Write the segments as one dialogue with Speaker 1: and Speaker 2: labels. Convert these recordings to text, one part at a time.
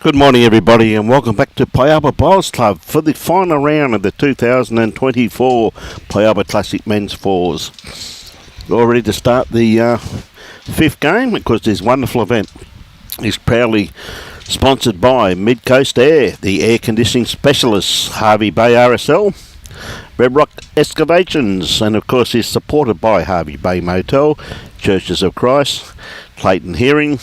Speaker 1: Good morning, everybody, and welcome back to Pialba Bowls Club for the final round of the 2024 Pialba Classic Men's Fours. All ready to start the fifth game, because this wonderful event is proudly sponsored by Mid Coast Air, the air conditioning specialists, Harvey Bay RSL, Red Rock Excavations, and of course is supported by Harvey Bay Motel, Churches of Christ, Clayton Hearing,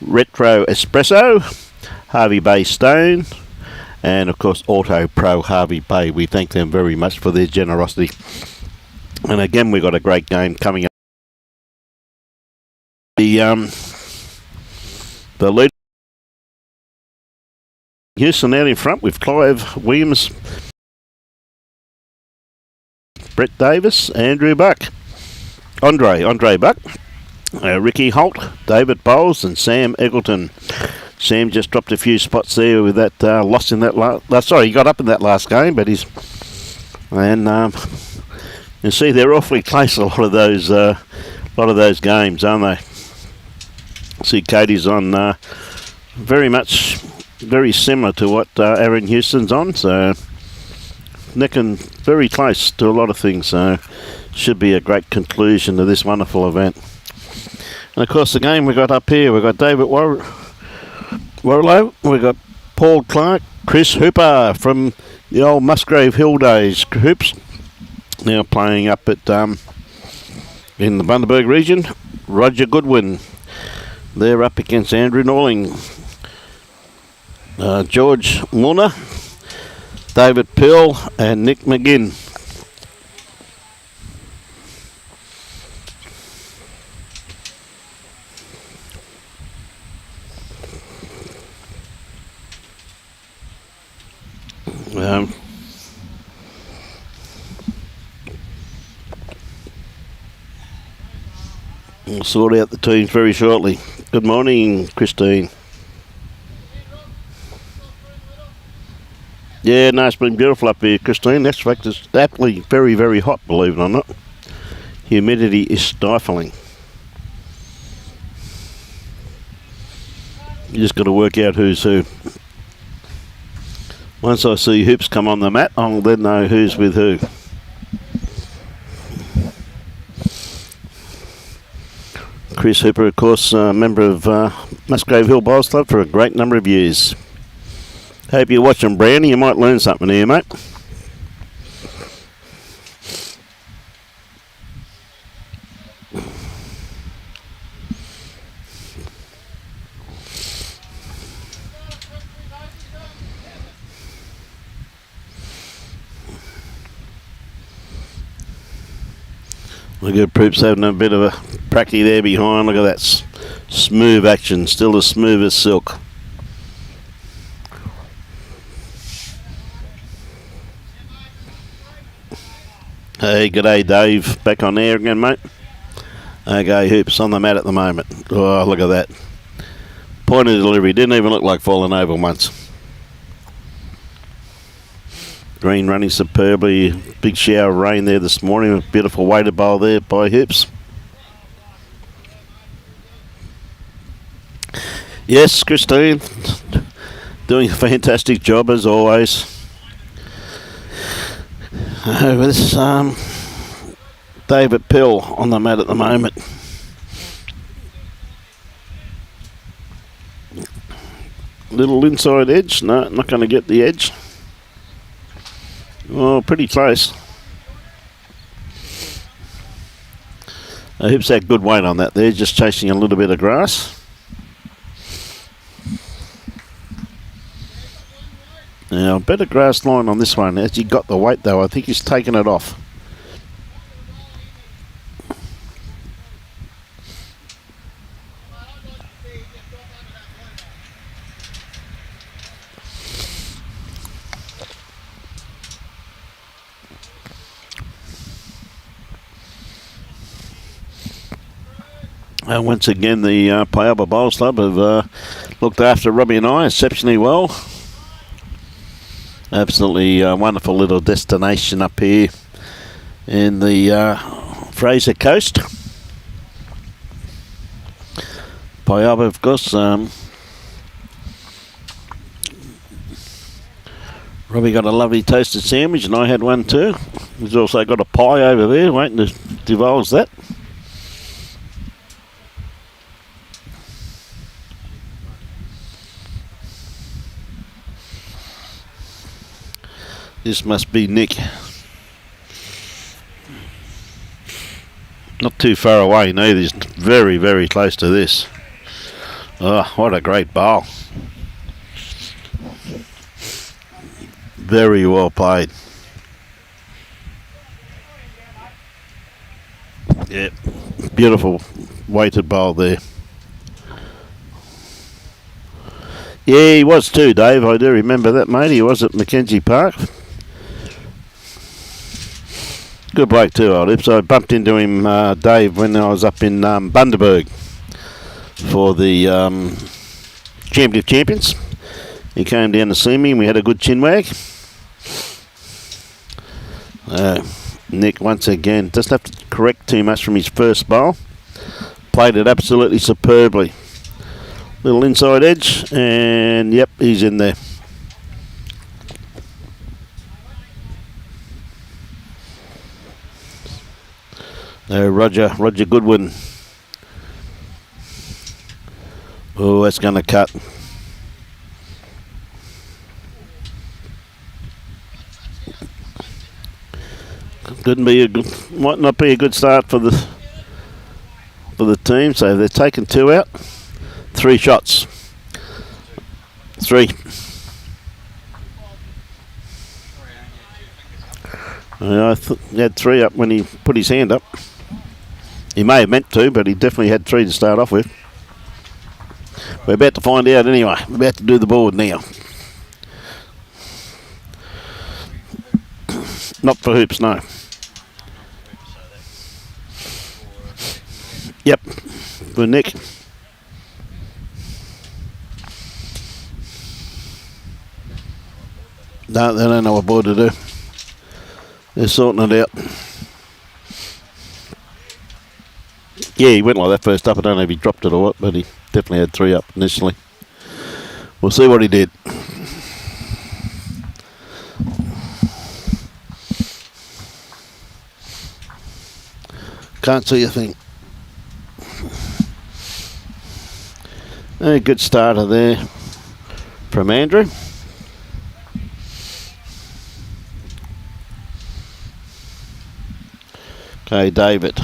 Speaker 1: Retro Espresso, Harvey Bay Stone, and of course Auto Pro Harvey Bay. We thank them very much for their generosity. And again, we've got a great game coming up. The lead, Houston out in front with Clive Williams, Brett Davis, Andrew Buck, Andre Buck, Ricky Holt, David Bowles, and Sam Eggleton. Sam just dropped a few spots there with that loss in that he got up in that last game, but you see they're awfully close, a lot of those games, aren't they? See, Katie's on very similar to what Aaron Houston's on, so neck and very close to a lot of things. So should be a great conclusion to this wonderful event. And of course, the game we got up here, we've got David Warrilow, we've got Paul Clarke, Chris Hooper from the old Musgrave Hill days, Hoops, now playing up at in the Bundaberg region. Roger Goodwin, they're up against Andrew Norling, George Molner, David Pill, and Nick McGinn. We'll sort out the teams very shortly. Good morning, Christine. Yeah, no, it's been beautiful up here, Christine. That's fact, it's absolutely very, very hot, believe it or not. Humidity is stifling. You just got to work out who's who. Once I see Hoops come on the mat, I'll then know who's with who. Chris Hooper, of course, member of Musgrave Hill Bowls Club for a great number of years. Hope you're watching, Brownie. You might learn something here, mate. Look at Proops having a bit of a pracky there behind. Look at that smooth action, still as smooth as silk. Hey, g'day Dave, back on air again, mate. Okay, Hoops on the mat at the moment. Oh, look at that. Point of delivery, didn't even look like falling over once. Green running superbly. Big shower of rain there this morning. A beautiful weighted bowl there by Hoops. Yes, Christine. Doing a fantastic job as always. This David Pill on the mat at the moment. Little inside edge. No, not going to get the edge. Oh, pretty close. Hoops had good weight on that there, just chasing a little bit of grass. Now, better grass line on this one. As he got the weight though, I think he's taken it off. Once again, the Pialba Bowls Club have looked after Robbie and I exceptionally well. Absolutely wonderful little destination up here in the Fraser Coast. Pialba, of course, Robbie got a lovely toasted sandwich, and I had one too. He's also got a pie over there, waiting to divulge that. This must be Nick. Not too far away neither. He's very, very close to this. Oh, what a great bowl. Very well played. Yeah, beautiful weighted bowl there. Yeah, he was too, Dave. I do remember that, mate. He was at Mackenzie Park. Good bloke too, old Ips. I bumped into him, Dave, when I was up in Bundaberg for the Champion of Champions. He came down to see me and we had a good chinwag. Nick, once again, doesn't have to correct too much from his first bowl. Played it absolutely superbly. Little inside edge, and yep, he's in there. Roger Goodwin. Oh, that's going to cut. Might not be a good start for the team. So they're taking 2 out. 3 shots. 3. I he had 3 up when he put his hand up. He may have meant to, but he definitely had 3 to start off with. We're about to find out anyway. We're about to do the board now. Not for hoops, no. Yep, for Nick. No, they don't know what board to do. They're sorting it out. Yeah, he went like that first up. I don't know if he dropped it or what, but he definitely had 3 up initially. We'll see what he did. Can't see a thing. A good starter there from Andrew. Okay, David.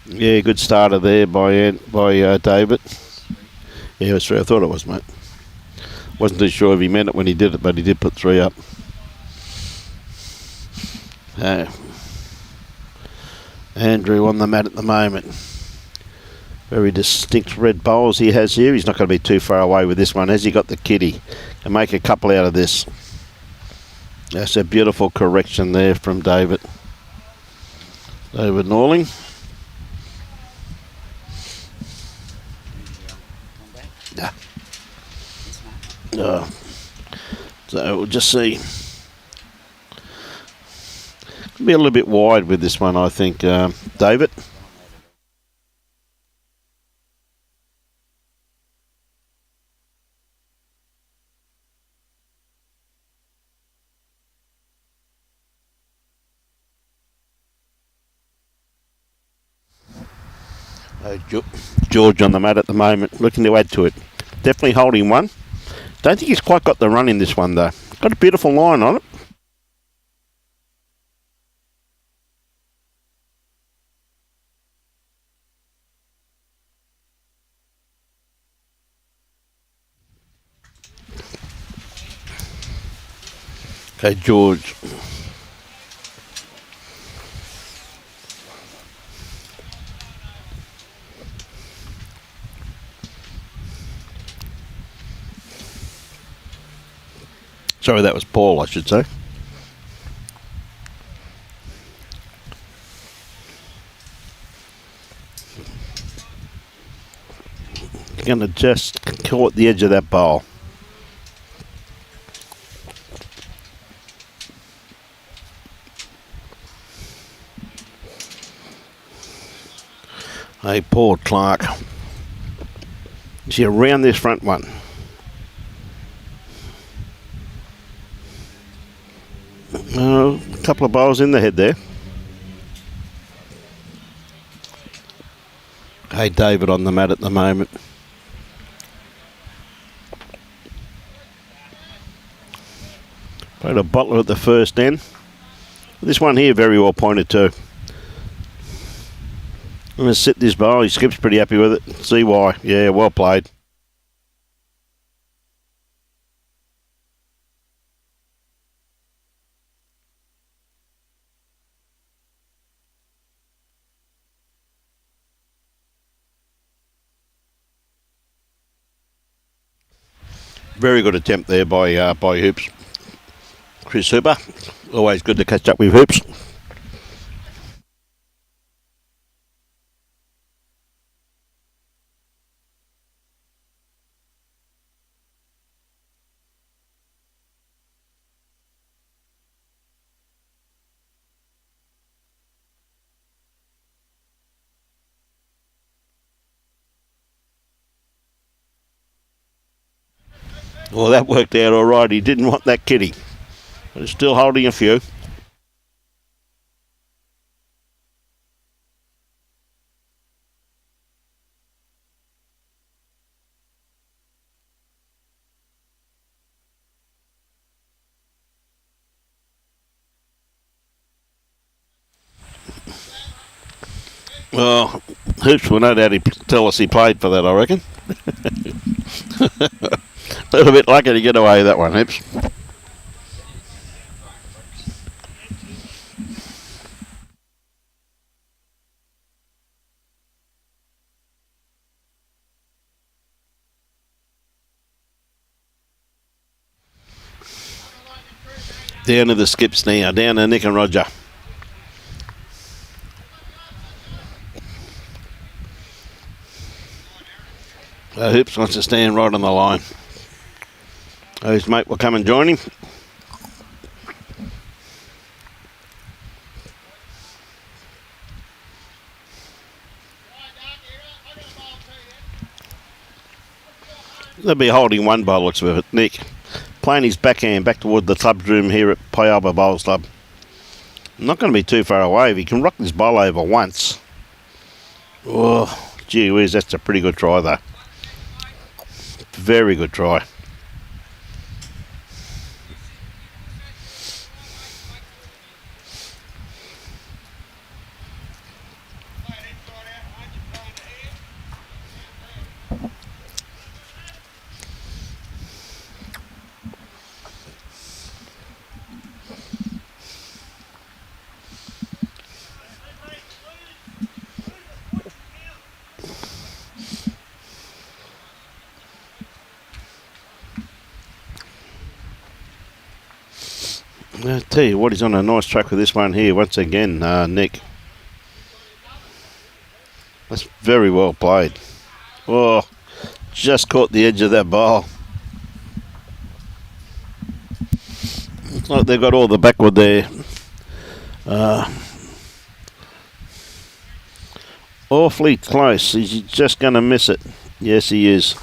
Speaker 1: Yeah, good starter there by David. Yeah, it was 3. I thought it was, mate. Wasn't too sure if he meant it when he did it, but he did put 3 up. Andrew on the mat at the moment. Very distinct red bowls he has here. He's not going to be too far away with this one. Has he got the kitty? Can make a couple out of this. That's a beautiful correction there from David. David Norling. Yeah. So we'll just see. Could be a little bit wide with this one, I think, David. George on the mat at the moment, looking to add to it. Definitely holding one. Don't think he's quite got the run in this one though. Got a beautiful line on it. Okay, George. Sorry, that was Paul, I should say. Going to just caught the edge of that bowl. Hey, poor Clarke. Is he around this front one? A couple of bowls in the head there. Hey, David on the mat at the moment. Played a bottler at the first end. This one here very well pointed too. I'm going to sit this bowl. He Skip's pretty happy with it. See why. Yeah, well played. Very good attempt there by Hoops. Chris Hooper. Always good to catch up with Hoops. Well, that worked out all right. He didn't want that kitty. But he's still holding a few. Well, Hoops will no doubt tell us he played for that, I reckon. A little bit lucky to get away with that one, Hoops. Down to the Skips now, down to Nick and Roger. Hoops wants to stand right on the line. His mate will come and join him. They'll be holding one bowl, looks of it. Nick playing his backhand back toward the club's room here at Pialba Bowls Club. Not going to be too far away. If he can rock this bowl over once. Oh, gee whiz, that's a pretty good try though. Very good try. I'll tell you what, he's on a nice track with this one here once again, Nick. That's very well played. Oh, just caught the edge of that bowl. Looks like they've got all the backward there. Awfully close. He's just going to miss it. Yes, he is.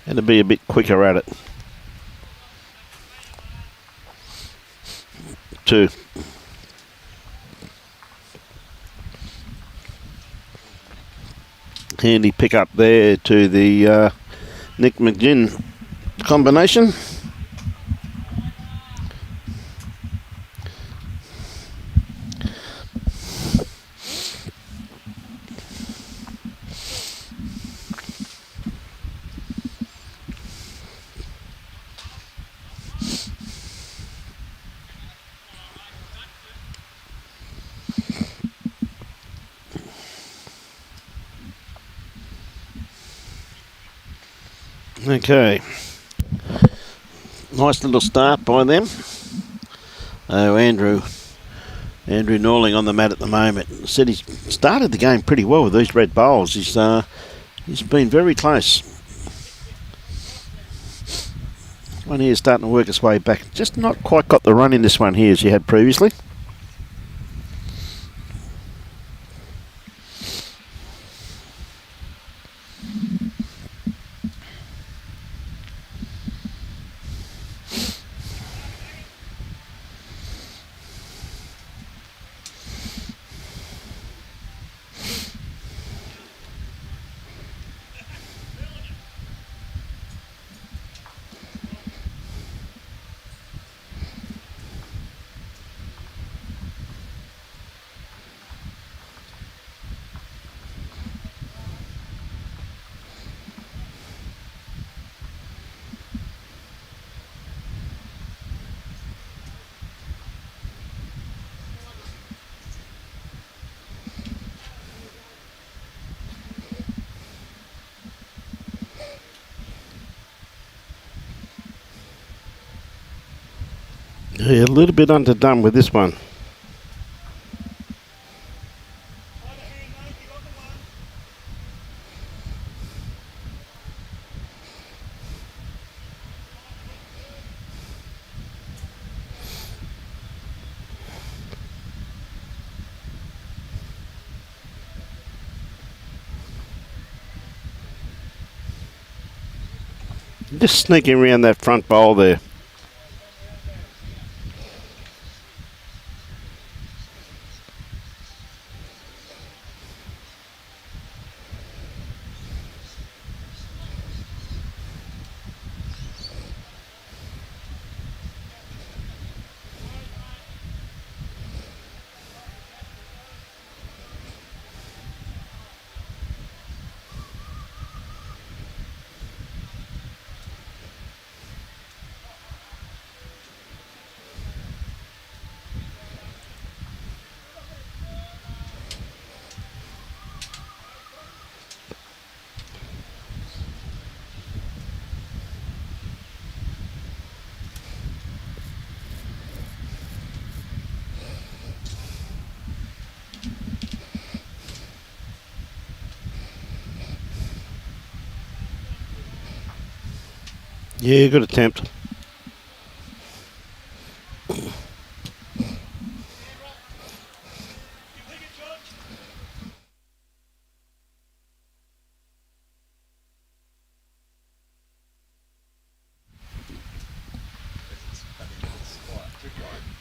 Speaker 1: And to be a bit quicker at it. 2. Handy pick up there to the Nick McGinn combination. Okay, nice little start by them. Oh, Andrew Norling on the mat at the moment. Said he's started the game pretty well with these red bowls. He's been very close. One here starting to work its way back. Just not quite got the run in this one here as he had previously. Yeah, a little bit underdone with this one. Just sneaking around that front bowl there. Yeah, good attempt.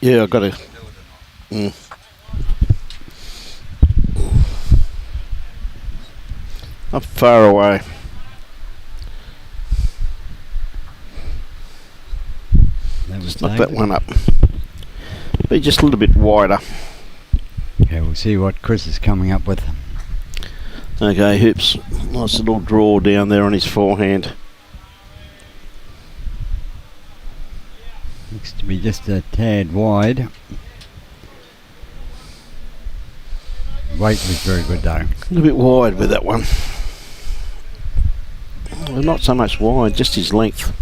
Speaker 1: Yeah, I got it. Not far away. Just knock that one up. Be just a little bit wider.
Speaker 2: Okay, we'll see what Chris is coming up with.
Speaker 1: Okay, Hoops. Nice little draw down there on his forehand.
Speaker 2: Looks to be just a tad wide. Weight was very good though.
Speaker 1: A little bit wide with that one. Well, not so much wide, just his length.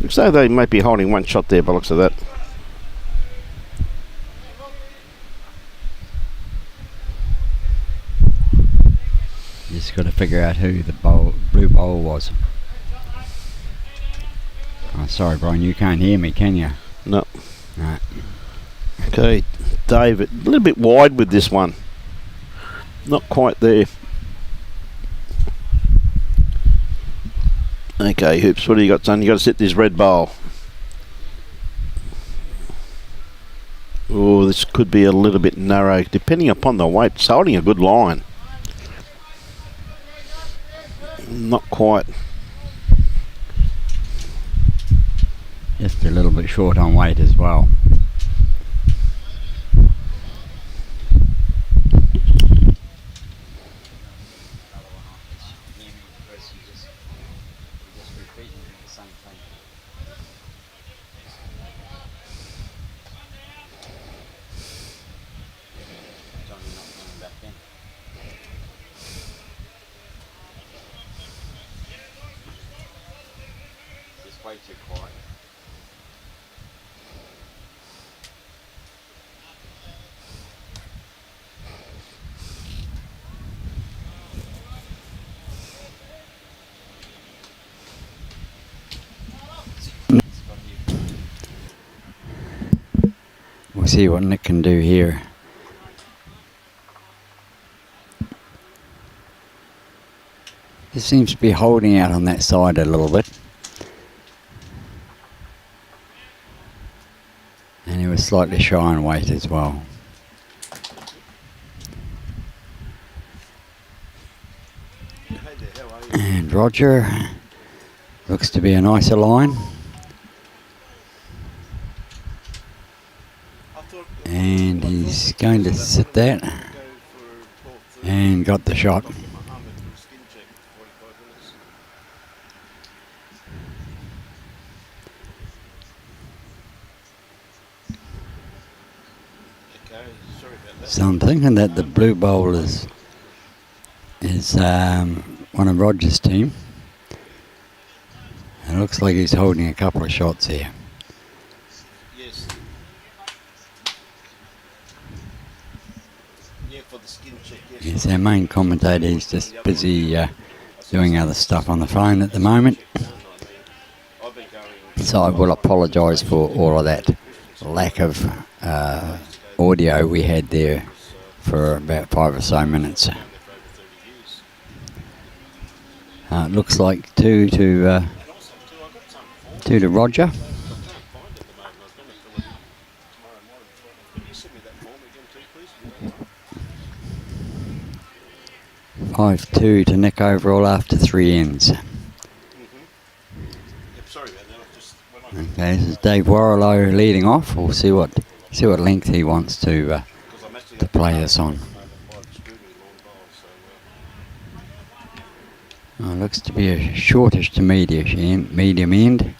Speaker 1: Looks though they might be holding one shot there by the looks of that.
Speaker 2: Just got to figure out who the blue bowl was. Oh, sorry, Brian, you can't hear me, can you?
Speaker 1: No.
Speaker 2: Right.
Speaker 1: Okay, David, a little bit wide with this one. Not quite there. Okay, Hoops, what do you got, son? You got to set this red bowl. Oh, this could be a little bit narrow, depending upon the weight. It's holding a good line. Not quite.
Speaker 2: Just a little bit short on weight as well. Way too quiet. We'll see what Nick can do here. He seems to be holding out on that side a little bit. And he was slightly shy on weight as well. And Roger looks to be a nicer line. And he's going to sit that and got the shot. So I'm thinking that the blue bowl is one of Roger's team. It looks like he's holding a couple of shots here.
Speaker 1: Yes,
Speaker 2: He's our main commentator. He's just busy doing other stuff on the phone at the moment. So I will apologise for all of that lack of audio we had there for about 5 or so minutes. It looks like 2 to Roger. Five 2 to Nick overall after 3 ends. Okay, this is Dave Warrilow leading off. We'll see what length he wants to play us on. Oh, looks to be a shortish to medium end.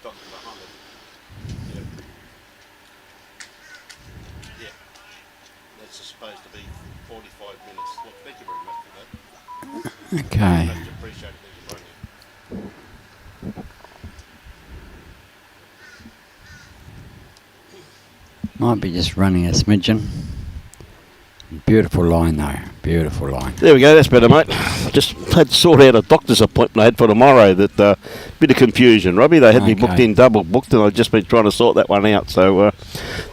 Speaker 2: Okay. Might be just running a smidgen. Beautiful line though, beautiful line.
Speaker 1: There we go, that's better, mate. Just had to sort out a doctor's appointment I had for tomorrow. That bit of confusion, Robbie. They had me booked in, double booked, and I've just been trying to sort that one out. So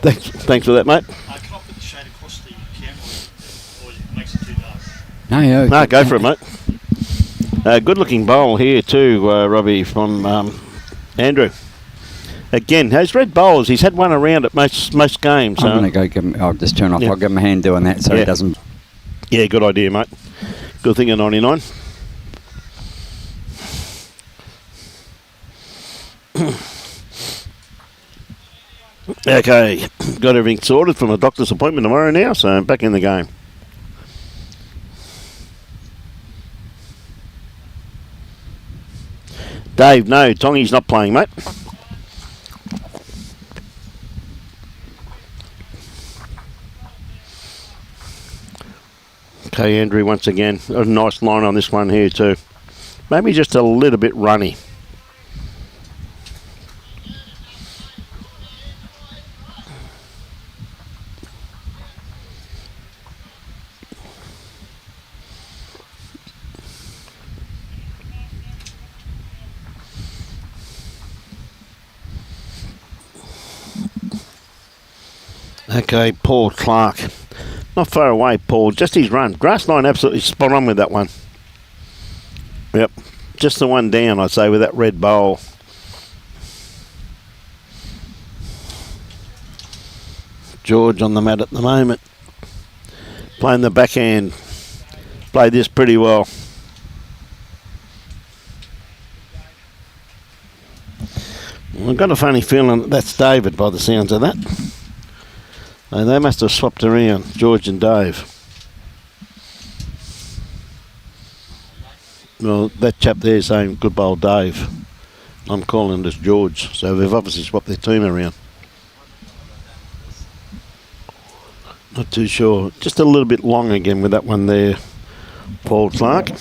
Speaker 1: thanks for that, mate.
Speaker 3: Can I put the shade across the camera, or it makes it too dark?
Speaker 2: No,
Speaker 1: go for it, mate. Good looking bowl here too, Robbie, from Andrew. Again, those red bowls, he's had one around at most games.
Speaker 2: I'm going to go give him, I'll just turn off, I'll give him a hand doing that so he doesn't...
Speaker 1: Yeah, good idea, mate. Good thing at 99. Okay, got everything sorted from a doctor's appointment tomorrow now, so I'm back in the game. Dave, no, Tongy's not playing, mate. Okay, Andrew, once again, a nice line on this one here too. Maybe just a little bit runny. Okay, Paul Clarke. Not far away, Paul. Just his run. Grass line absolutely spot on with that one. Yep. Just the one down, I'd say, with that red bowl. George on the mat at the moment. Playing the backhand. Played this pretty well. I've got a funny feeling that's David by the sounds of that. And they must have swapped around, George and Dave. Well, that chap there saying good bowl Dave. I'm calling this George, so they've obviously swapped their team around. Not too sure. Just a little bit long again with that one there, Paul Clarke.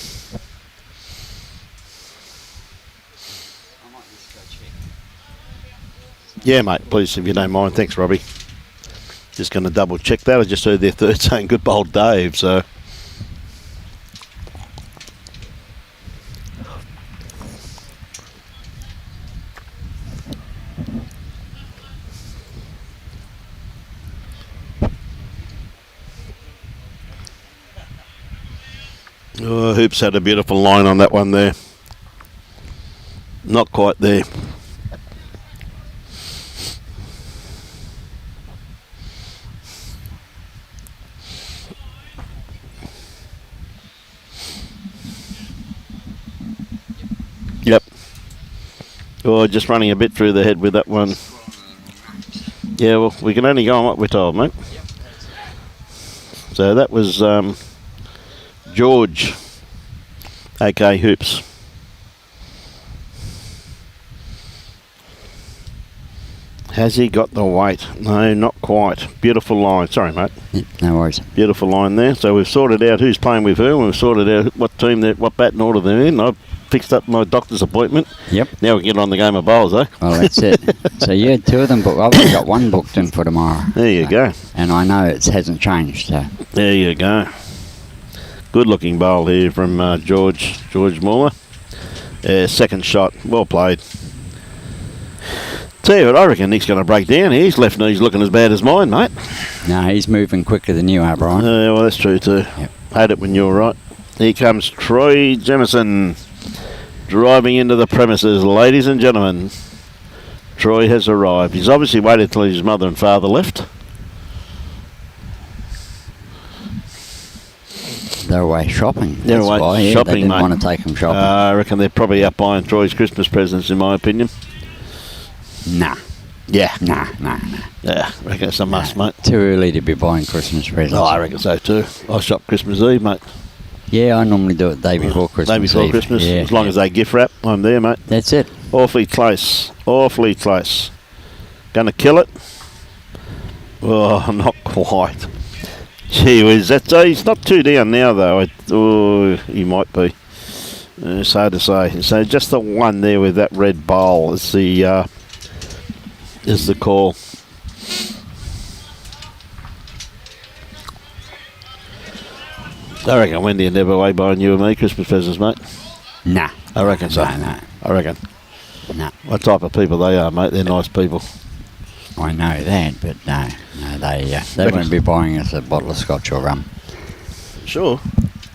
Speaker 1: Yeah, mate, please, if you don't mind. Thanks, Robbie. Just going to double check that. I just heard their third saying good bowl Dave, so. Oh, Hoops had a beautiful line on that one there. Not quite there. Yep. Oh, just running a bit through the head with that one. Yeah, well, we can only go on what we're told, mate. So that was George. Okay, Hoops. Has he got the weight? No, not quite. Beautiful line. Sorry, mate.
Speaker 2: Yeah, no worries.
Speaker 1: Beautiful line there. So we've sorted out who's playing with who, and we've sorted out what team, what batting order they're in. I've fixed up my doctor's appointment.
Speaker 2: Yep.
Speaker 1: Now we can get on the game of bowls, eh?
Speaker 2: Well, that's it. So you had 2 of them, but I've only got 1 booked in for tomorrow.
Speaker 1: There you go.
Speaker 2: And I know it hasn't changed. So.
Speaker 1: There you go. Good looking bowl here from George Molner. Second shot, well played. Tell you what, I reckon Nick's going to break down here. His left knee's looking as bad as mine, mate.
Speaker 2: No, he's moving quicker than you are, Brian.
Speaker 1: Well, that's true too.
Speaker 2: Yep.
Speaker 1: Had it when you were right. Here comes Troy Jamieson driving into the premises. Ladies and gentlemen, Troy has arrived. He's obviously waited till his mother and father left.
Speaker 2: They're away shopping.
Speaker 1: They're
Speaker 2: That's
Speaker 1: away
Speaker 2: why, yeah,
Speaker 1: shopping,
Speaker 2: they didn't
Speaker 1: mate.
Speaker 2: want to take them shopping.
Speaker 1: I reckon they're probably up buying Troy's Christmas presents, in my opinion.
Speaker 2: Nah.
Speaker 1: Yeah.
Speaker 2: Nah.
Speaker 1: Yeah, I reckon it's a must, mate.
Speaker 2: Too early to be buying Christmas presents.
Speaker 1: Oh, I reckon so too. I shop Christmas Eve, mate.
Speaker 2: Yeah, I normally do it day before Christmas
Speaker 1: Day before
Speaker 2: Eve.
Speaker 1: Christmas.
Speaker 2: Yeah,
Speaker 1: As long as they gift wrap, I'm there, mate.
Speaker 2: That's it.
Speaker 1: Awfully close. Awfully close. Gonna kill it? Oh, not quite. Gee whiz, he's not too down now though. He might be. It's hard to say. So just the one there with that red bowl is the call. I reckon Wendy will never away buying you and me Christmas presents, mate.
Speaker 2: Nah.
Speaker 1: I reckon so.
Speaker 2: No.
Speaker 1: I reckon.
Speaker 2: Nah.
Speaker 1: What type of people they are, mate? They're nice people.
Speaker 2: I know that, but no, they won't be buying us a bottle of scotch or rum.
Speaker 1: Sure.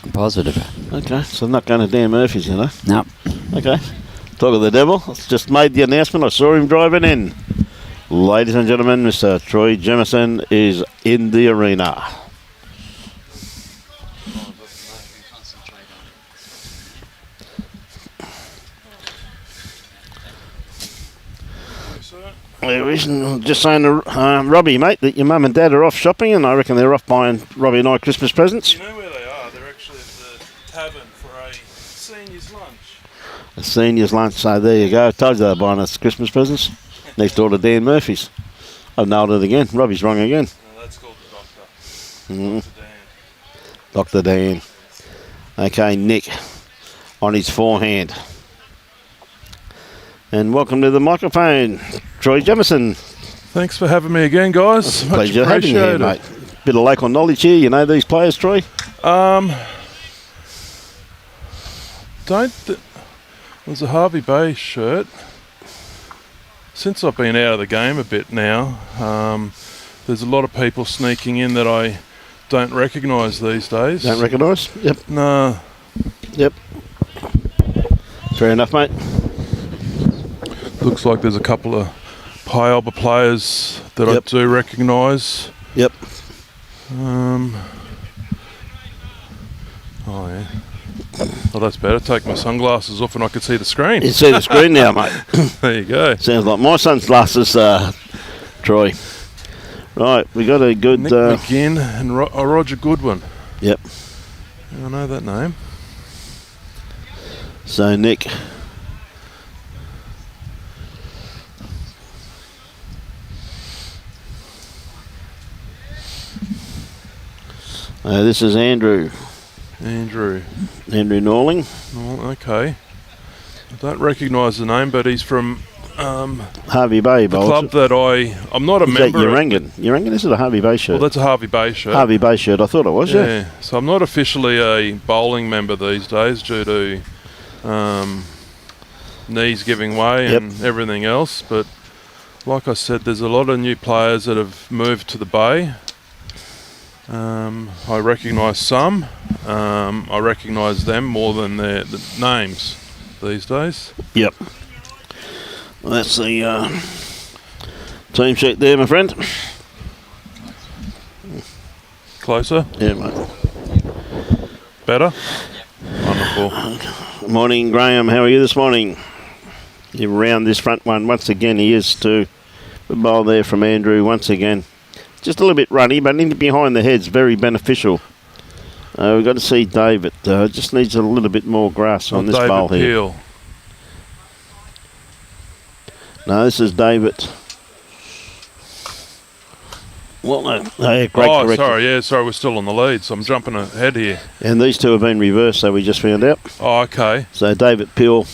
Speaker 2: I'm positive.
Speaker 1: Okay, so not going to Dan Murphy's, you know?
Speaker 2: No.
Speaker 1: Okay. Talk of the devil. It's just made the announcement. I saw him driving in. Ladies and gentlemen, Mr. Troy Jamieson is in the arena. Just saying to Robbie, mate, that your mum and dad are off shopping, and I reckon they're off buying Robbie and I Christmas presents.
Speaker 4: You know where they are? They're actually at the tavern for a seniors lunch.
Speaker 1: A seniors lunch, so there you go. I told you they're buying us Christmas presents. Next door to Dan Murphy's. I've nailed it again. Robbie's wrong again.
Speaker 4: No, that's called the doctor.
Speaker 1: Mm-hmm. Dr. Dan. Okay, Nick on his forehand. And welcome to the microphone, Troy Jamieson.
Speaker 4: Thanks for having me again, guys. Much
Speaker 1: Pleasure having you here, mate. Bit of local knowledge here. You know these players, Troy?
Speaker 4: There's a Harvey Bay shirt. Since I've been out of the game a bit now, there's a lot of people sneaking in that I don't recognise these days.
Speaker 1: Don't recognise? Yep.
Speaker 4: No.
Speaker 1: Yep. Fair enough, mate.
Speaker 4: Looks like there's a couple of Pialba players that
Speaker 1: Yep.
Speaker 4: I do recognise.
Speaker 1: Yep.
Speaker 4: Oh yeah. Oh, that's better. Take my sunglasses off and I can see the screen.
Speaker 1: You see the screen now, mate.
Speaker 4: There you go.
Speaker 1: Sounds like my son's glasses, Troy. Right, we got a good...
Speaker 4: Nick McGinn and Roger Goodwin.
Speaker 1: Yep.
Speaker 4: I know that name.
Speaker 1: So, Nick... this is Andrew Norling.
Speaker 4: Oh, okay. I don't recognise the name, but he's from
Speaker 1: Harvey Bay.
Speaker 4: the club that I'm not a
Speaker 1: is
Speaker 4: member
Speaker 1: that
Speaker 4: of.
Speaker 1: Urangan? Is it a Harvey Bay shirt?
Speaker 4: Well, that's a Harvey Bay shirt.
Speaker 1: Harvey Bay shirt, I thought it was, yeah.
Speaker 4: So I'm not officially a bowling member these days due to knees giving way and everything else. But like I said, there's a lot of new players that have moved to the Bay. I recognise some. I recognise them more than their names these days.
Speaker 1: Yep. Well, that's the team sheet there, my friend.
Speaker 4: Closer?
Speaker 1: Yeah, mate.
Speaker 4: Better? Wonderful.
Speaker 1: Morning, Graham. How are you this morning? You're round this front one once again. He is too. The bowl there from Andrew once again. Just a little bit runny, but in behind the head's very beneficial. We've got to see David. Just needs a little bit more grass on this bowl here.
Speaker 4: Peel.
Speaker 1: No, this is David. Well, no. Great correction.
Speaker 4: Sorry, we're still on the lead, so I'm jumping ahead here.
Speaker 1: And these two have been reversed, so we just found out.
Speaker 4: Oh, okay.
Speaker 1: So David Peel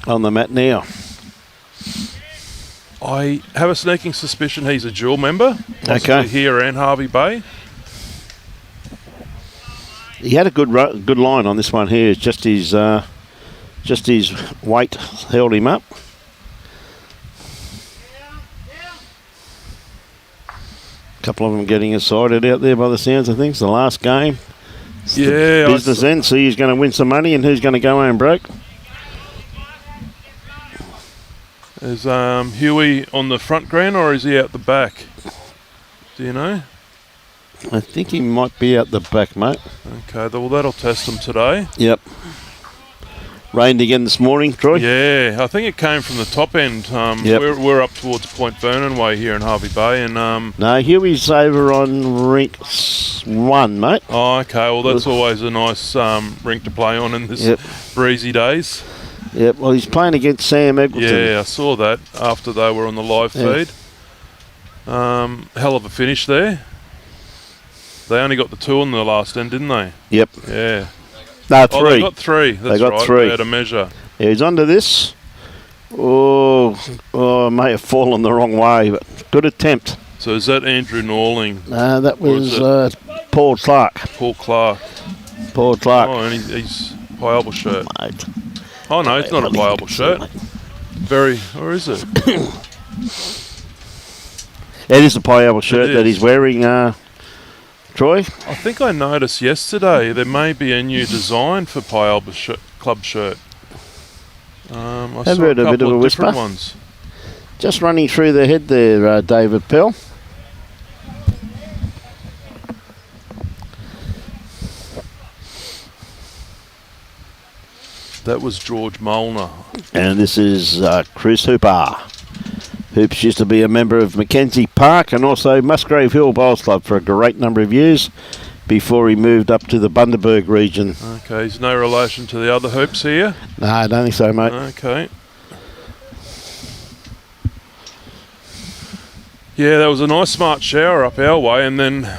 Speaker 1: on the mat now.
Speaker 4: I have a sneaking suspicion he's a dual member.
Speaker 1: Okay.
Speaker 4: Here and Harvey Bay.
Speaker 1: He had a good line on this one here. It's just his weight held him up. A couple of them getting excited out there by the sounds of things. The last game. It's the business end. See who's going to win some money and who's going to go home broke.
Speaker 4: Is Huey on the front green or is he out the back? Do you know?
Speaker 1: I think he might be out the back, mate.
Speaker 4: Okay, well that'll test him today.
Speaker 1: Yep. Rained again this morning, Troy?
Speaker 4: Yeah, I think it came from the top end.
Speaker 1: Yep.
Speaker 4: We're up towards Point Vernon way here in Harvey Bay. And
Speaker 1: no, Huey's over on rink 1, mate.
Speaker 4: Oh, okay. Well, that's always a nice rink to play on in this breezy days.
Speaker 1: Yep, well, he's playing against Sam Eggleton.
Speaker 4: Yeah, I saw that after they were on the live feed. Hell of a finish there. They only got the 2 on the last end, didn't they?
Speaker 1: Yep.
Speaker 4: Yeah.
Speaker 1: No, 3.
Speaker 4: Oh, they got 3. That's right.
Speaker 1: 3.
Speaker 4: They had a measure.
Speaker 1: Yeah, he's under this. Oh, may have fallen the wrong way, but good attempt.
Speaker 4: So is that Andrew Norling?
Speaker 1: That was Paul Clarke.
Speaker 4: Paul Clarke.
Speaker 1: Paul Clarke.
Speaker 4: Oh, and he's Pialba shirt.
Speaker 1: Mate.
Speaker 4: Oh, no, it's not a Pialba shirt. Or is it?
Speaker 1: It is a Pialba shirt that he's wearing, Troy?
Speaker 4: I think I noticed yesterday there may be a new design for Pialba club shirt. I saw
Speaker 1: heard a bit of a whisper.
Speaker 4: Different ones.
Speaker 1: Just running through the head there, David Pell.
Speaker 4: That was George Molner.
Speaker 1: And this is Chris Hooper. Hoops used to be a member of Mackenzie Park and also Musgrave Hill Bowls Club for a great number of years before he moved up to the Bundaberg region.
Speaker 4: Okay, he's no relation to the other Hoops here?
Speaker 1: No, I don't think so, mate.
Speaker 4: Okay. Yeah, that was a nice smart shower up our way, and then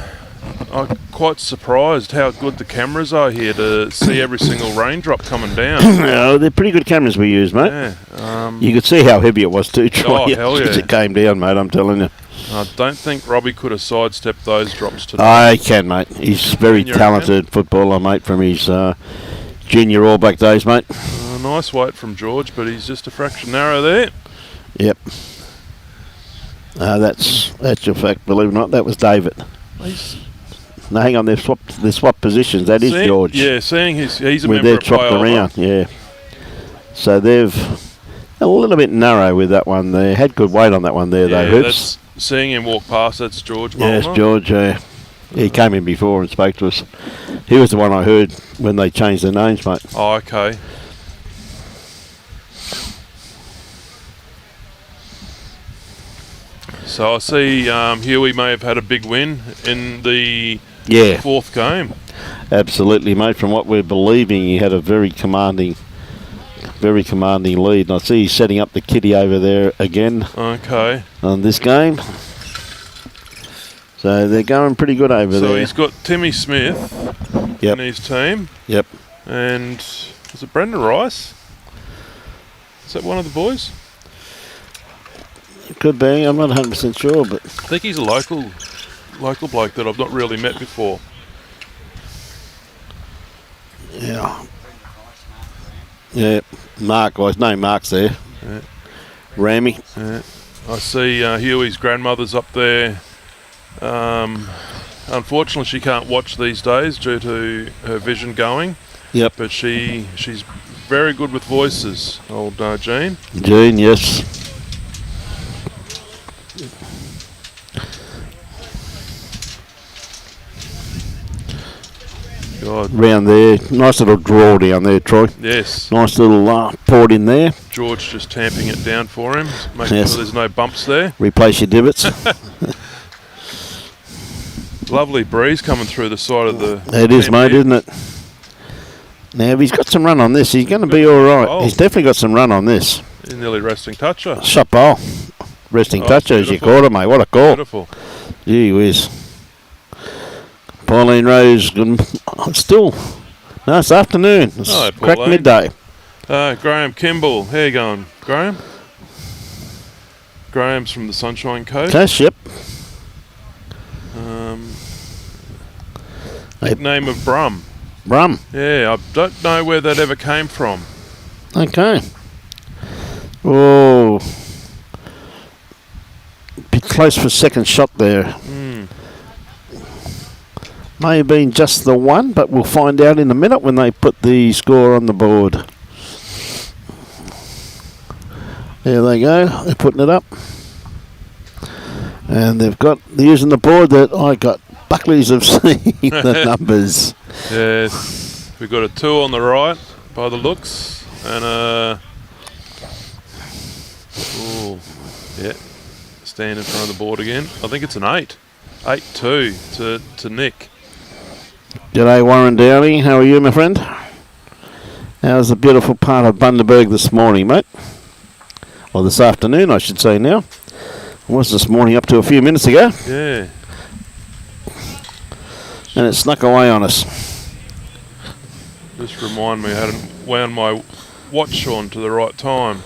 Speaker 4: I'm quite surprised how good the cameras are here to see every single raindrop coming down.
Speaker 1: Oh, they're pretty good cameras we use, mate.
Speaker 4: Yeah,
Speaker 1: you could see how heavy it was too, Troy.
Speaker 4: Oh, hell yeah.
Speaker 1: As it came down, mate, I'm telling you.
Speaker 4: I don't think Robbie could have sidestepped those drops today.
Speaker 1: I can, mate. He's very talented footballer, mate, from his junior All Black days, mate.
Speaker 4: Nice weight from George, but he's just a fraction narrow there.
Speaker 1: Yep. That's your fact, believe it or not. That was David. No, hang on, they've swapped positions. That is George.
Speaker 4: Yeah, seeing he's a member of
Speaker 1: Pialba. Around, yeah. So they've a little bit narrow with that one there. Had good weight on that one there, though, Hoops.
Speaker 4: Seeing him walk past, that's George Molner.
Speaker 1: Yes, George. He came in before and spoke to us. He was the one I heard when they changed their names, mate.
Speaker 4: Oh, okay. So I see Huey may have had a big win in the fourth game.
Speaker 1: Absolutely, mate. From what we're believing, he had a very commanding lead. And I see he's setting up the kitty over there again.
Speaker 4: Okay.
Speaker 1: On this game. So they're going pretty good over there.
Speaker 4: So he's got Timmy Smith in his team.
Speaker 1: Yep.
Speaker 4: And is it Brendan Rice? Is that one of the boys?
Speaker 1: It could be. I'm not 100% sure, but
Speaker 4: I think he's a local bloke that I've not really met before.
Speaker 1: Yeah. Yeah. Mark. Well, his name Mark's there.
Speaker 4: Yeah.
Speaker 1: Rammy.
Speaker 4: Yeah. I see Huey's grandmother's up there. Unfortunately, she can't watch these days due to her vision going.
Speaker 1: Yep.
Speaker 4: But she's very good with voices, old Jean.
Speaker 1: Jean, yes.
Speaker 4: God.
Speaker 1: Round there. Nice little draw down there, Troy.
Speaker 4: Yes.
Speaker 1: Nice little port in there.
Speaker 4: George just tamping it down for him, making sure there's no bumps there.
Speaker 1: Replace your divots.
Speaker 4: Lovely breeze coming through the side of the...
Speaker 1: It is, mate, isn't it? Now, if he's got some run on this, he's going to be all right.
Speaker 4: Oh.
Speaker 1: He's definitely got some run on this.
Speaker 4: He's nearly resting toucher.
Speaker 1: Shot ball. Resting toucher, as you called it, mate. What a call.
Speaker 4: Beautiful.
Speaker 1: Gee whiz. Pauline Rose, still. No, it's afternoon. It's crack midday.
Speaker 4: Graham Kimball. How you going, Graham? Graham's from the Sunshine Coast.
Speaker 1: Coast, yep.
Speaker 4: Nickname of Brum.
Speaker 1: Brum.
Speaker 4: Yeah, I don't know where that ever came from.
Speaker 1: Okay. Oh. Bit close for second shot there. May have been just the one, but we'll find out in a minute when they put the score on the board. There they go. They're putting it up. And they're using the board that I got Buckley's of seeing the numbers.
Speaker 4: Yes, we've got a 2 on the right by the looks, and stand in front of the board again. I think it's an 8. 8-2 to Nick.
Speaker 1: G'day Warren Downey, how are you my friend? How's the beautiful part of Bundaberg this morning, mate? Or this afternoon I should say now. It was this morning up to a few minutes ago.
Speaker 4: Yeah.
Speaker 1: And it snuck away on us.
Speaker 4: Just remind me I hadn't wound my watch on to the right time.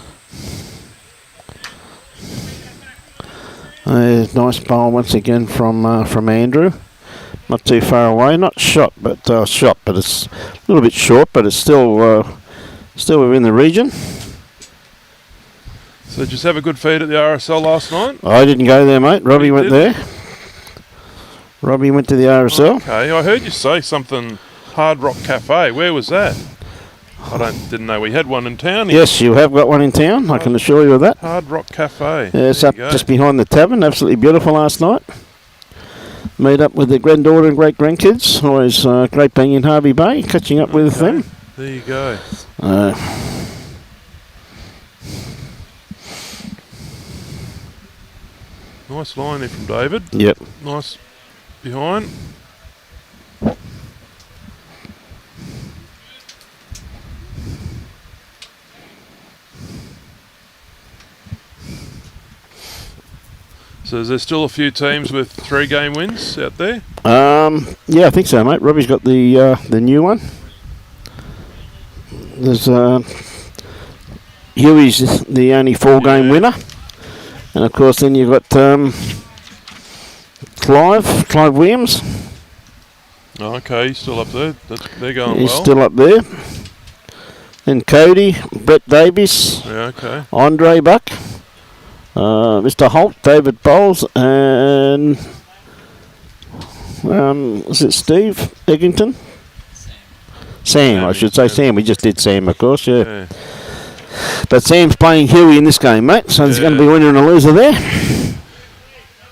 Speaker 1: Nice bowl once again from Andrew. Not too far away, not shot, but it's a little bit short, but it's still within the region.
Speaker 4: So did you just have a good feed at the RSL last night?
Speaker 1: I didn't go there, mate. Robbie went there. Robbie went to the RSL.
Speaker 4: Okay, I heard you say something. Hard Rock Cafe. Where was that? Didn't know we had one in town.
Speaker 1: Yes, you have got one in town. I can assure you of that.
Speaker 4: Hard Rock Cafe.
Speaker 1: Yeah, it's up just behind the tavern. Absolutely beautiful last night. Meet up with the granddaughter and great grandkids. Always great being in Harvey Bay, catching up with them.
Speaker 4: There you go. Nice line there from David.
Speaker 1: Yep.
Speaker 4: Nice behind. So is there still a few teams with 3-game wins out there?
Speaker 1: Yeah, I think so, mate. Robbie's got the new one. There's Huey's the only 4-game winner. And of course then you've got Clive Williams.
Speaker 4: Oh, okay, he's still up there. They're going
Speaker 1: He's
Speaker 4: well.
Speaker 1: still up there. Then Cody, Brett Davies,
Speaker 4: Yeah, okay.
Speaker 1: Andre Buck, Mr. Holt, David Bowles, and was it Steve Eggington? Sam, I should say Sam. We just did Sam, of course, yeah. But Sam's playing Huey in this game, mate, so there's going to be a winner and a loser there.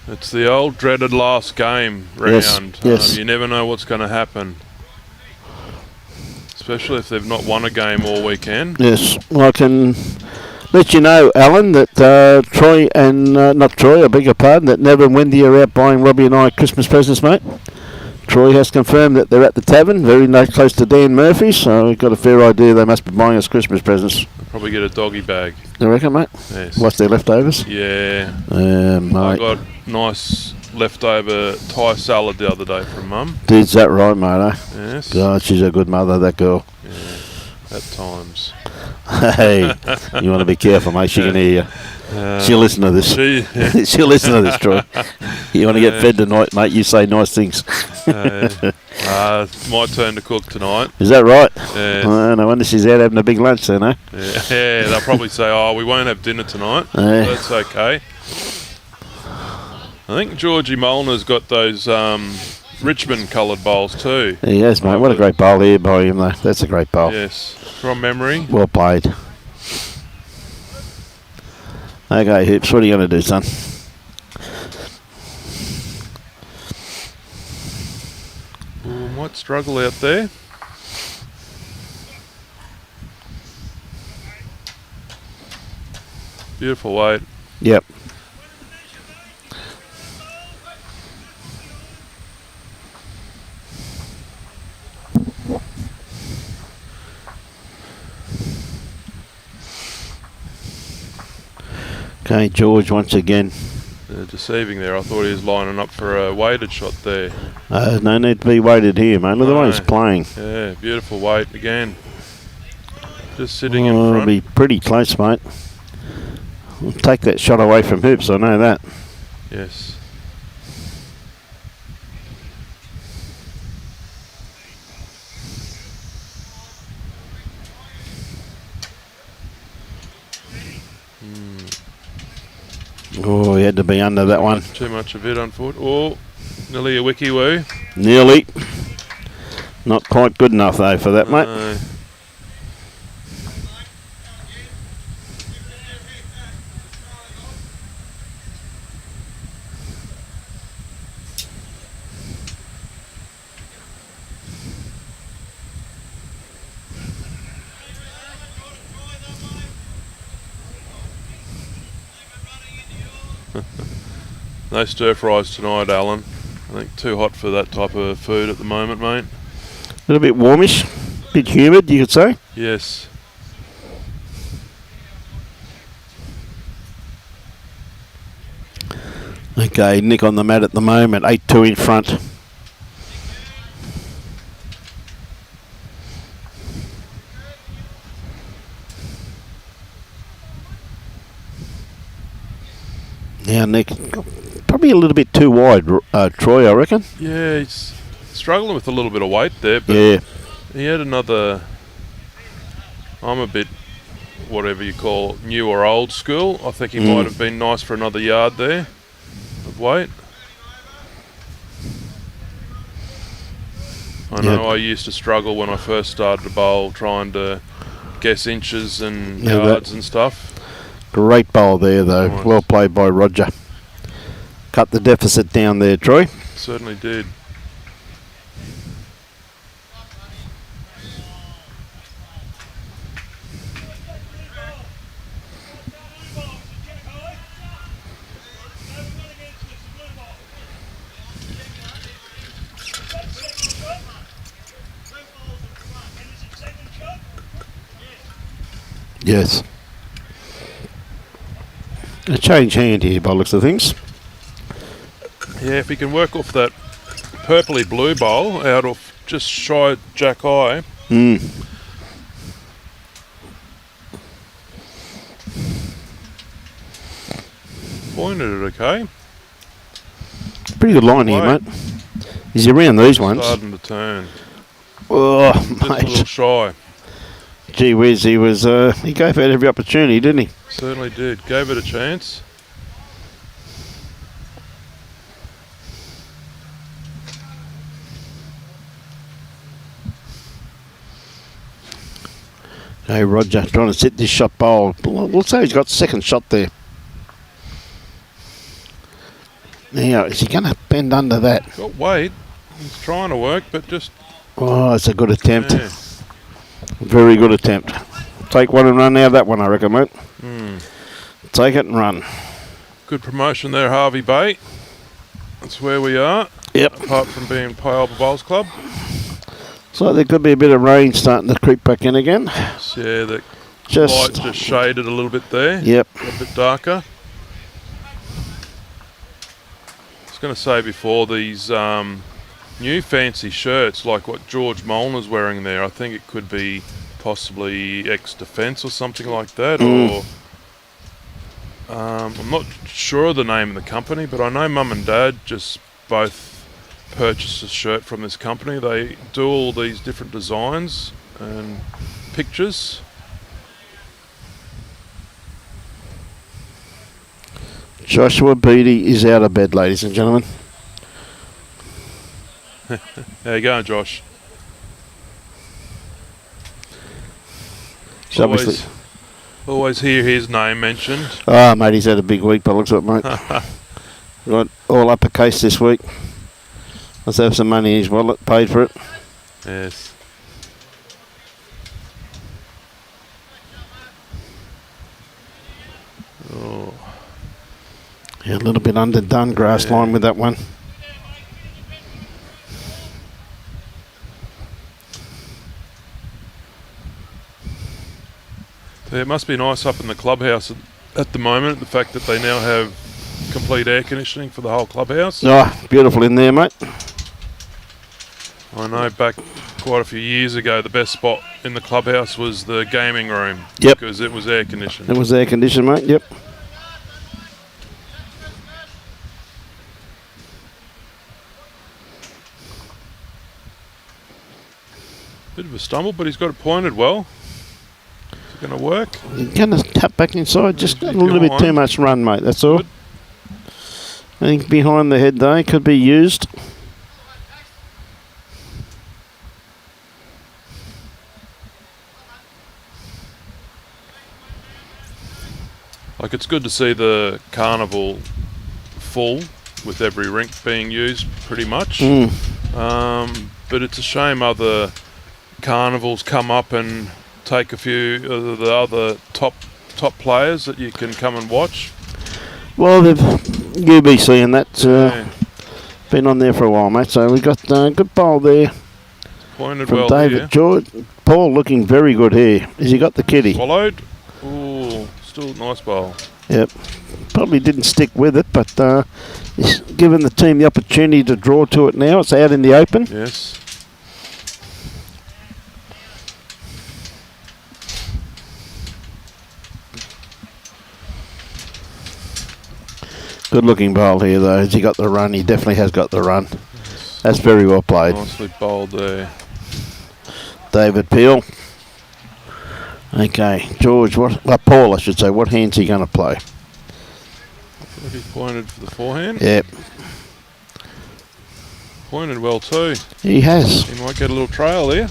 Speaker 4: It's the old dreaded last game round.
Speaker 1: Yes.
Speaker 4: You never know what's going to happen. Especially if they've not won a game all weekend.
Speaker 1: Yes, well, I can let you know, Alan, that Troy and, not Troy, I beg your pardon, that Nev and Wendy are out buying Robbie and I Christmas presents, mate. Troy has confirmed that they're at the tavern, very close to Dan Murphy, so we've got a fair idea they must be buying us Christmas presents.
Speaker 4: They'll probably get a doggy bag.
Speaker 1: You reckon, mate?
Speaker 4: Yes.
Speaker 1: What's their leftovers?
Speaker 4: Yeah.
Speaker 1: Mate.
Speaker 4: I got nice leftover Thai salad the other day from Mum.
Speaker 1: Is that right, mate, eh?
Speaker 4: Yes.
Speaker 1: God, she's a good mother, that girl.
Speaker 4: Yeah, at times.
Speaker 1: Hey, you want to be careful, mate, she can hear you. She'll listen to this. She'll listen to this, Troy. You want to get fed tonight, mate, you say nice things.
Speaker 4: It's my turn to cook tonight.
Speaker 1: Is that right?
Speaker 4: Yeah.
Speaker 1: No wonder she's out having a big lunch then, eh?
Speaker 4: Yeah, they'll probably say, oh, we won't have dinner tonight. That's okay. I think Georgie Molner's got those Richmond coloured bowls too.
Speaker 1: He has, mate. What a great bowl here by him, though. That's a great bowl.
Speaker 4: Yes, from memory.
Speaker 1: Well played. Okay, Hoops, what are you going to do, son?
Speaker 4: Might struggle out there. Beautiful weight.
Speaker 1: Yep. Okay, George once again.
Speaker 4: Deceiving there. I thought he was lining up for a weighted shot there.
Speaker 1: No need to be weighted here, mate. Look at the way he's playing.
Speaker 4: Yeah, beautiful weight again. Just sitting in
Speaker 1: It'll
Speaker 4: front.
Speaker 1: be pretty close, mate. We'll take that shot away from Hoops, I know that.
Speaker 4: Yes.
Speaker 1: Oh, he had to be under that one.
Speaker 4: Too much of it, unfortunately. Oh, nearly a wiki woo.
Speaker 1: Nearly. Not quite good enough, though, for that, mate.
Speaker 4: No stir fries tonight, Alan. I think too hot for that type of food at the moment, mate.
Speaker 1: A little bit warmish, a bit humid, you could say.
Speaker 4: Yes.
Speaker 1: Okay, Nick on the mat at the moment, 8-2 in front. Now, Nick, probably a little bit too wide, Troy, I reckon.
Speaker 4: Yeah, he's struggling with a little bit of weight there, but
Speaker 1: Yeah.
Speaker 4: he had another... I'm a bit, whatever you call, new or old school. I think he might have been nice for another yard there of weight. I know I used to struggle when I first started to bowl, trying to guess inches and yards and stuff.
Speaker 1: Great bowl there, though.
Speaker 4: Nice.
Speaker 1: Well played by Roger. Cut the deficit down there, Troy.
Speaker 4: Certainly did.
Speaker 1: Yes. A change hand here by the looks of things.
Speaker 4: Yeah, if he can work off that purpley blue bowl out of just shy jack eye. Pointed it okay.
Speaker 1: Pretty good line here, mate. Is he around these ones?
Speaker 4: Starting to turn.
Speaker 1: Oh,
Speaker 4: Just a little
Speaker 1: mate.
Speaker 4: shy.
Speaker 1: Gee whiz, he was, he gave out every opportunity, didn't he?
Speaker 4: Certainly did. Gave it a chance.
Speaker 1: Hey, Roger, trying to set this shot bowl. We'll say he's got second shot there. Now, is he going to bend under that?
Speaker 4: Got weight. He's trying to work, but just...
Speaker 1: Oh, it's a good attempt.
Speaker 4: Yeah.
Speaker 1: Very good attempt. Take one and run out of that one, I reckon, mate. Take it and run.
Speaker 4: Good promotion there, Harvey Bay. That's where we are.
Speaker 1: Yep.
Speaker 4: Apart from being Pialba Bowls Club.
Speaker 1: So there could be a bit of rain starting to creep back in again.
Speaker 4: So yeah, the light
Speaker 1: Just
Speaker 4: shaded a little bit there.
Speaker 1: Yep.
Speaker 4: A bit darker. I was going to say before, these new fancy shirts, like what George Molner's wearing there, I think it could be possibly ex-defence or something like that, or I'm not sure of the name of the company, but I know Mum and Dad just both purchased a shirt from this company. They do all these different designs and pictures.
Speaker 1: Joshua Beattie is out of bed, ladies and gentlemen.
Speaker 4: How you going, Josh?
Speaker 1: Obviously.
Speaker 4: Always hear his name mentioned.
Speaker 1: Oh, mate, he's had a big week, but looks like, mate. Got all uppercase this week. Must have some money in his wallet, paid for it.
Speaker 4: Yes. Oh.
Speaker 1: Yeah, a little bit underdone grass line with that one.
Speaker 4: So it must be nice up in the clubhouse at the moment, the fact that they now have complete air conditioning for the whole clubhouse.
Speaker 1: Oh, beautiful in there, mate.
Speaker 4: I know back quite a few years ago, the best spot in the clubhouse was the gaming room.
Speaker 1: Yep.
Speaker 4: Because it was air conditioned.
Speaker 1: It was air conditioned, mate, yep.
Speaker 4: Bit of a stumble, but he's got it pointed well. Is it going to work?
Speaker 1: You're going to cut back inside, just
Speaker 4: He's
Speaker 1: a little bit too
Speaker 4: behind.
Speaker 1: much run, mate, that's all.
Speaker 4: Good.
Speaker 1: I think behind the head though could be used.
Speaker 4: Like, it's good to see the Carnival full with every rink being used pretty much. But it's a shame other carnivals come up and take a few of the other top players that you can come and watch.
Speaker 1: Well, they've UBC and that's been on there for a while, mate. So we've got a good bowl there
Speaker 4: Pointed
Speaker 1: from
Speaker 4: well
Speaker 1: David
Speaker 4: here.
Speaker 1: George. Paul looking very good here. Has he got the kitty?
Speaker 4: Swallowed. Ooh, still a nice bowl.
Speaker 1: Yep. Probably didn't stick with it, but he's given the team the opportunity to draw to it now. It's out in the open.
Speaker 4: Yes.
Speaker 1: Good looking bowl here though. Has he got the run? He definitely has got the run. That's very well played.
Speaker 4: Nicely bowled there.
Speaker 1: David Peel. Okay, George, Paul I should say, what hand's he going to play?
Speaker 4: He pointed for the forehand.
Speaker 1: Yep.
Speaker 4: Pointed well too.
Speaker 1: He has.
Speaker 4: He might get a little trail there.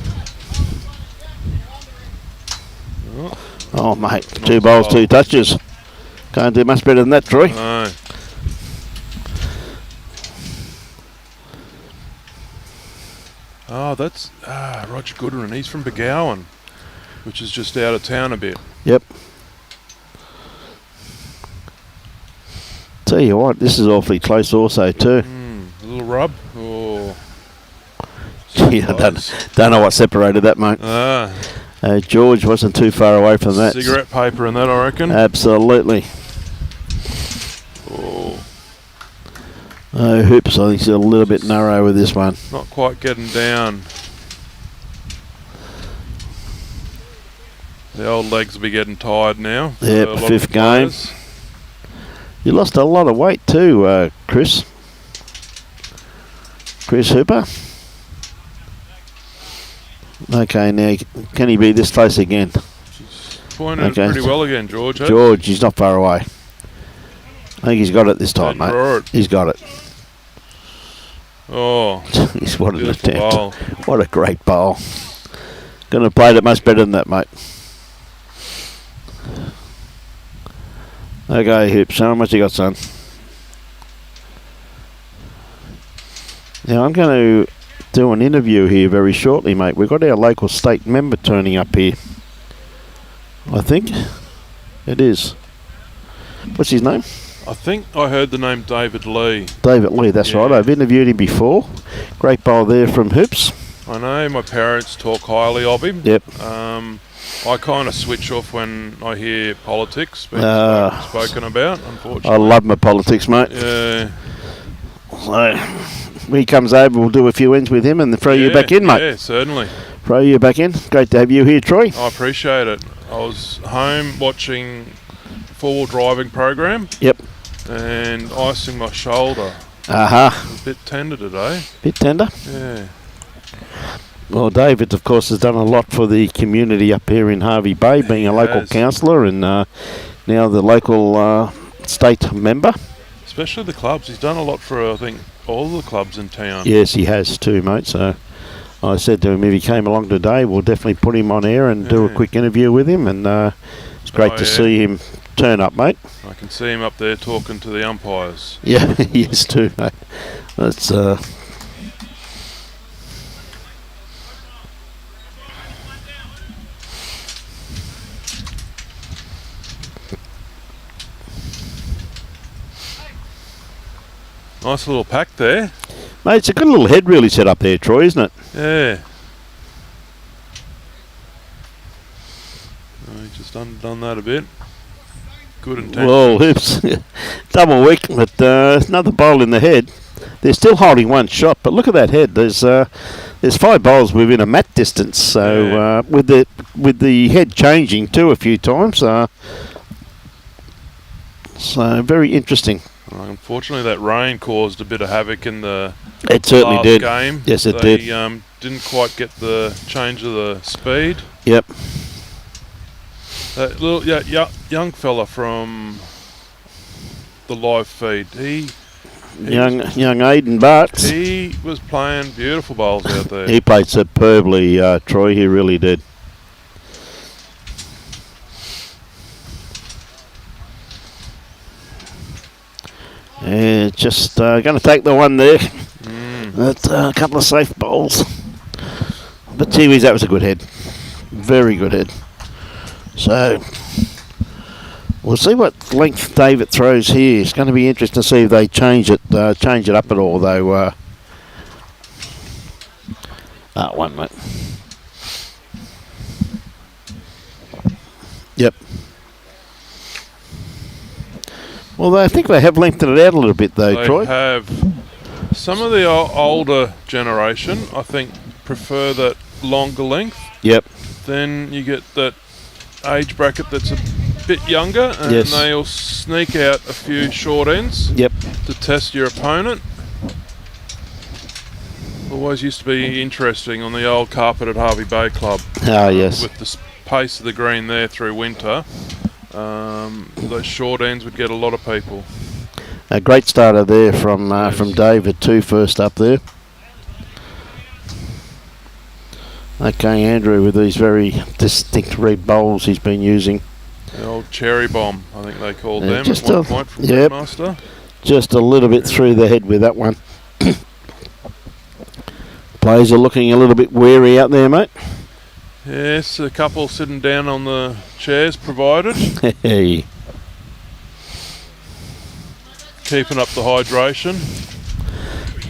Speaker 1: Oh mate, 2 bowls, 2 touches. Can't do much better than that, Troy.
Speaker 4: No. Oh, that's Roger Goodwin. He's from Begowan, which is just out of town a bit.
Speaker 1: Yep. Tell you what, this is awfully close also too.
Speaker 4: A little rub. Oh.
Speaker 1: Gee, I don't know what separated that, mate. George wasn't too far away from that.
Speaker 4: Cigarette paper and that, I reckon.
Speaker 1: Absolutely. Oh, hoops, I think he's a little bit narrow with this one.
Speaker 4: Not quite getting down. The old legs will be getting tired now.
Speaker 1: Yep, 5th game. You lost a lot of weight too, Chris. Chris Hooper. Okay, now can he be this close again?
Speaker 4: Pointed pretty well again, George.
Speaker 1: George, he's not far away. I think he's got it this time, mate. He's got it.
Speaker 4: Oh,
Speaker 1: he's what an attempt.
Speaker 4: Bowl.
Speaker 1: What a great bowl. Going to play it much better than that, mate. Okay, Hoops, how much you got, son? Now, I'm going to do an interview here very shortly, mate. We've got our local state member turning up here. I think it is. What's his name?
Speaker 4: I think I heard the name David Lee.
Speaker 1: David Lee, that's right. I've interviewed him before. Great bowl there from Hoops.
Speaker 4: I know my parents talk highly of him.
Speaker 1: Yep.
Speaker 4: I kind of switch off when I hear politics being spoken about, unfortunately.
Speaker 1: I love my politics, mate.
Speaker 4: Yeah.
Speaker 1: So, when he comes over, we'll do a few ends with him and throw you back in, mate.
Speaker 4: Yeah, certainly.
Speaker 1: Throw you back in. Great to have you here, Troy.
Speaker 4: I appreciate it. I was home watching a 4-wheel driving program.
Speaker 1: Yep.
Speaker 4: And icing my shoulder.
Speaker 1: A
Speaker 4: bit tender today.
Speaker 1: Bit tender?
Speaker 4: Yeah.
Speaker 1: Well, David, of course, has done a lot for the community up here in Hervey Bay, being a local councillor and now the local state member.
Speaker 4: Especially the clubs. He's done a lot for, I think, all the clubs in town.
Speaker 1: Yes, he has too, mate. So I said to him, if he came along today, we'll definitely put him on air and do a quick interview with him. And it's great to see him turn up, mate.
Speaker 4: I can see him up there talking to the umpires.
Speaker 1: Yeah, he is too, mate. That's
Speaker 4: nice little pack there.
Speaker 1: Mate, it's a good little head really set up there, Troy, isn't it?
Speaker 4: Yeah. He just undone that a bit. Good intention.
Speaker 1: Well, oops. Double wick, but another bowl in the head. They're still holding one shot, but look at that head. There's 5 bowls within a mat distance. So with the head changing too a few times. So very interesting.
Speaker 4: Unfortunately, that rain caused a bit of havoc in the
Speaker 1: it certainly
Speaker 4: last
Speaker 1: did.
Speaker 4: game.
Speaker 1: Yes, it
Speaker 4: they,
Speaker 1: did.
Speaker 4: Didn't quite get the change of the speed.
Speaker 1: Yep.
Speaker 4: That little young fella from the live feed, he
Speaker 1: young Aidan Bartz.
Speaker 4: He was playing beautiful bowls out there.
Speaker 1: He played superbly, Troy. He really did. Yeah, just going to take the one there. That's a couple of safe bowls. But gee whiz, that was a good head. Very good head. So we'll see what length David throws here. It's going to be interesting to see if they change it up at all, though. One mate. Yep. Well, I think they have lengthened it out a little bit, though,
Speaker 4: They
Speaker 1: Troy.
Speaker 4: have. Some of the older generation, I think, prefer that longer length.
Speaker 1: Yep.
Speaker 4: Then you get that age bracket that's a bit younger, and
Speaker 1: Yes.
Speaker 4: they'll sneak out a few short ends
Speaker 1: Yep.
Speaker 4: to test your opponent. Always used to be interesting on the old carpet at Harvey Bay Club.
Speaker 1: Ah, yes.
Speaker 4: With the pace of the green there through winter, those short ends would get a lot of people.
Speaker 1: A great starter there from David too, first up there. Okay, Andrew, with these very distinct red bowls he's been using.
Speaker 4: The old cherry bomb, I think they called them
Speaker 1: just
Speaker 4: at one point from
Speaker 1: yep.
Speaker 4: Grandmaster.
Speaker 1: Just a little bit through the head with that one. Players are looking a little bit wary out there, mate.
Speaker 4: Yes, a couple sitting down on the chairs provided.
Speaker 1: Hey.
Speaker 4: Keeping up the hydration.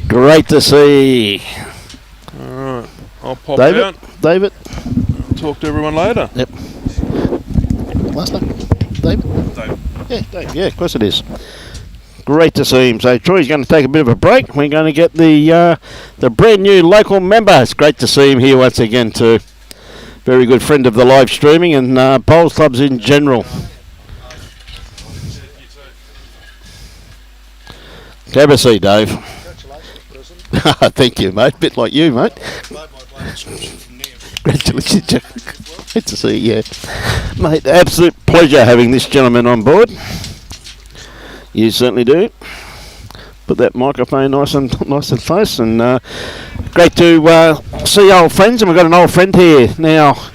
Speaker 1: Great to see.
Speaker 4: Alright, I'll pop
Speaker 1: David?
Speaker 4: out.
Speaker 1: David?
Speaker 4: I'll talk to everyone later.
Speaker 1: Yep. Last name? David?
Speaker 4: David.
Speaker 1: Yeah, Dave. Yeah, of course it is. Great to see him. So Troy's going to take a bit of a break. We're going to get the brand new local member. It's great to see him here once again too. Very good friend of the live streaming and bowls clubs in general. Have a seat, Dave. Thank you, mate. Bit like you, mate. Congratulations. Great to see you, yeah. Mate, absolute pleasure having this gentleman on board. You certainly do. Put that microphone nice and close, and great to see old friends. And we've got an old friend here now,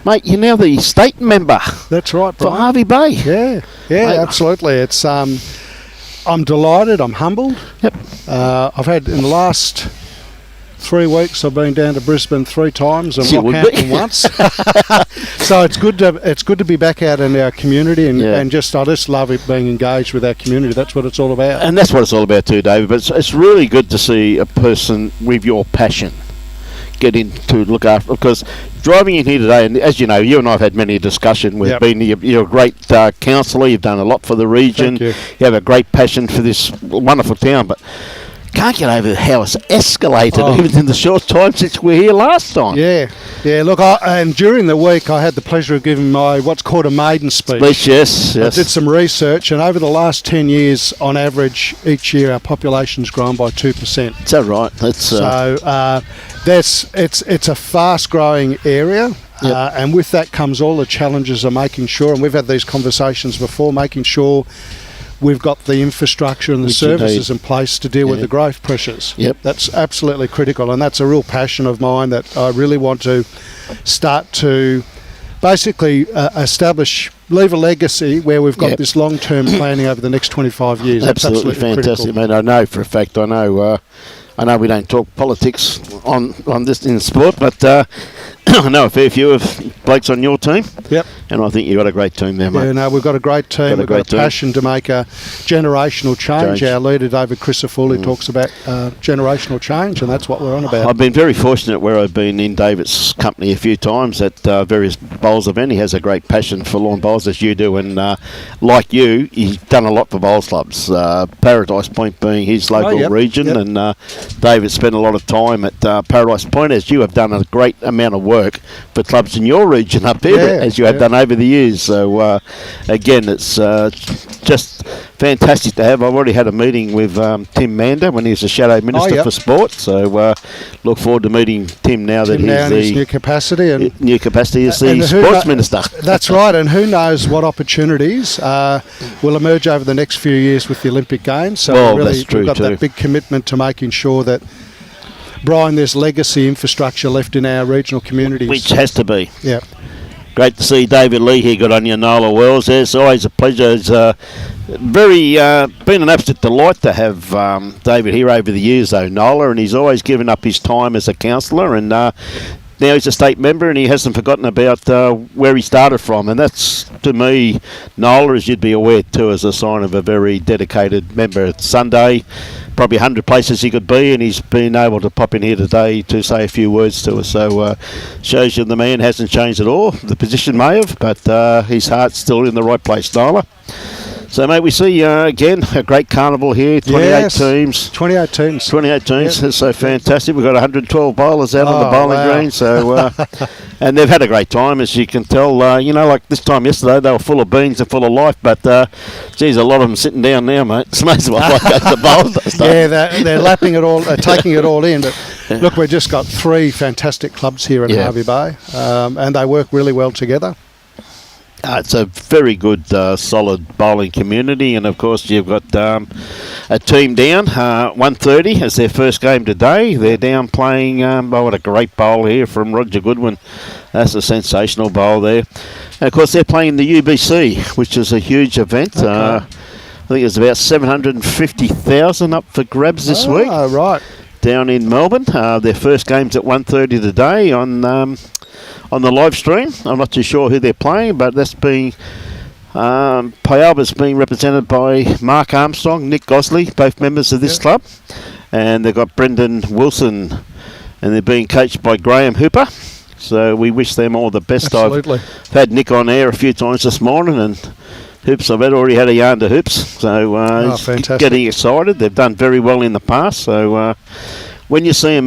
Speaker 1: mate. You're now the state member.
Speaker 5: That's right,
Speaker 1: for
Speaker 5: Brian.
Speaker 1: Harvey Bay.
Speaker 5: Yeah,
Speaker 1: Mate.
Speaker 5: absolutely. It's I'm delighted. I'm humbled.
Speaker 1: Yep.
Speaker 5: I've had in the last 3 weeks. I've been down to Brisbane 3 times and
Speaker 1: You would be.
Speaker 5: Rockhampton once. So it's good to be back out in our community and I just love it being engaged with our community. That's what it's all about.
Speaker 1: And that's what it's all about too, David. But it's really good to see a person with your passion get in to look after, because driving in here today, and as you know, you and I have had many a discussion. We've been, you're a great councillor. You've done a lot for the region.
Speaker 5: Thank you.
Speaker 1: You have a great passion for this wonderful town, but can't get over how it's escalated even in the short time since we were here last time.
Speaker 5: Yeah. Look, and during the week I had the pleasure of giving my what's called a maiden speech.
Speaker 1: Yes.
Speaker 5: I did some research, and over the last 10 years, on average, each year our population's grown by 2%.
Speaker 1: Is that right? That's
Speaker 5: it's a fast-growing area. And with that comes all the challenges of making sure, and we've had these conversations before, making sure we've got the infrastructure and the services in place to deal with the growth pressures.
Speaker 1: Yep.
Speaker 5: That's absolutely critical, and that's a real passion of mine that I really want to start to basically leave a legacy where we've got this long-term planning over the next 25 years.
Speaker 1: Absolutely fantastic,
Speaker 5: critical.
Speaker 1: mate. I know for a fact. I know we don't talk politics on this in sport, but I know a fair few of blokes on your team.
Speaker 5: Yep.
Speaker 1: And I think you've got a great team there, mate.
Speaker 5: Yeah, no, we've got a great team. We've got a passion to make a generational change. Our leader, David Crisafulli, talks about generational change, and that's what we're on about.
Speaker 1: I've been very fortunate where I've been in David's company a few times at various bowls events. He has a great passion for lawn bowls, as you do, and like you, he's done a lot for bowls clubs. Paradise Point being his local region, and David spent a lot of time at Paradise Point, as you have done a great amount of work work for clubs in your region up here, as you have done over the years. So, again, it's just fantastic to have. I've already had a meeting with Tim Mander when he was the Shadow Minister for Sport. So, look forward to meeting Tim now that he's
Speaker 5: his new capacity as
Speaker 1: the Sports Minister.
Speaker 5: That's right, and who knows what opportunities will emerge over the next few years with the Olympic Games. So we've got that big commitment to making sure that, Brian, there's legacy infrastructure left in our regional communities.
Speaker 1: Which has to be.
Speaker 5: Yeah.
Speaker 1: Great to see David Lee here. Good on you, Nola Wells. It's always a pleasure. It's been an absolute delight to have David here over the years, though, Nola, and he's always given up his time as a councillor, and now he's a state member, and he hasn't forgotten about where he started from. And that's, to me, Nola, as you'd be aware too, is a sign of a very dedicated member. It's Sunday, probably 100 places he could be, and he's been able to pop in here today to say a few words to us. So shows you the man hasn't changed at all. The position may have, but his heart's still in the right place, Nola. So, mate, we see, again, a great carnival here, 28 teams.
Speaker 5: 28 teams.
Speaker 1: 28 teams, that's so fantastic. We've got 112 bowlers out on the bowling green, so, and they've had a great time, as you can tell. Like this time yesterday, they were full of beans and full of life, but, geez, a lot of them sitting down now, mate. It's amazing what go to the bowls.
Speaker 5: Yeah, they're lapping it all, taking it all in, but look, we've just got 3 fantastic clubs here in Hervey Bay, and they work really well together.
Speaker 1: It's a very good, solid bowling community, and of course you've got a team down, 1:30 as their first game today. They're down playing, what a great bowl here from Roger Goodwin. That's a sensational bowl there. And of course they're playing the UBC, which is a huge event.
Speaker 5: Okay.
Speaker 1: I think there's about 750,000 up for grabs this week.
Speaker 5: Oh, right.
Speaker 1: Down in Melbourne. Their first game's at 1:30 today on the live stream. I'm not too sure who they're playing, but that's being Pialba's being represented by Mark Armstrong, Nick Gosley, both members of this club, and they've got Brendan Wilson, and they're being coached by Graham Hooper. So we wish them all the best.
Speaker 5: Absolutely.
Speaker 1: I've had Nick on air a few times this morning, and Hoops, I've already had a yarn to Hoops, so he's getting excited. They've done very well in the past, so when you see them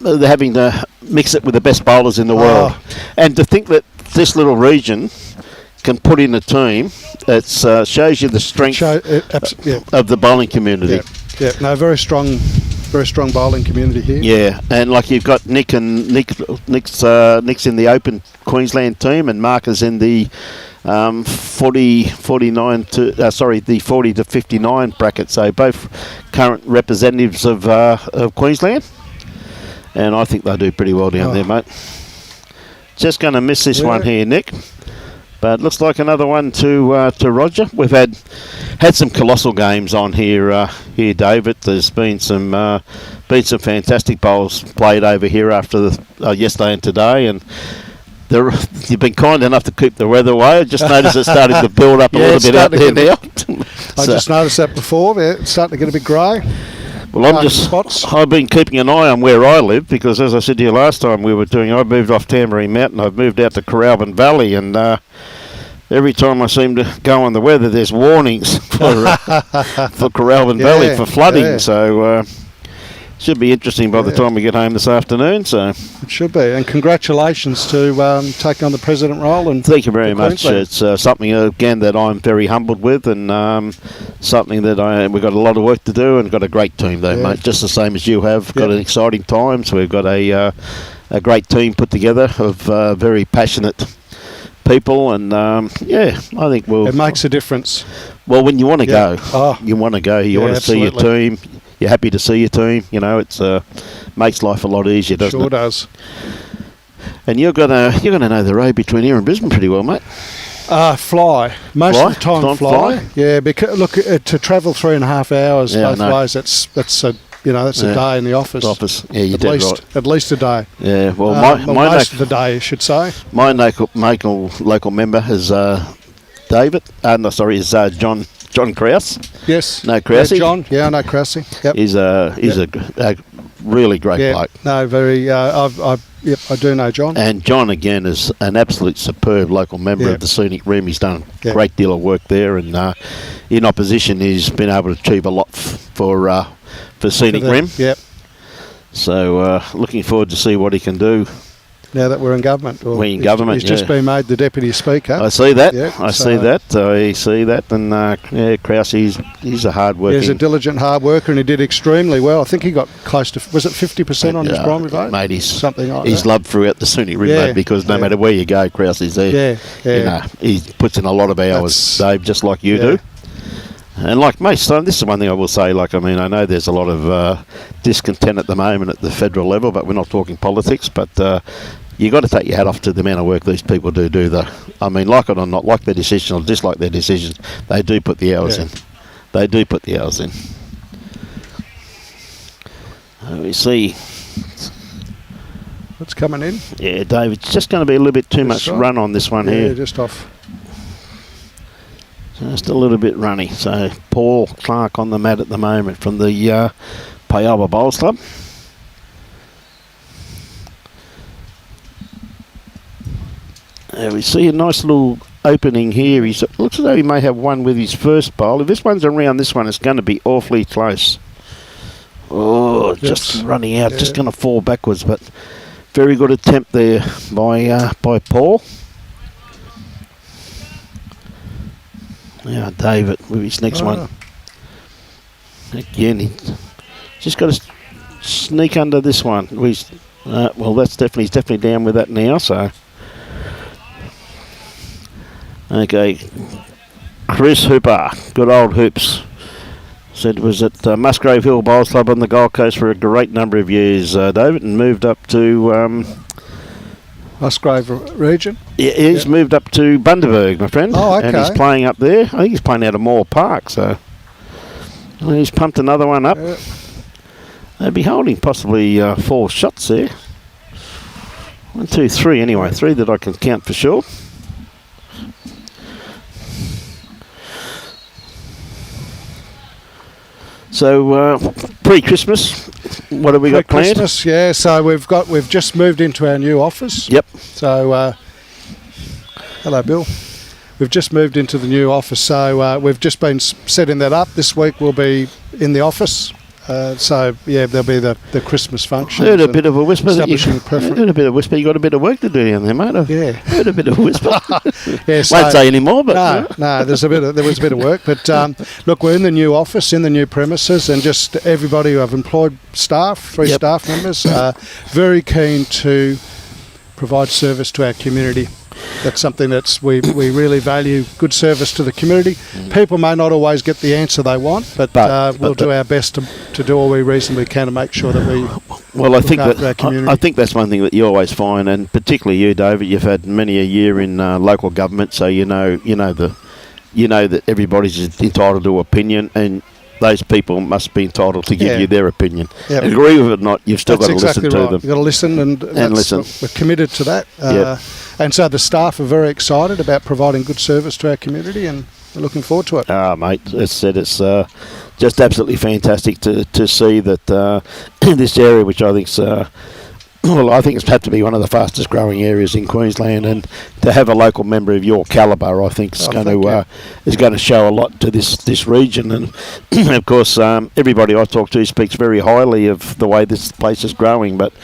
Speaker 1: they're having to mix it with the best bowlers in the world. And to think that this little region can put in a team, it shows you the strength of the bowling community.
Speaker 5: No, very strong bowling community here.
Speaker 1: Yeah, and like you've got Nick's in the Open Queensland team, and Mark is in the 40 to 59 bracket. So both current representatives of Queensland, and I think they'll do pretty well down there, mate. Just going to miss this one here, Nick. But looks like another one to Roger. We've had some colossal games on here, David. There's been some fantastic bowls played over here after yesterday and today, and you've been kind enough to keep the weather away. I just noticed it's starting to build up a little bit out there now.
Speaker 5: I just noticed that before. It's starting to get a bit grey.
Speaker 1: Well, I've been keeping an eye on where I live, because as I said to you last time I moved off Tamborine Mountain. I've moved out to Carnival Valley, and every time I seem to go on the weather, there's warnings for Carnival Valley for flooding. Yeah. So should be interesting by the time we get home this afternoon. So
Speaker 5: it should be. And congratulations to taking on the president role. And
Speaker 1: thank you very much. It's something again that I'm very humbled with, and something that we've got a lot of work to do, and got a great team though, mate. Just the same as you have. Got an exciting time. So we've got a great team put together of very passionate people, and I think it
Speaker 5: makes a difference.
Speaker 1: Well, when you want to go, you want to go. You want to see your team. You're happy to see your team. It's makes life a lot easier, doesn't it?
Speaker 5: Sure does.
Speaker 1: And you're gonna know the road between here and Brisbane pretty well, mate.
Speaker 5: Fly. Most of the time fly. Yeah, because look, to travel 3.5 hours both ways, that's a day in the office.
Speaker 1: Yeah, you did right.
Speaker 5: At least a day.
Speaker 1: Yeah, well,
Speaker 5: most of the day, I should say.
Speaker 1: My local member is John Krause.
Speaker 5: Yes.
Speaker 1: No, Krause.
Speaker 5: Yeah, John. Yeah, I know Krause. Yep.
Speaker 1: He's a really great bloke.
Speaker 5: No, very. I do know John.
Speaker 1: And John again is an absolute superb local member of the Scenic Rim. He's done a great deal of work there, and in opposition, he's been able to achieve a lot for Scenic Rim.
Speaker 5: Yep.
Speaker 1: So looking forward to see what he can do
Speaker 5: now that we're in government. Or
Speaker 1: We're in government,
Speaker 5: He's just been made the Deputy Speaker.
Speaker 1: I see that.
Speaker 5: Yeah,
Speaker 1: I see that. And Krause, he's a hard working.
Speaker 5: He's a diligent hard worker, and he did extremely well. I think he got close to, was it 50% on his primary vote?
Speaker 1: Mate,
Speaker 5: something like
Speaker 1: he's
Speaker 5: that.
Speaker 1: loved throughout the Sunni Rim, mate, because no matter where you go, Krause is there.
Speaker 5: Yeah.
Speaker 1: He puts in a lot of hours, Dave, just like you do. And like most time, this is one thing I will say, I know there's a lot of discontent at the moment at the federal level, but we're not talking politics, but you got to take your hat off to the amount of work these people do. Like it or not, like their decisions or dislike their decisions, they do put the hours in. They do put the hours in. We see
Speaker 5: what's coming in.
Speaker 1: Yeah, Dave, it's just going to be a little bit too much run on this one here.
Speaker 5: Yeah, just off.
Speaker 1: Just a little bit runny. So Paul Clarke on the mat at the moment from the Pialba Bowls Club. We see a nice little opening here. It looks as though he may have one with his first bowl. If this one's around this one, it's going to be awfully close. Oh, just running out, just going to fall backwards, but very good attempt there by Paul. Yeah, David with his next one. Again, he's just got to sneak under this one. He's definitely down with that now. So, okay, Chris Hooper, good old Hoops. Said was at Musgrave Hill Bowls Club on the Gold Coast for a great number of years, David, and moved up to
Speaker 5: Musgrave region.
Speaker 1: Yeah, he's moved up to Bundaberg, my friend.
Speaker 5: Oh, okay.
Speaker 1: And he's playing up there. I think he's playing out of Moore Park, so he's pumped another one up.
Speaker 5: Yeah.
Speaker 1: They'll be holding possibly 4 shots there. 1, 2, 3 anyway. 3 that I can count for sure. So pre-Christmas, what have we got planned?
Speaker 5: Christmas, yeah. So we've just moved into our new office.
Speaker 1: Yep.
Speaker 5: So hello, Bill. We've just moved into the new office, so we've just been setting that up. This week we'll be in the office. So yeah, there'll be the Christmas function.
Speaker 1: Heard a bit of a whisper. Heard
Speaker 5: a
Speaker 1: bit of whisper. You got a bit of work to do down there, mate.
Speaker 5: Yeah.
Speaker 1: Heard a bit of whisper.
Speaker 5: Yeah, so
Speaker 1: won't say any more, but
Speaker 5: no. There was a bit of work, but look, we're in the new office, in the new premises, and just everybody who have employed staff, 3 staff members, very keen to provide service to our community. That's something we really value, good service to the community. People may not always get the answer they want, but we'll do our best to do all we reasonably can to make sure that we
Speaker 1: I think
Speaker 5: after our community.
Speaker 1: I think that's one thing that you always find, and particularly you, David. You've had many a year in local government, so you know that everybody's entitled to opinion, and those people must be entitled to give you their opinion.
Speaker 5: Yep.
Speaker 1: Agree with it or not, you've still got to listen to them.
Speaker 5: You've got to listen and
Speaker 1: listen.
Speaker 5: We're committed to that. And so the staff are very excited about providing good service to our community, and we're looking forward to it.
Speaker 1: Mate, as said, it's just absolutely fantastic to see that in this area, which I think's I think it's had to be one of the fastest growing areas in Queensland, and to have a local member of your calibre, I think is going to show a lot to this region. And of course, everybody I talk to speaks very highly of the way this place is growing, but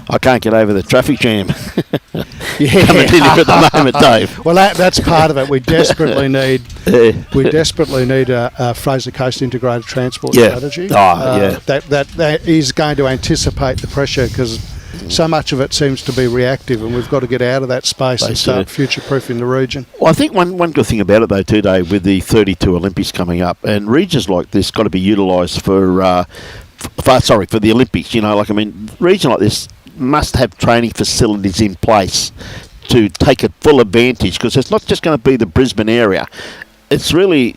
Speaker 1: I can't get over the traffic jam coming in here at the moment, Dave.
Speaker 5: Well, that's part of it. We desperately need a Fraser Coast integrated transport strategy. That is going to anticipate the pressure, because so much of it seems to be reactive, and we've got to get out of that space and start future-proofing the region.
Speaker 1: Well, I think one good thing about it, though, too, Dave, with the 32 Olympics coming up, and regions like this got to be utilised for the Olympics. Region like this must have training facilities in place to take a full advantage, because it's not just going to be the Brisbane area. It's really...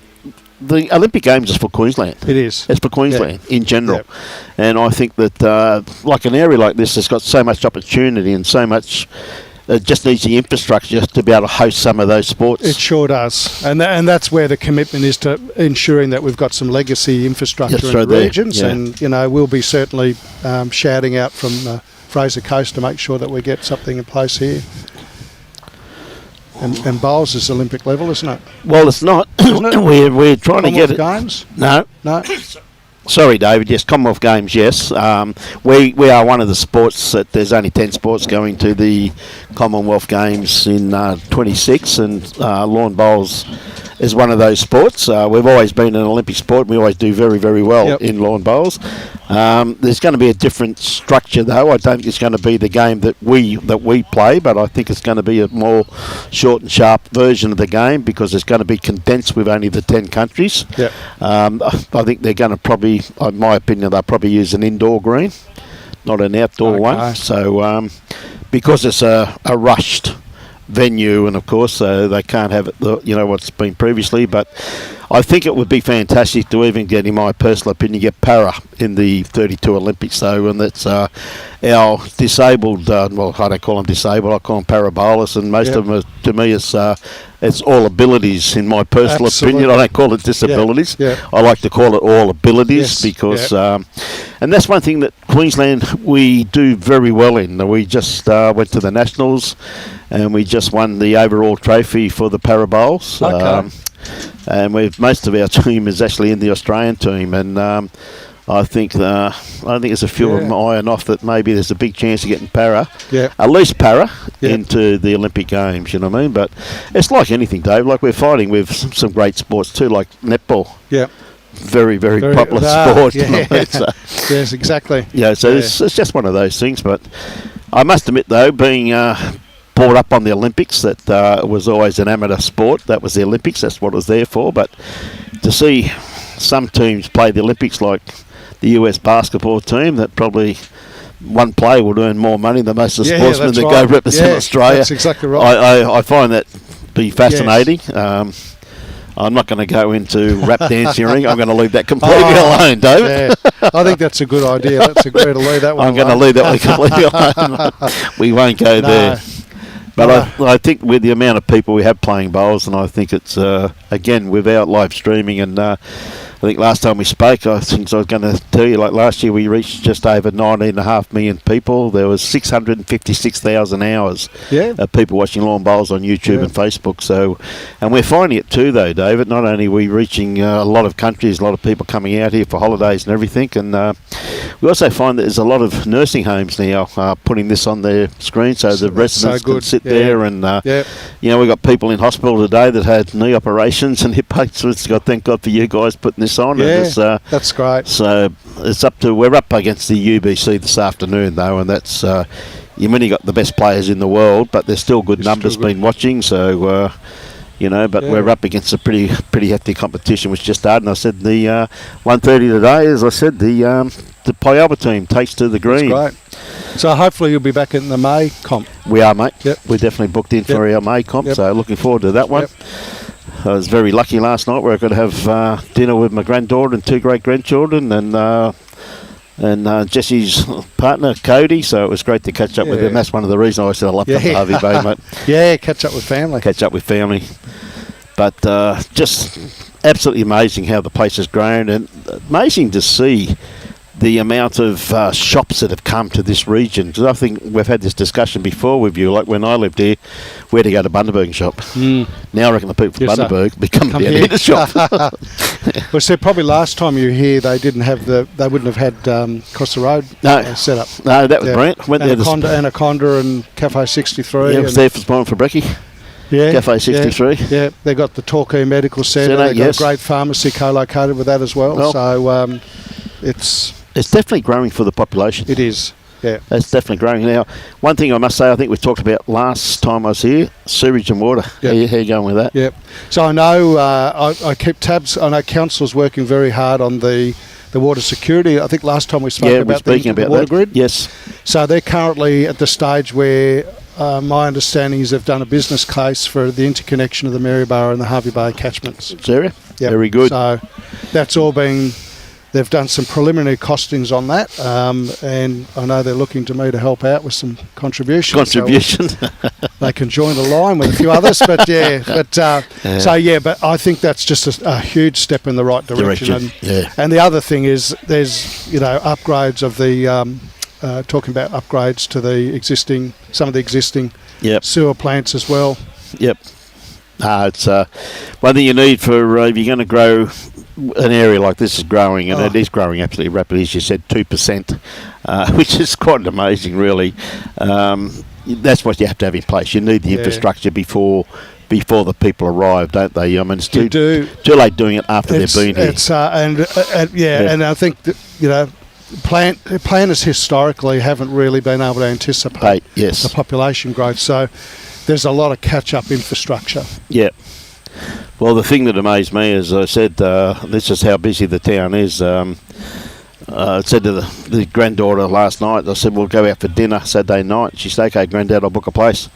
Speaker 1: The Olympic Games is for Queensland.
Speaker 5: It is.
Speaker 1: It's for Queensland in general. Yep. And I think that like an area like this has got so much opportunity and so much... It just needs the infrastructure to be able to host some of those sports.
Speaker 5: It sure does. And that's where the commitment is, to ensuring that we've got some legacy infrastructure in the regions. Yeah. And, we'll be certainly shouting out from Fraser Coast to make sure that we get something in place here. And bowls is Olympic level, isn't it?
Speaker 1: Well, it's not. We're trying to get it.
Speaker 5: Games?
Speaker 1: No. Sorry, David. Yes, Commonwealth Games. Yes, we are one of the sports that there's only 10 sports going to the Commonwealth Games in 26, and lawn bowls is one of those sports. We've always been an Olympic sport. We always do very, very well in lawn bowls. There's going to be a different structure, though. I don't think it's going to be the game that we play, but I think it's going to be a more short and sharp version of the game because it's going to be condensed with only the 10 countries.
Speaker 5: Yep.
Speaker 1: I think they're going to probably, in my opinion, they'll probably use an indoor green, not an outdoor one. So because it's a rushed venue, and of course they can't have it, what's been previously, but I think it would be fantastic to even get, in my personal opinion, get para in the 32 Olympics, though, and that's our disabled, I don't call them disabled, I call them para bowlers, and most of them, to me, it's all abilities, in my personal opinion. I don't call it disabilities. I like to call it all abilities because, and that's one thing that Queensland, we do very well in. We just went to the Nationals and we just won the overall trophy for the para bowls. And most of our team is actually in the Australian team, and I think there's a few of them eyeing off that maybe there's a big chance of getting para, at least para, into the Olympic Games. You know what I mean? But it's like anything, Dave. Like we're fighting with some great sports too, like netball. Very, very popular sport.
Speaker 5: Yes, exactly.
Speaker 1: It's just one of those things. But I must admit, though, being brought up on the Olympics, that it was always an amateur sport. That was the Olympics. That's what it was there for. But to see some teams play the Olympics, like the US basketball team, that probably one player would earn more money than most of the sportsmen that go represent Australia.
Speaker 5: That's exactly right.
Speaker 1: I find that be fascinating. I'm not going to go into rap dancing. I'm going to leave that completely alone, David.
Speaker 5: I think that's a good idea. That's a great to leave that one.
Speaker 1: I'm going to leave that one completely alone. We won't go there. But I think with the amount of people we have playing bowls, and I think it's, again, without live streaming, and I think last time we spoke, I think I was going to tell you, like last year we reached just over 19.5 million people. There was 656,000 hours of people watching lawn bowls on YouTube and Facebook. So, and we're finding it too, though, David. Not only are we reaching a lot of countries, a lot of people coming out here for holidays and everything, and we also find that there's a lot of nursing homes now putting this on their screen so the residents can sit there, and we've got people in hospital today that had knee operations and hip aches. Thank God for you guys putting this on.
Speaker 5: That's great.
Speaker 1: So we're up against the UBC this afternoon, though, and that's you've only got the best players in the world, but there's still good numbers been watching. So we're up against a pretty hefty competition which just started. And I said the 1:30 today, as I said, the Pialba team takes to the green.
Speaker 5: That's great. So hopefully you'll be back in the May comp.
Speaker 1: We are, mate. We're definitely booked in for our May comp, so looking forward to that one. I was very lucky last night where I could have dinner with my granddaughter and 2 great-grandchildren and Jesse's partner, Cody, so it was great to catch up with him. That's one of the reasons I said I love the Harvey Bay, mate.
Speaker 5: Catch up with family.
Speaker 1: But just absolutely amazing how the place has grown, and amazing to see the amount of shops that have come to this region. Because I think we've had this discussion before with you, like when I lived here, where to go to Bundaberg and shop. Now I reckon the people from Bundaberg become down here to shop.
Speaker 5: Well, so probably last time you were here, they wouldn't have had Cross the Road set up.
Speaker 1: No, that was brilliant. Went
Speaker 5: Anaconda and Cafe 63.
Speaker 1: Yeah, I was there for brecce. Cafe 63.
Speaker 5: They got the Torquay Medical Centre. They got a great pharmacy co-located with that as well. So
Speaker 1: it's definitely growing for the population.
Speaker 5: It is. Yeah,
Speaker 1: it's definitely growing. Now, one thing I must say, I think we talked about last time I was here, sewage and water. How are you going with that?
Speaker 5: Yep. So I know I keep tabs. I know Council's working very hard on the water security. I think last time we spoke about the water grid.
Speaker 1: Yes. So
Speaker 5: they're currently at the stage where my understanding is they've done a business case for the interconnection of the Maryborough and the Harvey Bay catchments.
Speaker 1: Area? Yep. Very good.
Speaker 5: So that's all been... They've done some preliminary costings on that, and I know they're looking to me to help out with some contributions.
Speaker 1: So
Speaker 5: they can join the line with a few others, but but I think that's just a huge step in the right direction. And the other thing is there's upgrades of the talking about upgrades to some of the existing sewer plants as well.
Speaker 1: Yep. It's one thing you need for if you're going to grow an area like this is growing, and it is growing absolutely rapidly, as you said, 2%, which is quite amazing, really. That's what you have to have in place. You need the infrastructure before the people arrive, don't they? I mean, it's too late doing it after they've been here.
Speaker 5: And I think that, planners historically haven't really been able to anticipate the population growth. So there's a lot of catch-up infrastructure.
Speaker 1: Yeah. Well, the thing that amazed me, as I said, this is how busy the town is. I said to the granddaughter last night, I said, we'll go out for dinner Saturday night. She said, okay, Granddad, I'll book a place.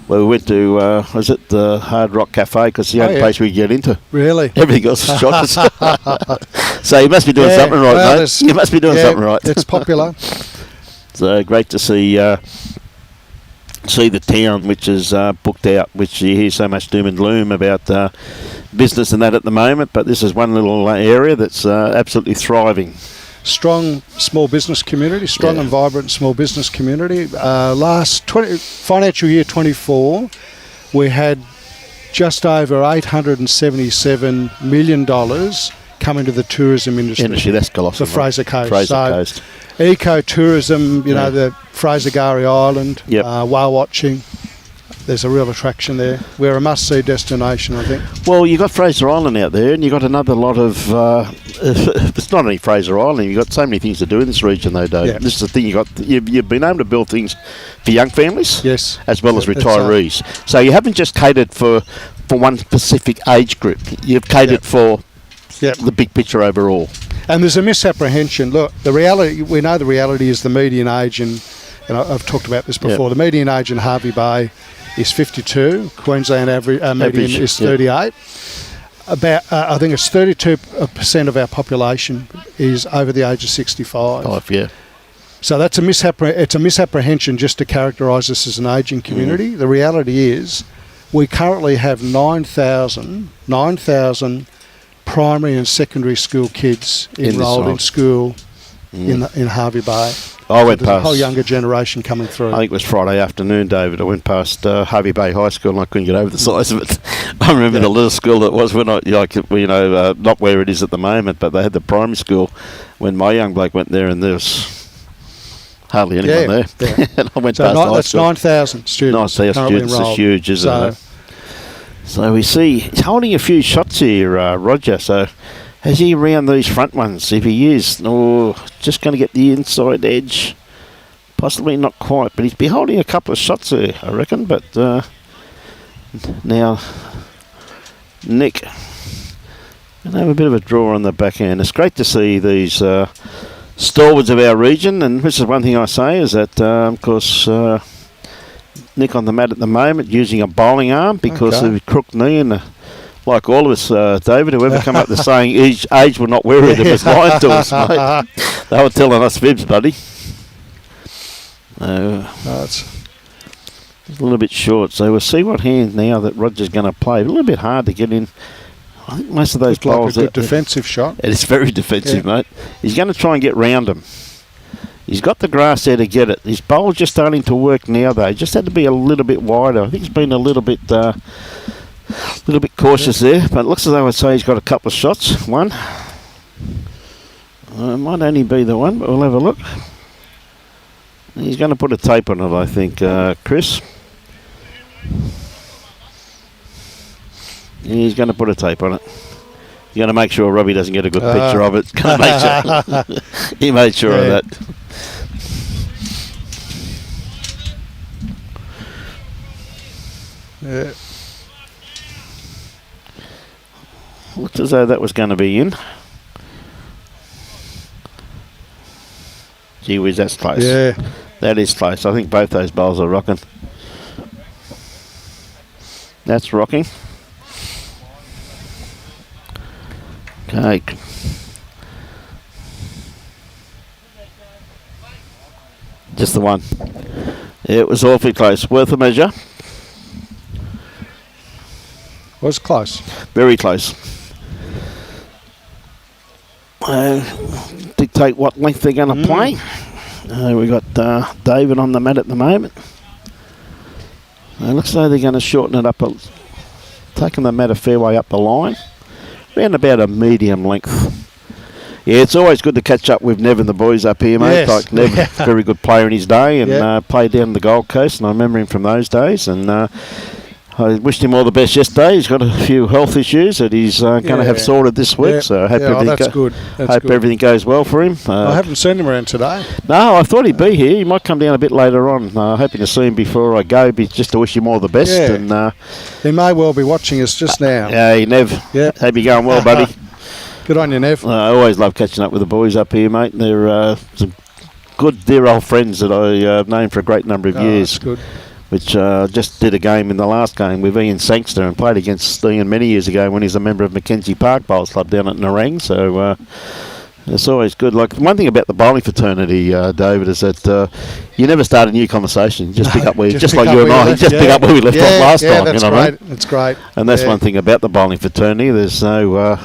Speaker 1: Well, we went to, was it the Hard Rock Cafe? Because it's the only place we can get into.
Speaker 5: Really?
Speaker 1: Everything else is shot. So you must be doing something right, mate. You must be doing something right.
Speaker 5: It's popular.
Speaker 1: So great to see the town, which is booked out, which you hear so much doom and gloom about business and that at the moment. But this is one little area that's absolutely thriving.
Speaker 5: Strong small business community, and vibrant small business community. Last financial year 24, we had just over $877 million coming to the tourism industry.
Speaker 1: That's colossal.
Speaker 5: The Fraser Coast. Eco-tourism, the Fraser Gary Island, whale watching. There's a real attraction there. We're a must-see destination, I think.
Speaker 1: Well, you've got Fraser Island out there, and you've got another lot of... it's not only Fraser Island, you've got so many things to do in this region, though, Dave. Yeah. This is the thing, you've been able to build things for young families, as well as retirees. So you haven't just catered for one specific age group. You've catered for the big picture overall. And
Speaker 5: there's a misapprehension. Look, we know the reality is the median age, and I've talked about this before, the median age in Hervey Bay is 52. Queensland median is 38. About, I think it's 32% of our population is over the age of 65. So that's it's a misapprehension just to characterise this as an ageing community. The reality is we currently have 9,000 primary and secondary school kids enrolled in school in Hervey Bay.
Speaker 1: I went past
Speaker 5: a whole younger generation coming through.
Speaker 1: I think it was Friday afternoon, David. I went past Hervey Bay High School and I couldn't get over the size of it. I remember the little school that was when not where it is at the moment, but they had the primary school when my young bloke went there, and there was hardly anyone there. Yeah. And I went past high school.
Speaker 5: That's 9,000 students.
Speaker 1: 9,000 students is huge, isn't it? So we see he's holding a few shots here, Roger. So has he around these front ones? If he is, just going to get the inside edge. Possibly not quite, but he's been holding a couple of shots there, I reckon. But now Nick going to have a bit of a draw on the backhand. It's great to see these stalwarts of our region, and this is one thing I say is that, of course, Nick on the mat at the moment using a bowling arm because of his crooked knee, and like all of us, David, whoever come up with saying age will not wear it if it's lying to us, mate. They were telling us fibs, buddy. It's a little bit short, so we'll see what hand now that Roger's going to play. A little bit hard to get in. I think most of those bowls...
Speaker 5: like a good defensive shot.
Speaker 1: It is very defensive, mate. He's going to try and get round him. He's got the grass there to get it. His bowl's just starting to work now, though. He just had to be a little bit wider. I think he's been a little bit cautious there, but it looks as though I'd say he's got a couple of shots. One. It might only be the one, but we'll have a look. He's going to put a tape on it, I think, Chris. He's going to put a tape on it. He's going to make sure Robbie doesn't get a good picture of it. Going to make sure. He made sure of that.
Speaker 5: Yeah.
Speaker 1: Looks as though that was going to be in. Gee whiz, that's close.
Speaker 5: Yeah.
Speaker 1: That is close. I think both those bowls are rocking. That's rocking. Okay. Just the one. It was awfully close. Worth a measure.
Speaker 5: Was close.
Speaker 1: Very close. Dictate what length they're going to play. We got David on the mat at the moment. It looks like they're going to shorten it up, taking the mat a fair way up the line. around about a medium length. Yeah, it's always good to catch up with Nev and the boys up here, mate.
Speaker 5: Yes.
Speaker 1: Like Nev, very good player in his day, and played down the Gold Coast, and I remember him from those days. And I wished him all the best yesterday. He's got a few health issues that he's going to have sorted this week, so I hope everything goes well for him.
Speaker 5: I haven't seen him around today.
Speaker 1: No, I thought he'd be here. He might come down a bit later on. Hoping to see him before I go, just to wish him all the best.
Speaker 5: Yeah.
Speaker 1: And
Speaker 5: he may well be watching us just now.
Speaker 1: Hey, Nev.
Speaker 5: Yeah.
Speaker 1: Hope you're going well, buddy.
Speaker 5: Good on you, Nev.
Speaker 1: I always love catching up with the boys up here, mate. They're some good, dear old friends that I've known for a great number of years.
Speaker 5: That's good.
Speaker 1: Which just did a game in the last game with Ian Sangster and played against Ian many years ago when he's a member of Mackenzie Park Bowls Club down at Norling. So it's always good. Like, one thing about the bowling fraternity, David, is that you never start a new conversation. You just pick up where, just like you and I, pick up where we left off last time.
Speaker 5: That's
Speaker 1: you know
Speaker 5: great.
Speaker 1: what I mean?
Speaker 5: That's great.
Speaker 1: And that's one thing about the bowling fraternity. There's no.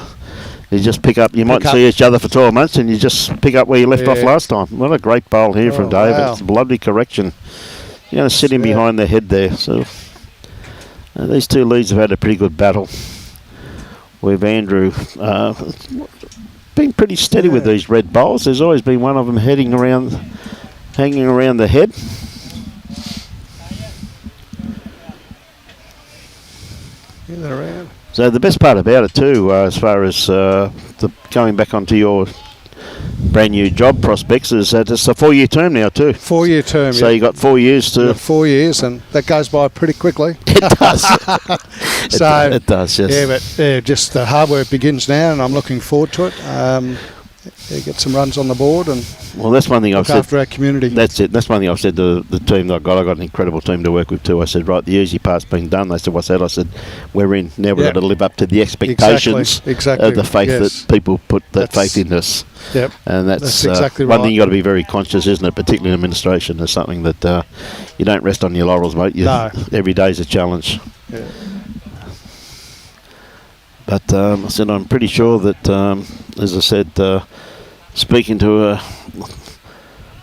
Speaker 1: You just pick up. You might see each other for 12 months, and you just pick up where you left off last time. What a great bowl here from David.
Speaker 5: Wow.
Speaker 1: It's a bloody correction. You're going to sit him behind the head there. So these two leads have had a pretty good battle. With Andrew been pretty steady with these red bowls. There's always been one of them hanging around the head.
Speaker 5: In and around.
Speaker 1: So the best part about it too, as far as going back onto your brand new job prospects, is that it's a 4-year term now too.
Speaker 5: 4-year term.
Speaker 1: So you got 4 years to.
Speaker 5: 4 years, and that goes by pretty quickly.
Speaker 1: It does. It does. Yes.
Speaker 5: Yeah, but just the hard work begins now, and I'm looking forward to it. Get some runs on the board and
Speaker 1: that's one thing I've said.
Speaker 5: Look after our community.
Speaker 1: That's it. That's one thing I've said to the team that I got an incredible team to work with too. I said, right, the easy part's been done. They said, what's that? I said, we're in. Now we've got to live up to the expectations
Speaker 5: exactly.
Speaker 1: of the faith that people put faith in us.
Speaker 5: Yep.
Speaker 1: And that's
Speaker 5: exactly
Speaker 1: one
Speaker 5: right.
Speaker 1: thing you've got to be very conscious, isn't it? Particularly in administration. There's something that you don't rest on your laurels, mate.
Speaker 5: No.
Speaker 1: Every day's a challenge.
Speaker 5: Yeah.
Speaker 1: But I said, I'm pretty sure that, as I said, speaking to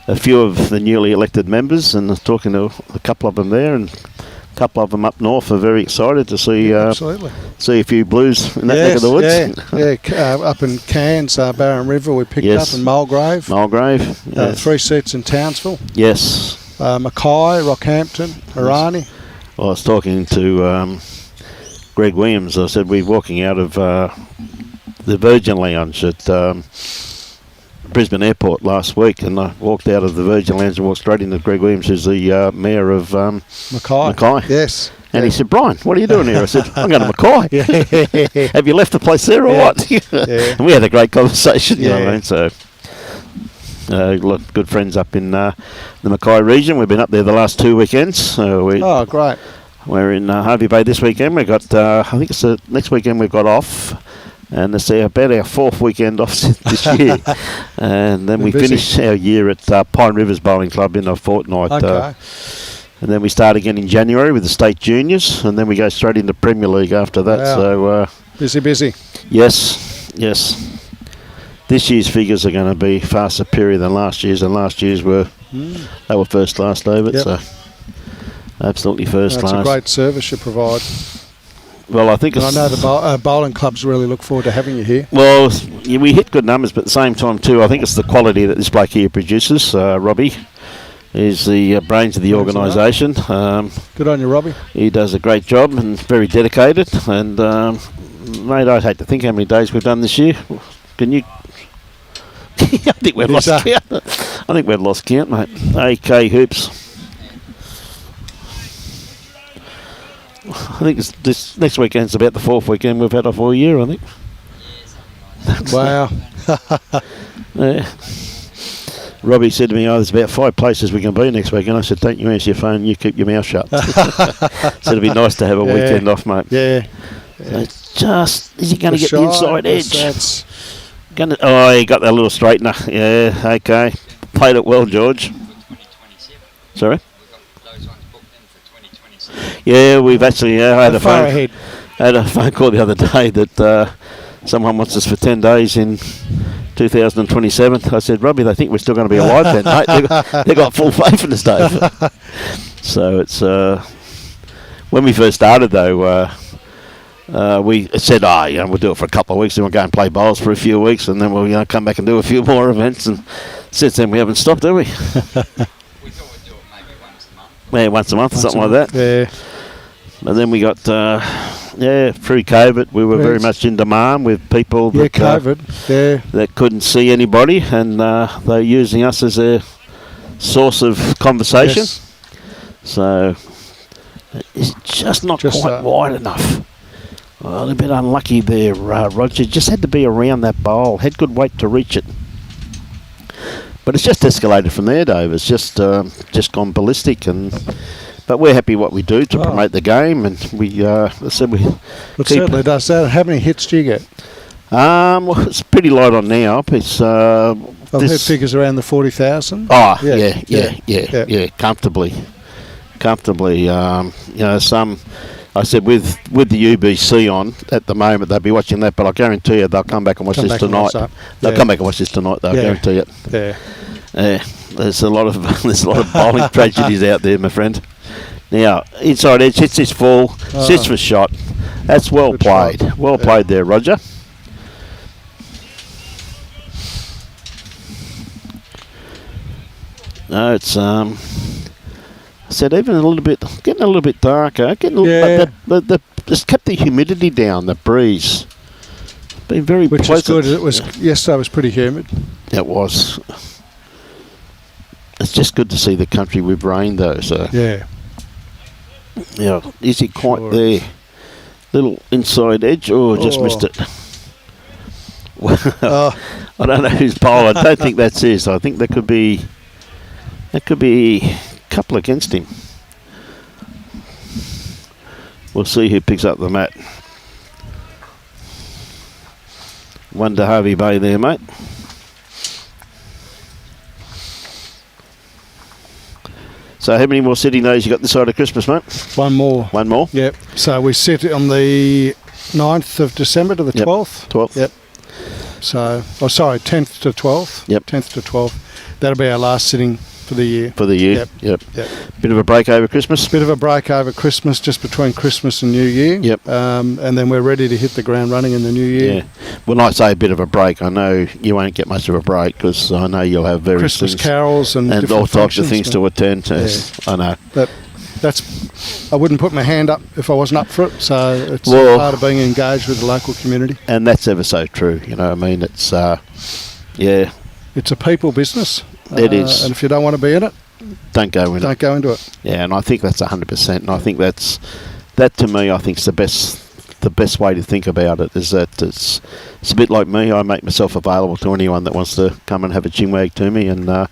Speaker 1: a few of the newly elected members and talking to a couple of them there, and a couple of them up north are very excited to see see a few blues in that neck of the woods.
Speaker 5: Up in Cairns, Barron River we picked up, in Mulgrave.
Speaker 1: Yes.
Speaker 5: 3 sets in Townsville.
Speaker 1: Yes.
Speaker 5: Mackay, Rockhampton, Irani.
Speaker 1: Well, I was talking to Greg Williams. I said we're walking out of the Virgin Lounge at Brisbane Airport last week, and I walked out of the Virgin Lounge and walked straight into Greg Williams, who's the mayor of Mackay.
Speaker 5: Yes.
Speaker 1: And he said, Brian, what are you doing here? I said, I'm going to Mackay. Have you left the place there or what? And we had a great conversation, you know what I mean? So, good friends up in the Mackay region. We've been up there the last 2 weekends.
Speaker 5: Great.
Speaker 1: We're in Harvey Bay this weekend. We've got, I think it's the next weekend we've got off. And it's about our 4th weekend off this year. And then we finish our year at Pine Rivers Bowling Club in a fortnight.
Speaker 5: Okay.
Speaker 1: And then we start again in January with the State Juniors. And then we go straight into Premier League after that.
Speaker 5: Wow.
Speaker 1: So
Speaker 5: busy.
Speaker 1: Yes. This year's figures are going to be far superior than last year's. And last year's they were first class, David. Yep. So absolutely first class.
Speaker 5: That's a great service you provide.
Speaker 1: Well, I think
Speaker 5: I know the bowling clubs really look forward to having you here.
Speaker 1: Well, we hit good numbers, but at the same time too, I think it's the quality that this bloke here produces. Robbie is the brains of the organisation.
Speaker 5: Good on you, Robbie.
Speaker 1: He does a great job and very dedicated. And mate, I'd hate to think how many days we've done this year. Can you? I think we've lost count. I think we've lost count, mate. AK Hoops. I think this next weekend's about the 4th weekend we've had off all year, I think.
Speaker 5: Wow.
Speaker 1: Yeah. Robbie said to me, there's about 5 places we can be next weekend. I said, don't you answer your phone, you keep your mouth shut. So it'd be nice to have a weekend off, mate.
Speaker 5: Yeah.
Speaker 1: So is he going to get the inside edge? He got that little straightener. Yeah, okay. Played it well, George. Sorry? Yeah, we've actually had a phone call the other day that someone wants us for 10 days in 2027. I said, Robbie, they think we're still going to be alive then, mate. They've got full faith in us, Dave. So it's when we first started though, we said, we'll do it for a couple of weeks, then we'll go and play bowls for a few weeks, and then we'll come back and do a few more events. And since then, we haven't stopped, have we?
Speaker 2: We thought we'd do it maybe once a month.
Speaker 1: Yeah, once a month, something like that.
Speaker 5: Yeah.
Speaker 1: And then we got, through COVID, we were very much in demand with people that, that couldn't see anybody, and they're using us as a source of conversation.
Speaker 5: Yes.
Speaker 1: So it's just not quite wide enough. Well, a bit unlucky there, Roger. Just had to be around that bowl. Had good weight to reach it. But it's just escalated from there, Dave. It's just gone ballistic, but we're happy what we do to promote the game, and we it
Speaker 5: certainly does that. How many hits do you get?
Speaker 1: Well, it's pretty light on now. It's
Speaker 5: I've heard figures around the 40,000.
Speaker 1: Oh, yeah, comfortably. Some. I said with the UBC on at the moment, they'll be watching that, but I guarantee you they'll come back and watch this tonight. They'll come back and watch this tonight, though, I guarantee it.
Speaker 5: Yeah.
Speaker 1: There's a lot of bowling tragedies out there, my friend. Now, inside edge hits this full, sits for shot. That's well played.
Speaker 5: Shot.
Speaker 1: Well played there, Roger. No, it's I said getting a little bit darker. Just kept the humidity down, the breeze. Been very pleasant.
Speaker 5: Is good. Yesterday was pretty humid.
Speaker 1: It was. It's just good to see the country with rain, though. So
Speaker 5: yeah,
Speaker 1: is it quite there? Little inside edge. Just missed it. Well, I don't know whose bowl. I don't think that's his. I think that could be a couple against him. We'll see who picks up the mat. One to Harvey Bay there, mate. So how many more sitting days you got this side of Christmas, mate?
Speaker 5: One more.
Speaker 1: One more?
Speaker 5: Yep. So we sit on the 9th of December to the 12th.
Speaker 1: 12th.
Speaker 5: Yep. So, 10th to 12th.
Speaker 1: Yep.
Speaker 5: 10th to 12th. That'll be our last sitting for the year.
Speaker 1: For the year. Yep. Bit of a break over Christmas.
Speaker 5: Bit of a break over Christmas, just between Christmas and New Year.
Speaker 1: Yep.
Speaker 5: And then we're ready to hit the ground running in the new year.
Speaker 1: Yeah. When I say a bit of a break, I know you won't get much of a break, because I know you'll have various
Speaker 5: Christmas carols and
Speaker 1: all types of things to attend to.
Speaker 5: Yeah.
Speaker 1: I know.
Speaker 5: But I wouldn't put my hand up if I wasn't up for it. So it's part of being engaged with the local community.
Speaker 1: And that's ever so true. You know what I mean? It's
Speaker 5: It's a people business.
Speaker 1: It is.
Speaker 5: And if you don't want to be in it,
Speaker 1: don't go into it. Yeah, and I think that's 100%. And I think that to me, I think is the best way to think about it, is that it's a bit like me. I make myself available to anyone that wants to come and have a chinwag to me, and I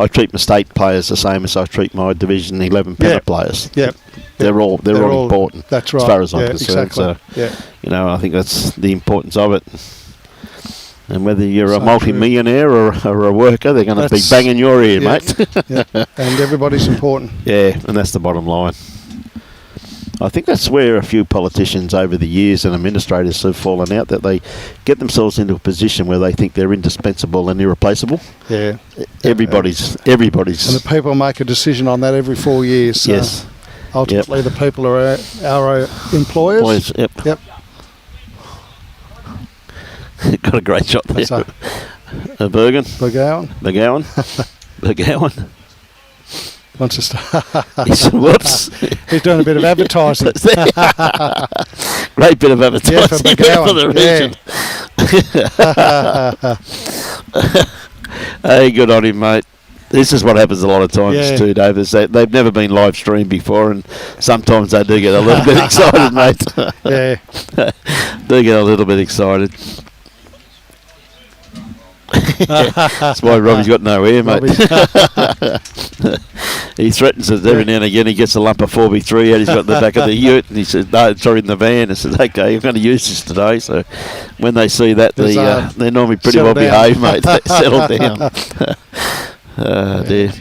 Speaker 1: treat my state players the same as I treat my Division 11 penna players.
Speaker 5: Yep.
Speaker 1: They're all important.
Speaker 5: That's right.
Speaker 1: As far as I'm concerned.
Speaker 5: Exactly.
Speaker 1: So, I think that's the importance of it. And whether you're a multi-millionaire or a worker, they're going to be banging your ear, mate.
Speaker 5: And everybody's important.
Speaker 1: Yeah, and that's the bottom line. I think that's where a few politicians over the years and administrators have fallen out, that they get themselves into a position where they think they're indispensable and irreplaceable.
Speaker 5: Yeah.
Speaker 1: Everybody's.
Speaker 5: And the people make a decision on that every 4 years. So
Speaker 1: yes.
Speaker 5: Ultimately, the people are our employers.
Speaker 1: Yep. Got a great shot there. Bergen. Bergowan.
Speaker 5: Wants to start.
Speaker 1: Whoops.
Speaker 5: He's doing a bit of advertising.
Speaker 1: Great bit of advertising
Speaker 5: for the
Speaker 1: region. Hey, good on him, mate. This is what happens a lot of times too, Dave. Is that they've never been live streamed before, and sometimes they do get a little bit excited, mate. Do get a little bit excited. That's why Robbie's got no hair, mate. He threatens us every now and again. He gets a lump of 4B3 out he's got in the back of the ute, and he says, no, sorry, in the van. I said, okay, I'm going to use this today. So when they see that, they're normally pretty well behaved, mate. They settle down. Dear.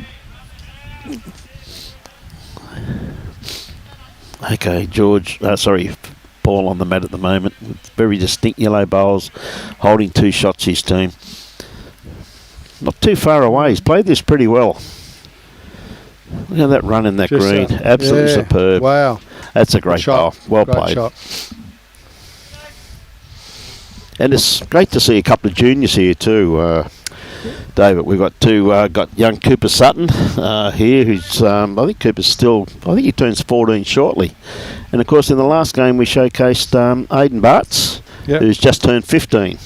Speaker 1: Okay, George, Paul on the mat at the moment with very distinct yellow bowls, holding 2 shots his team. Not too far away. He's played this pretty well. Look at that run in that green. Absolutely superb.
Speaker 5: Wow.
Speaker 1: That's a great bowl. Well played.
Speaker 5: Shot.
Speaker 1: And it's great to see a couple of juniors here too, David. We've got young Cooper Sutton here, who's I think he turns 14 shortly. And of course in the last game we showcased Aidan Bartz, who's just turned 15.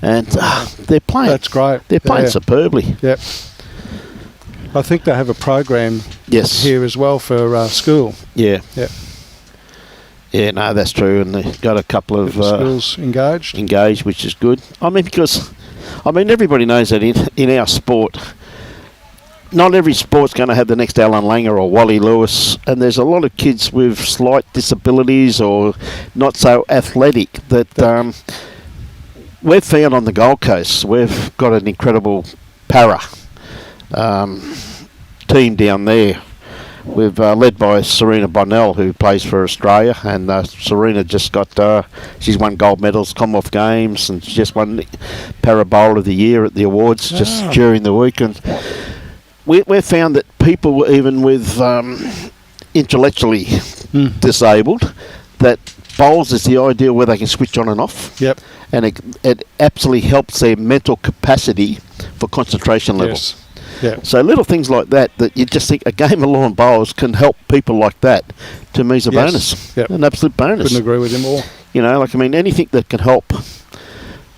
Speaker 1: And they're playing.
Speaker 5: That's great.
Speaker 1: They're playing superbly.
Speaker 5: Yep. I think they have a program here as well for school.
Speaker 1: Yeah.
Speaker 5: Yep.
Speaker 1: Yeah, no, that's true, and they've got a couple of
Speaker 5: schools engaged,
Speaker 1: which is good. Because everybody knows that in our sport, not every sport's going to have the next Alan Langer or Wally Lewis, and there's a lot of kids with slight disabilities or not so athletic that we've found on the Gold Coast. We've got an incredible para team down there. We've led by Serena Bonnell, who plays for Australia, and Serena just she's won gold medals, Commonwealth Games, and she just won Para Bowler of the Year at the awards just during the week. And we've found that people, even with intellectually disabled, that bowls is the ideal where they can switch on and off.
Speaker 5: Yep.
Speaker 1: And it absolutely helps their mental capacity for concentration levels.
Speaker 5: Yeah.
Speaker 1: So little things like that you just think a game of lawn bowls can help people like that. To me, is a bonus.
Speaker 5: Yep.
Speaker 1: An absolute bonus.
Speaker 5: Couldn't agree with him more.
Speaker 1: Anything that can help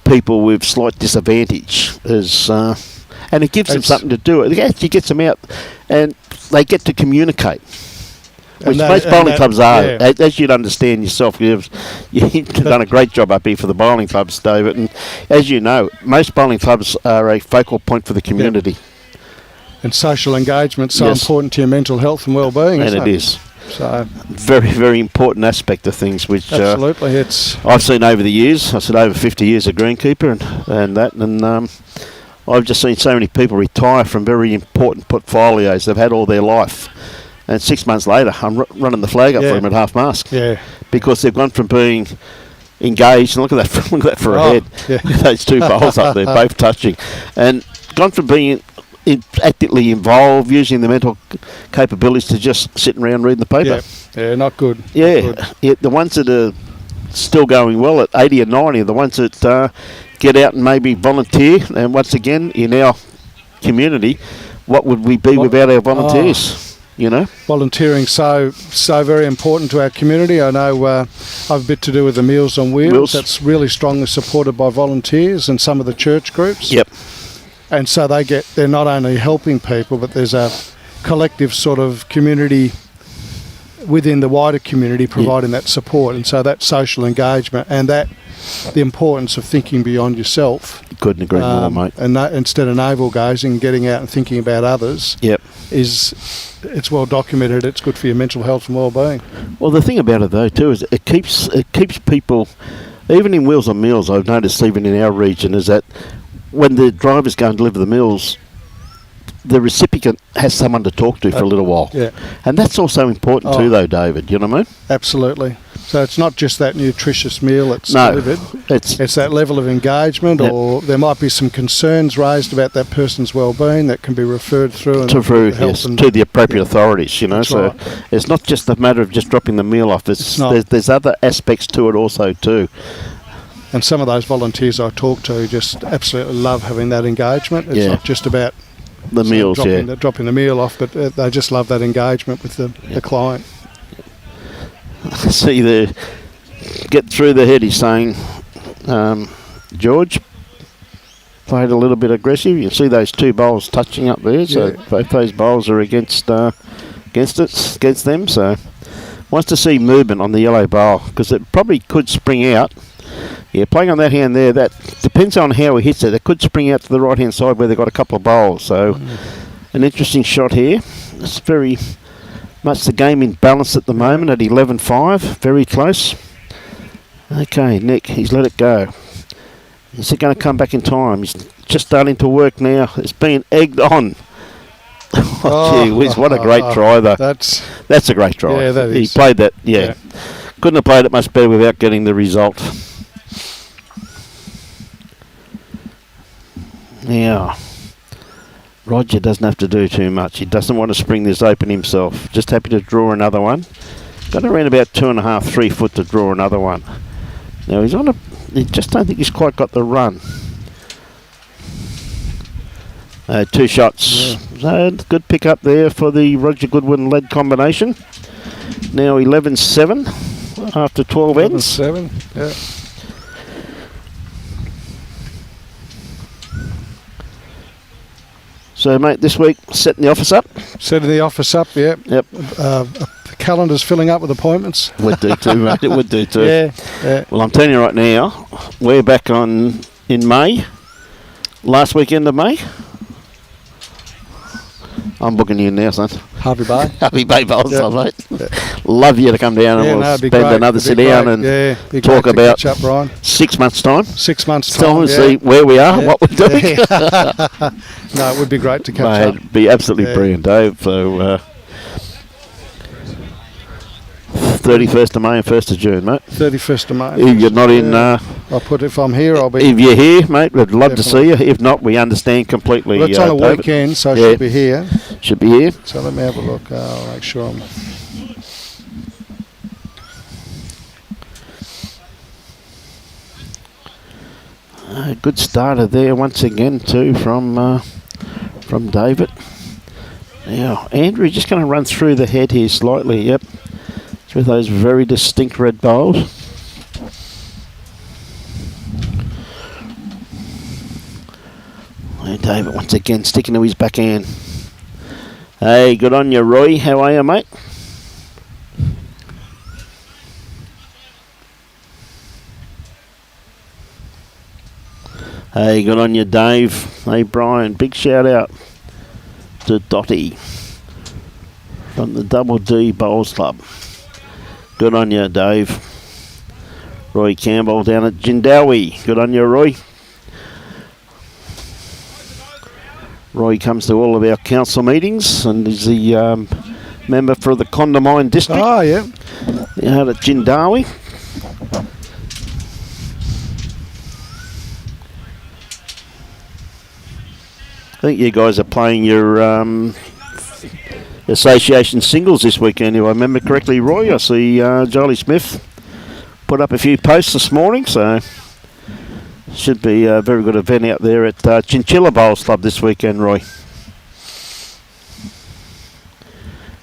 Speaker 1: people with slight disadvantage is, and it gives them something to do. It actually gets them out, and they get to communicate. Which most bowling clubs are, as you'd understand yourself. You've done a great job up here for the bowling clubs, David. And as you know, most bowling clubs are a focal point for the community.
Speaker 5: Yep. And social engagement so important to your mental health and well-being,
Speaker 1: and
Speaker 5: isn't
Speaker 1: it is.
Speaker 5: So
Speaker 1: very, very important aspect of things, which
Speaker 5: absolutely it's
Speaker 1: I've seen over the years. I've seen over 50 years of greenkeeper and I've just seen so many people retire from very important portfolios they've had all their life, and 6 months later I'm running the flag up for them at half mast. Because they've gone from being engaged, and look at that for a head. Look at those two bowls up there, both touching, and gone from being actively involved, using the mental capabilities to just sitting around reading the paper.
Speaker 5: Yeah, not good.
Speaker 1: The ones that are still going well at 80 and 90 are the ones that get out and maybe volunteer. And once again, in our community, what would we be without our volunteers?
Speaker 5: Volunteering so very important to our community. I know I've a bit to do with the Meals on Wheels. That's really strongly supported by volunteers and some of the church groups.
Speaker 1: Yep.
Speaker 5: And so they're not only helping people, but there's a collective sort of community within the wider community providing that support. And so that social engagement and that the importance of thinking beyond yourself.
Speaker 1: Couldn't agree more, mate.
Speaker 5: And instead of navel gazing, getting out and thinking about others. It's well documented. It's good for your mental health and well-being.
Speaker 1: Well, the thing about it though too is it keeps people, even in Wheels on Meals. I've noticed even in our region is that when the drivers go and deliver the meals, the recipient has someone to talk to for a little while. And that's also important too, though, David. You know what I mean?
Speaker 5: Absolutely. So it's not just that nutritious meal that's delivered. It's that level of engagement, or there might be some concerns raised about that person's well-being that can be referred through
Speaker 1: to the appropriate authorities. So it's not just a matter of just dropping the meal off. There's other aspects to it also too.
Speaker 5: And some of those volunteers I talk to just absolutely love having that engagement. It's not just about
Speaker 1: the meals,
Speaker 5: dropping the meal off, but they just love that engagement with the client.
Speaker 1: See, get through the head, he's saying, George played a little bit aggressive. You see those two bowls touching up there, so both those bowls are against them. So wants to see movement on the yellow bowl, because it probably could spring out. Playing on that hand there, that depends on how he hits it. It could spring out to the right-hand side where they've got a couple of bowls. So, an interesting shot here. It's very much the game in balance at the moment at 11-5. Very close. Okay, Nick, he's let it go. Is it going to come back in time? He's just starting to work now. It's being egged on. Gee whiz, what a great try, though. That's a great try.
Speaker 5: Yeah, that is.
Speaker 1: He played that, Couldn't have played it much better without getting the result. Now, Roger doesn't have to do too much. He doesn't want to spring this open himself. Just happy to draw another one. Got around about 2.5, 3 foot to draw another one. Now he's on a. I just don't think he's quite got the run. 2 shots. So good pick up there for the Roger Goodwin lead combination. Now 11-7 after 12 ends.
Speaker 5: 7, yeah.
Speaker 1: So, mate, this week setting the office up.
Speaker 5: Setting the office up, yeah.
Speaker 1: Yep.
Speaker 5: The calendar's filling up with appointments.
Speaker 1: Would do too, mate. It would do too.
Speaker 5: Yeah.
Speaker 1: Well, I'm telling you right now, we're back on in May. Last weekend of May. I'm booking you now, son.
Speaker 5: Harvey Bay.
Speaker 1: Happy Bay Bowls,
Speaker 5: Yeah.
Speaker 1: mate.
Speaker 5: Yeah.
Speaker 1: Love you to come down and we'll
Speaker 5: it'd be
Speaker 1: spend
Speaker 5: great.
Speaker 1: another
Speaker 5: It'd be
Speaker 1: sit down
Speaker 5: great.
Speaker 1: and
Speaker 5: be
Speaker 1: talk
Speaker 5: great to
Speaker 1: about
Speaker 5: catch up, Brian.
Speaker 1: 6 months' time.
Speaker 5: 6 months'
Speaker 1: Time
Speaker 5: time.
Speaker 1: to see where we are,
Speaker 5: Yeah.
Speaker 1: what we're doing.
Speaker 5: Yeah. No, it would be great to catch
Speaker 1: Mate,
Speaker 5: up.
Speaker 1: it'd be absolutely brilliant, Dave. So, 31st of May and 1st of June, mate.
Speaker 5: 31st of May.
Speaker 1: If you're not in...
Speaker 5: I'll put if I'm here, I'll be...
Speaker 1: if you're here, mate, we'd love to see
Speaker 5: Definitely.
Speaker 1: you. If not, we understand completely.
Speaker 5: Well, it's on a
Speaker 1: David.
Speaker 5: weekend, so I
Speaker 1: Yeah.
Speaker 5: should be here.
Speaker 1: Should be here.
Speaker 5: So let me have a look. I'll make sure I'm...
Speaker 1: Good starter there once again too from David. Now Andrew just going to run through the head here slightly. Yep, through those very distinct red bowls. And David once again sticking to his backhand. Hey, good on you, Roy. How are you, mate? Hey, good on you, Dave. Hey, Brian. Big shout out to Dotty from the Double D Bowls Club. Good on you, Dave. Roy Campbell down at Jindawi. Good on you, Roy. Roy comes to all of our council meetings and is the member for the Condamine District.
Speaker 5: Oh, yeah.
Speaker 1: Out at Jindawi. I think you guys are playing your association singles this weekend, if I remember correctly, Roy. I see Jolly Smith put up a few posts this morning, so should be a very good event out there at Chinchilla Bowls Club this weekend, Roy.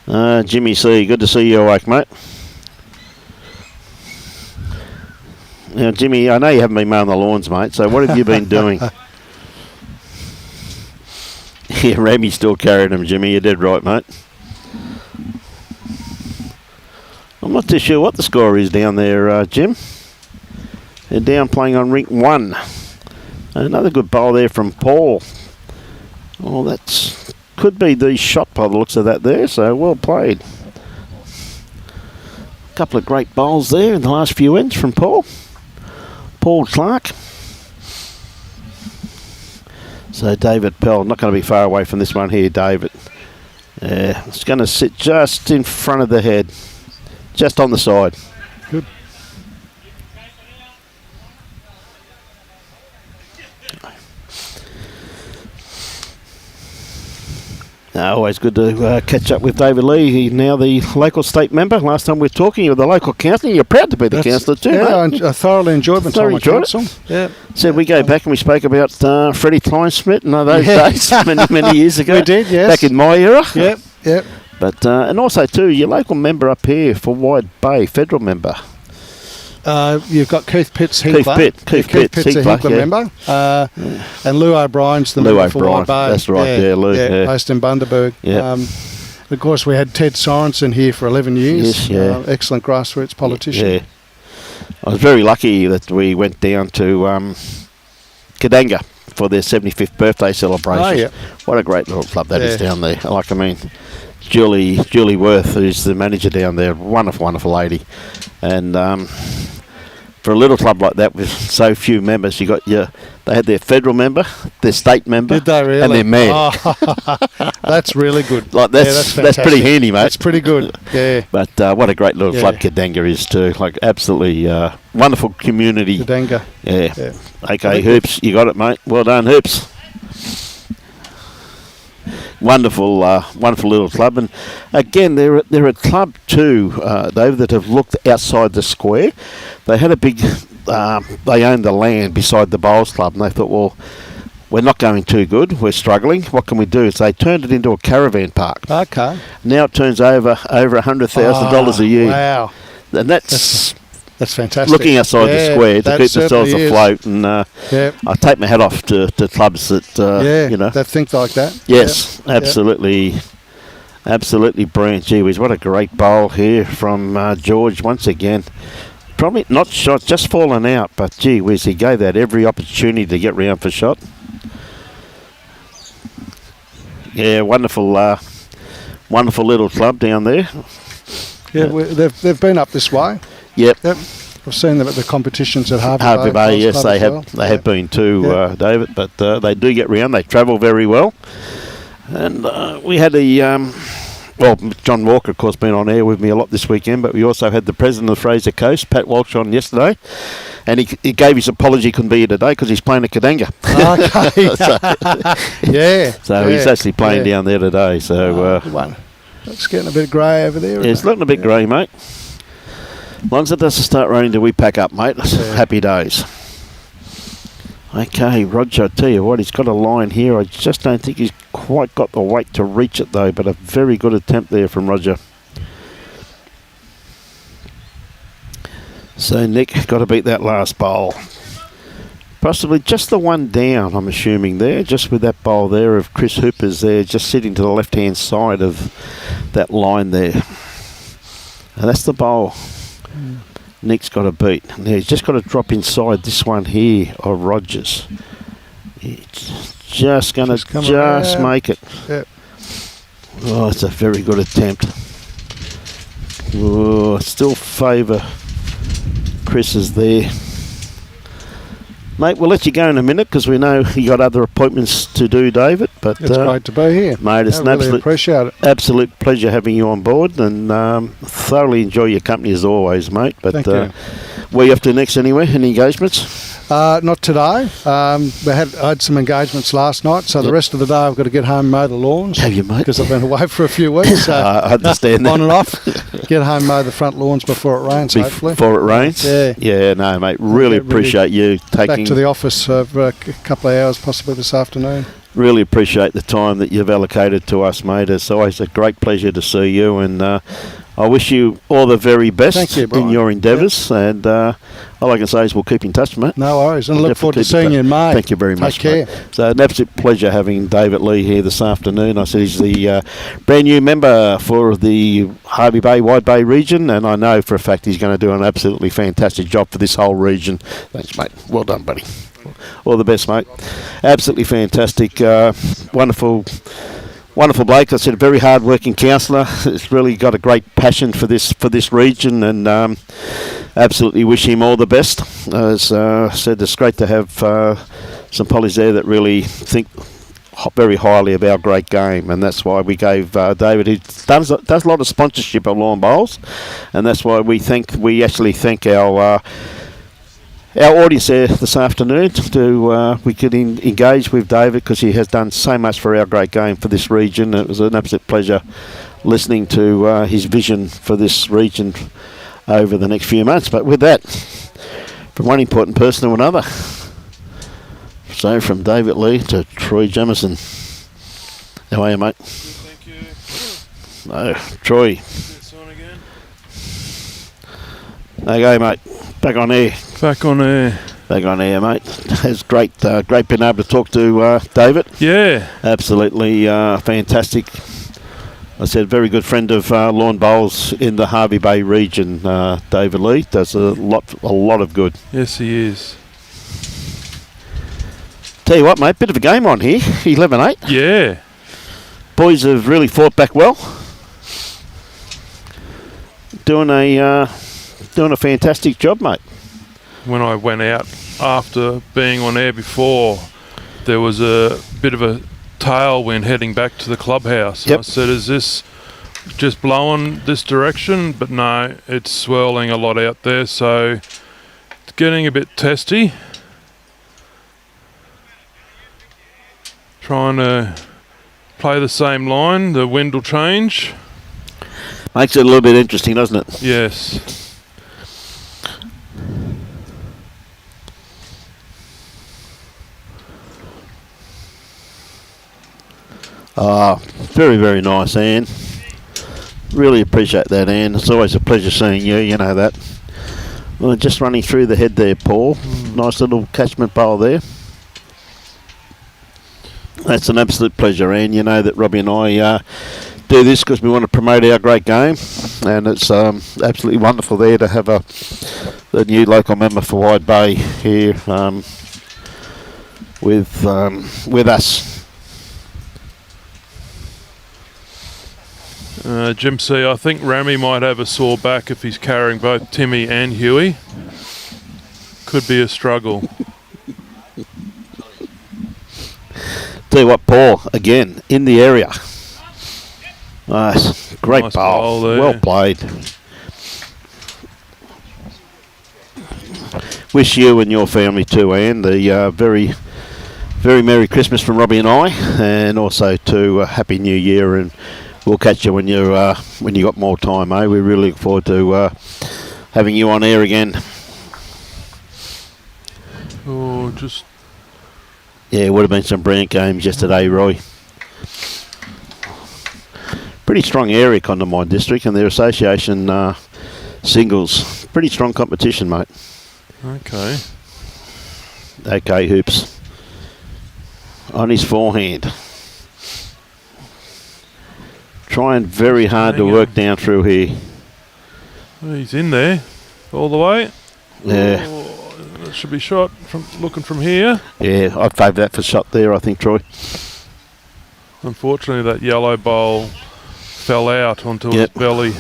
Speaker 1: Jimmy C, good to see you awake, mate. Now, Jimmy, I know you haven't been mowing the lawns, mate, so what have you been doing? Yeah, Ramy's still carrying him, Jimmy. You did right, mate. I'm not too sure what the score is down there, Jim. They're down playing on rink 1. Another good bowl there from Paul. Oh, that's could be the shot by the looks of that there, so well played. A couple of great bowls there in the last few ends from Paul. Paul Clarke. So David Pell, not going to be far away from this one here, David. It's going to sit just in front of the head, just on the side.
Speaker 5: Good.
Speaker 1: Always good to catch up with David Lee. He's now the local state member. Last time we were talking, you were the local councillor. You're proud to be the councillor too, mate.
Speaker 5: I thoroughly enjoyed my time at council. Yeah.
Speaker 1: So we go back and we spoke about Freddie Kleinsmith and those days many years ago.
Speaker 5: We did, yes.
Speaker 1: Back in my era.
Speaker 5: Yep.
Speaker 1: But and also too, your local member up here for Wide Bay, federal member.
Speaker 5: You've got Keith Pitts, Hinkler.
Speaker 1: Keith Pitts,
Speaker 5: a Hinkler member. And Lou O'Brien's the member for Wide Bay.
Speaker 1: That's right, Lou. Yeah.
Speaker 5: Based in Bundaberg.
Speaker 1: Yeah.
Speaker 5: Of course, we had Ted Sorensen here for 11 years.
Speaker 1: Yes,
Speaker 5: excellent grassroots politician.
Speaker 1: Yeah. I was very lucky that we went down to Kadanga for their 75th birthday celebration.
Speaker 5: Oh, yeah.
Speaker 1: What a great little club that is down there. Julie Worth, who's the manager down there, wonderful lady. And for a little club like that with so few members, they had their federal member, their state member,
Speaker 5: Did they really?
Speaker 1: and their mayor.
Speaker 5: Oh, that's really good.
Speaker 1: That's
Speaker 5: fantastic.
Speaker 1: pretty handy, mate.
Speaker 5: That's pretty good. Yeah.
Speaker 1: But what a great little club Kadanga is too. Like absolutely wonderful community.
Speaker 5: Kadanga.
Speaker 1: Yeah. Okay, Hoops, you got it, mate. Well done, Hoops. Wonderful little club, and again, they're a club too, Dave, that have looked outside the square. They had a big they owned the land beside the Bowls Club, and they thought, well, we're not going too good. We're struggling. What can we do? So they turned it into a caravan park.
Speaker 5: Okay.
Speaker 1: Now it turns over $100,000 a year.
Speaker 5: Wow.
Speaker 1: And that's
Speaker 5: fantastic.
Speaker 1: looking outside the square to keep themselves afloat. And
Speaker 5: yeah.
Speaker 1: I take my hat off to clubs that, you know.
Speaker 5: that think like that.
Speaker 1: Yes, absolutely. Absolutely brilliant. Gee whiz, what a great bowl here from George once again. Probably not shot, just fallen out, but gee whiz, he gave that every opportunity to get round for shot. Yeah, wonderful little club down there.
Speaker 5: Yeah, they've been up this way.
Speaker 1: Yep.
Speaker 5: I've seen them at the competitions at
Speaker 1: Harvey Bay. Yes, they have. They have been too, David. But they do get round. They travel very well. And we had John Walker, of course, been on air with me a lot this weekend, but we also had the president of Fraser Coast, Pat Walsh, on yesterday, and he gave his apology, couldn't be here today because he's playing at Kadanga.
Speaker 5: Okay.
Speaker 1: So he's actually playing down there today. So
Speaker 5: it's getting a bit grey over there.
Speaker 1: Yeah, it's looking a bit grey, mate. As long as it doesn't start raining till we pack up, mate. Happy days. Okay, Roger, I tell you what, he's got a line here. I just don't think he's quite got the weight to reach it, though, but a very good attempt there from Roger. So Nick got to beat that last bowl. Possibly just the one down, I'm assuming there, just with that bowl there of Chris Hooper's there, just sitting to the left-hand side of that line there. And that's the bowl Nick's got to beat. Now he's just got to drop inside this one here of Rogers. It's just going to make it.
Speaker 5: Yep.
Speaker 1: Oh, it's a very good attempt. Oh, still favour Chris's there. Mate, we'll let you go in a minute because we know you got other appointments to do, David. But
Speaker 5: it's great to be here,
Speaker 1: mate. It's
Speaker 5: appreciate it.
Speaker 1: Absolute pleasure having you on board, and thoroughly enjoy your company as always, mate. But
Speaker 5: thank you.
Speaker 1: where are you up to next anyway? Any engagements?
Speaker 5: Not today. I had some engagements last night, so the rest of the day I've got to get home and mow the lawns.
Speaker 1: Have you, mate?
Speaker 5: Because I've been away for a few weeks. So
Speaker 1: I understand that.
Speaker 5: On and off. Get home, mow the front lawns before it rains, hopefully.
Speaker 1: Before it rains?
Speaker 5: Yeah.
Speaker 1: Yeah, no, mate. Really appreciate you taking...
Speaker 5: Back to the office for a couple of hours, possibly this afternoon.
Speaker 1: Really appreciate the time that you've allocated to us, mate. It's always a great pleasure to see you, and I wish you all the very best in your endeavours. Yep. And all I can say is we'll keep in touch, mate.
Speaker 5: No worries, and I look forward to seeing you in May.
Speaker 1: Thank you very much,
Speaker 5: Take care.
Speaker 1: Mate. So an absolute pleasure having David Lee here this afternoon. I said he's the brand new member for the Hervey Bay, Wide Bay region, and I know for a fact he's going to do an absolutely fantastic job for this whole region. Thanks, mate. Well done, buddy. All the best, mate. Absolutely fantastic. Wonderful bloke. I said a very hard-working counsellor. He's really got a great passion for this region, and absolutely wish him all the best. As I said, it's great to have some pollies there that really think very highly of our great game, and that's why we gave David, who does a lot of sponsorship of lawn bowls, and that's why we actually thank our audience there this afternoon we could engage with David because he has done so much for our great game for this region. It was an absolute pleasure listening to his vision for this region over the next few months. But with that, from one important person to another, so from David Lee to Troy Jamison. How are you, mate?
Speaker 4: Good, thank you.
Speaker 1: No, Troy.
Speaker 4: It's on again.
Speaker 1: Okay, mate. Back on air.
Speaker 4: Back on air.
Speaker 1: Back on air, mate. It's great being able to talk to David.
Speaker 4: Yeah.
Speaker 1: Absolutely fantastic. I said, very good friend of lawn bowls in the Hervey Bay region. David Lee does a lot of good.
Speaker 4: Yes, he is.
Speaker 1: Tell you what, mate, bit of a game on here. 11-8.
Speaker 4: Yeah.
Speaker 1: Boys have really fought back well. Doing a fantastic job, mate.
Speaker 4: When I went out after being on air before, there was a bit of a tailwind heading back to the clubhouse.
Speaker 1: Yep.
Speaker 4: I said, is this just blowing this direction? But no, it's swirling a lot out there, so it's getting a bit testy. Trying to play the same line, the wind will change.
Speaker 1: Makes it a little bit interesting, doesn't it?
Speaker 4: Yes.
Speaker 1: Very, very nice, Anne. Really appreciate that, Anne. It's always a pleasure seeing you, you know that. Well, just running through the head there, Paul. Nice little catchment bowl there. That's an absolute pleasure, Anne. You know that Robbie and I do this because we want to promote our great game, and it's absolutely wonderful there to have the new local member for Wide Bay here with us.
Speaker 4: Jim C, I think Rami might have a sore back if he's carrying both Timmy and Huey. Could be a struggle.
Speaker 1: Tell you what, Paul, again, in the area. Nice. Great
Speaker 4: Nice
Speaker 1: bowl.
Speaker 4: bowl there.
Speaker 1: Well played. Wish you and your family too, Anne, the very, very Merry Christmas from Robbie and I, and also to Happy New Year, and we'll catch you when you got more time, eh? We really look forward to having you on air again.
Speaker 4: Oh, just...
Speaker 1: Yeah, it would have been some brilliant games yesterday, Roy. Pretty strong area, Condamine District, and their association singles. Pretty strong competition, mate.
Speaker 4: Okay.
Speaker 1: Okay, Hoops. On his forehand. Trying very hard to work down through here.
Speaker 4: Well, he's in there all the way.
Speaker 1: Yeah.
Speaker 4: Oh, that should be shot from looking from here.
Speaker 1: Yeah, I'd favour that for shot there, I think, Troy.
Speaker 4: Unfortunately, that yellow bowl fell out onto his belly.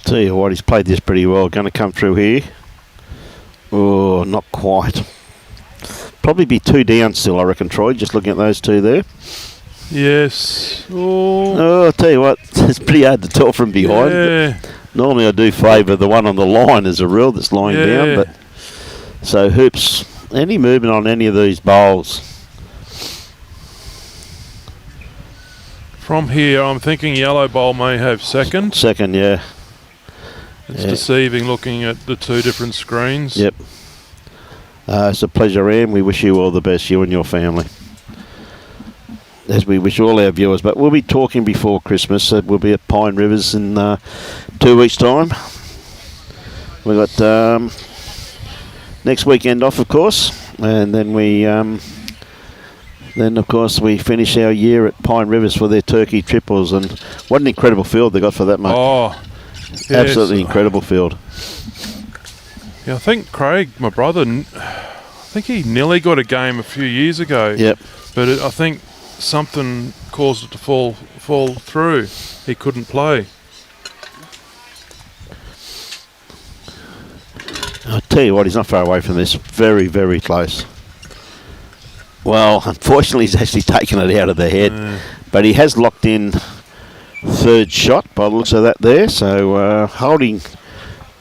Speaker 1: Tell you what, he's played this pretty well. Going to come through here. Oh, not quite. Probably be 2 down still, I reckon, Troy, just looking at those two there.
Speaker 4: Yes. Oh,
Speaker 1: I'll tell you what, it's pretty hard to tell from behind.
Speaker 4: yeah.
Speaker 1: Normally I do favour the one on the line as a rule that's lying down. But so, Hoops, any movement on any of these bowls?
Speaker 4: From here, I'm thinking yellow bowl may have second.
Speaker 1: Second, yeah.
Speaker 4: It's deceiving looking at the two different screens.
Speaker 1: Yep. It's a pleasure, Anne. We wish you all the best, you and your family. As we wish all our viewers. But we'll be talking before Christmas. We'll be at Pine Rivers in 2 weeks' time. We've got next weekend off, of course. And then then, of course, we finish our year at Pine Rivers for their turkey triples. And what an incredible field they got for that, mate.
Speaker 4: Oh, yes.
Speaker 1: Absolutely incredible field.
Speaker 4: Yeah, I think Craig, my brother, I think he nearly got a game a few years ago.
Speaker 1: Yep.
Speaker 4: But I think something caused it to fall through. He couldn't play.
Speaker 1: I'll tell you what, he's not far away from this. Very, very close. Well, unfortunately, he's actually taken it out of the head. But he has locked in third shot by the looks of that there. So holding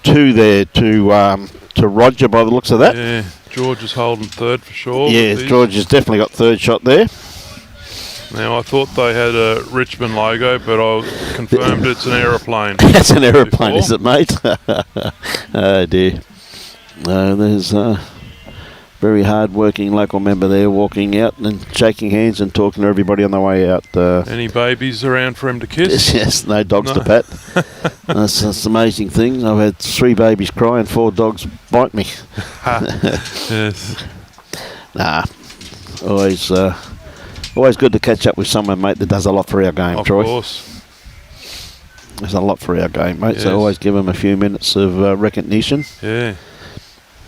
Speaker 1: two there to Roger by the looks of that.
Speaker 4: Yeah, George is holding third for sure.
Speaker 1: Yeah, George has definitely got third shot there.
Speaker 4: Now, I thought they had a Richmond logo, but I confirmed it's an aeroplane.
Speaker 1: That's an aeroplane, is it, mate? Oh, dear. There's a very hard-working local member there walking out and shaking hands and talking to everybody on the way out.
Speaker 4: Any babies around for him to kiss?
Speaker 1: Yes, no dogs to pat. That's an amazing thing. I've had 3 babies cry and 4 dogs bite me.
Speaker 4: Yes.
Speaker 1: Nah, always good to catch up with someone, mate, that does a lot for our game, Troy.
Speaker 4: Of course.
Speaker 1: There's a lot for our game, mate,
Speaker 4: Yes.
Speaker 1: so always give them a few minutes of recognition.
Speaker 4: Yeah.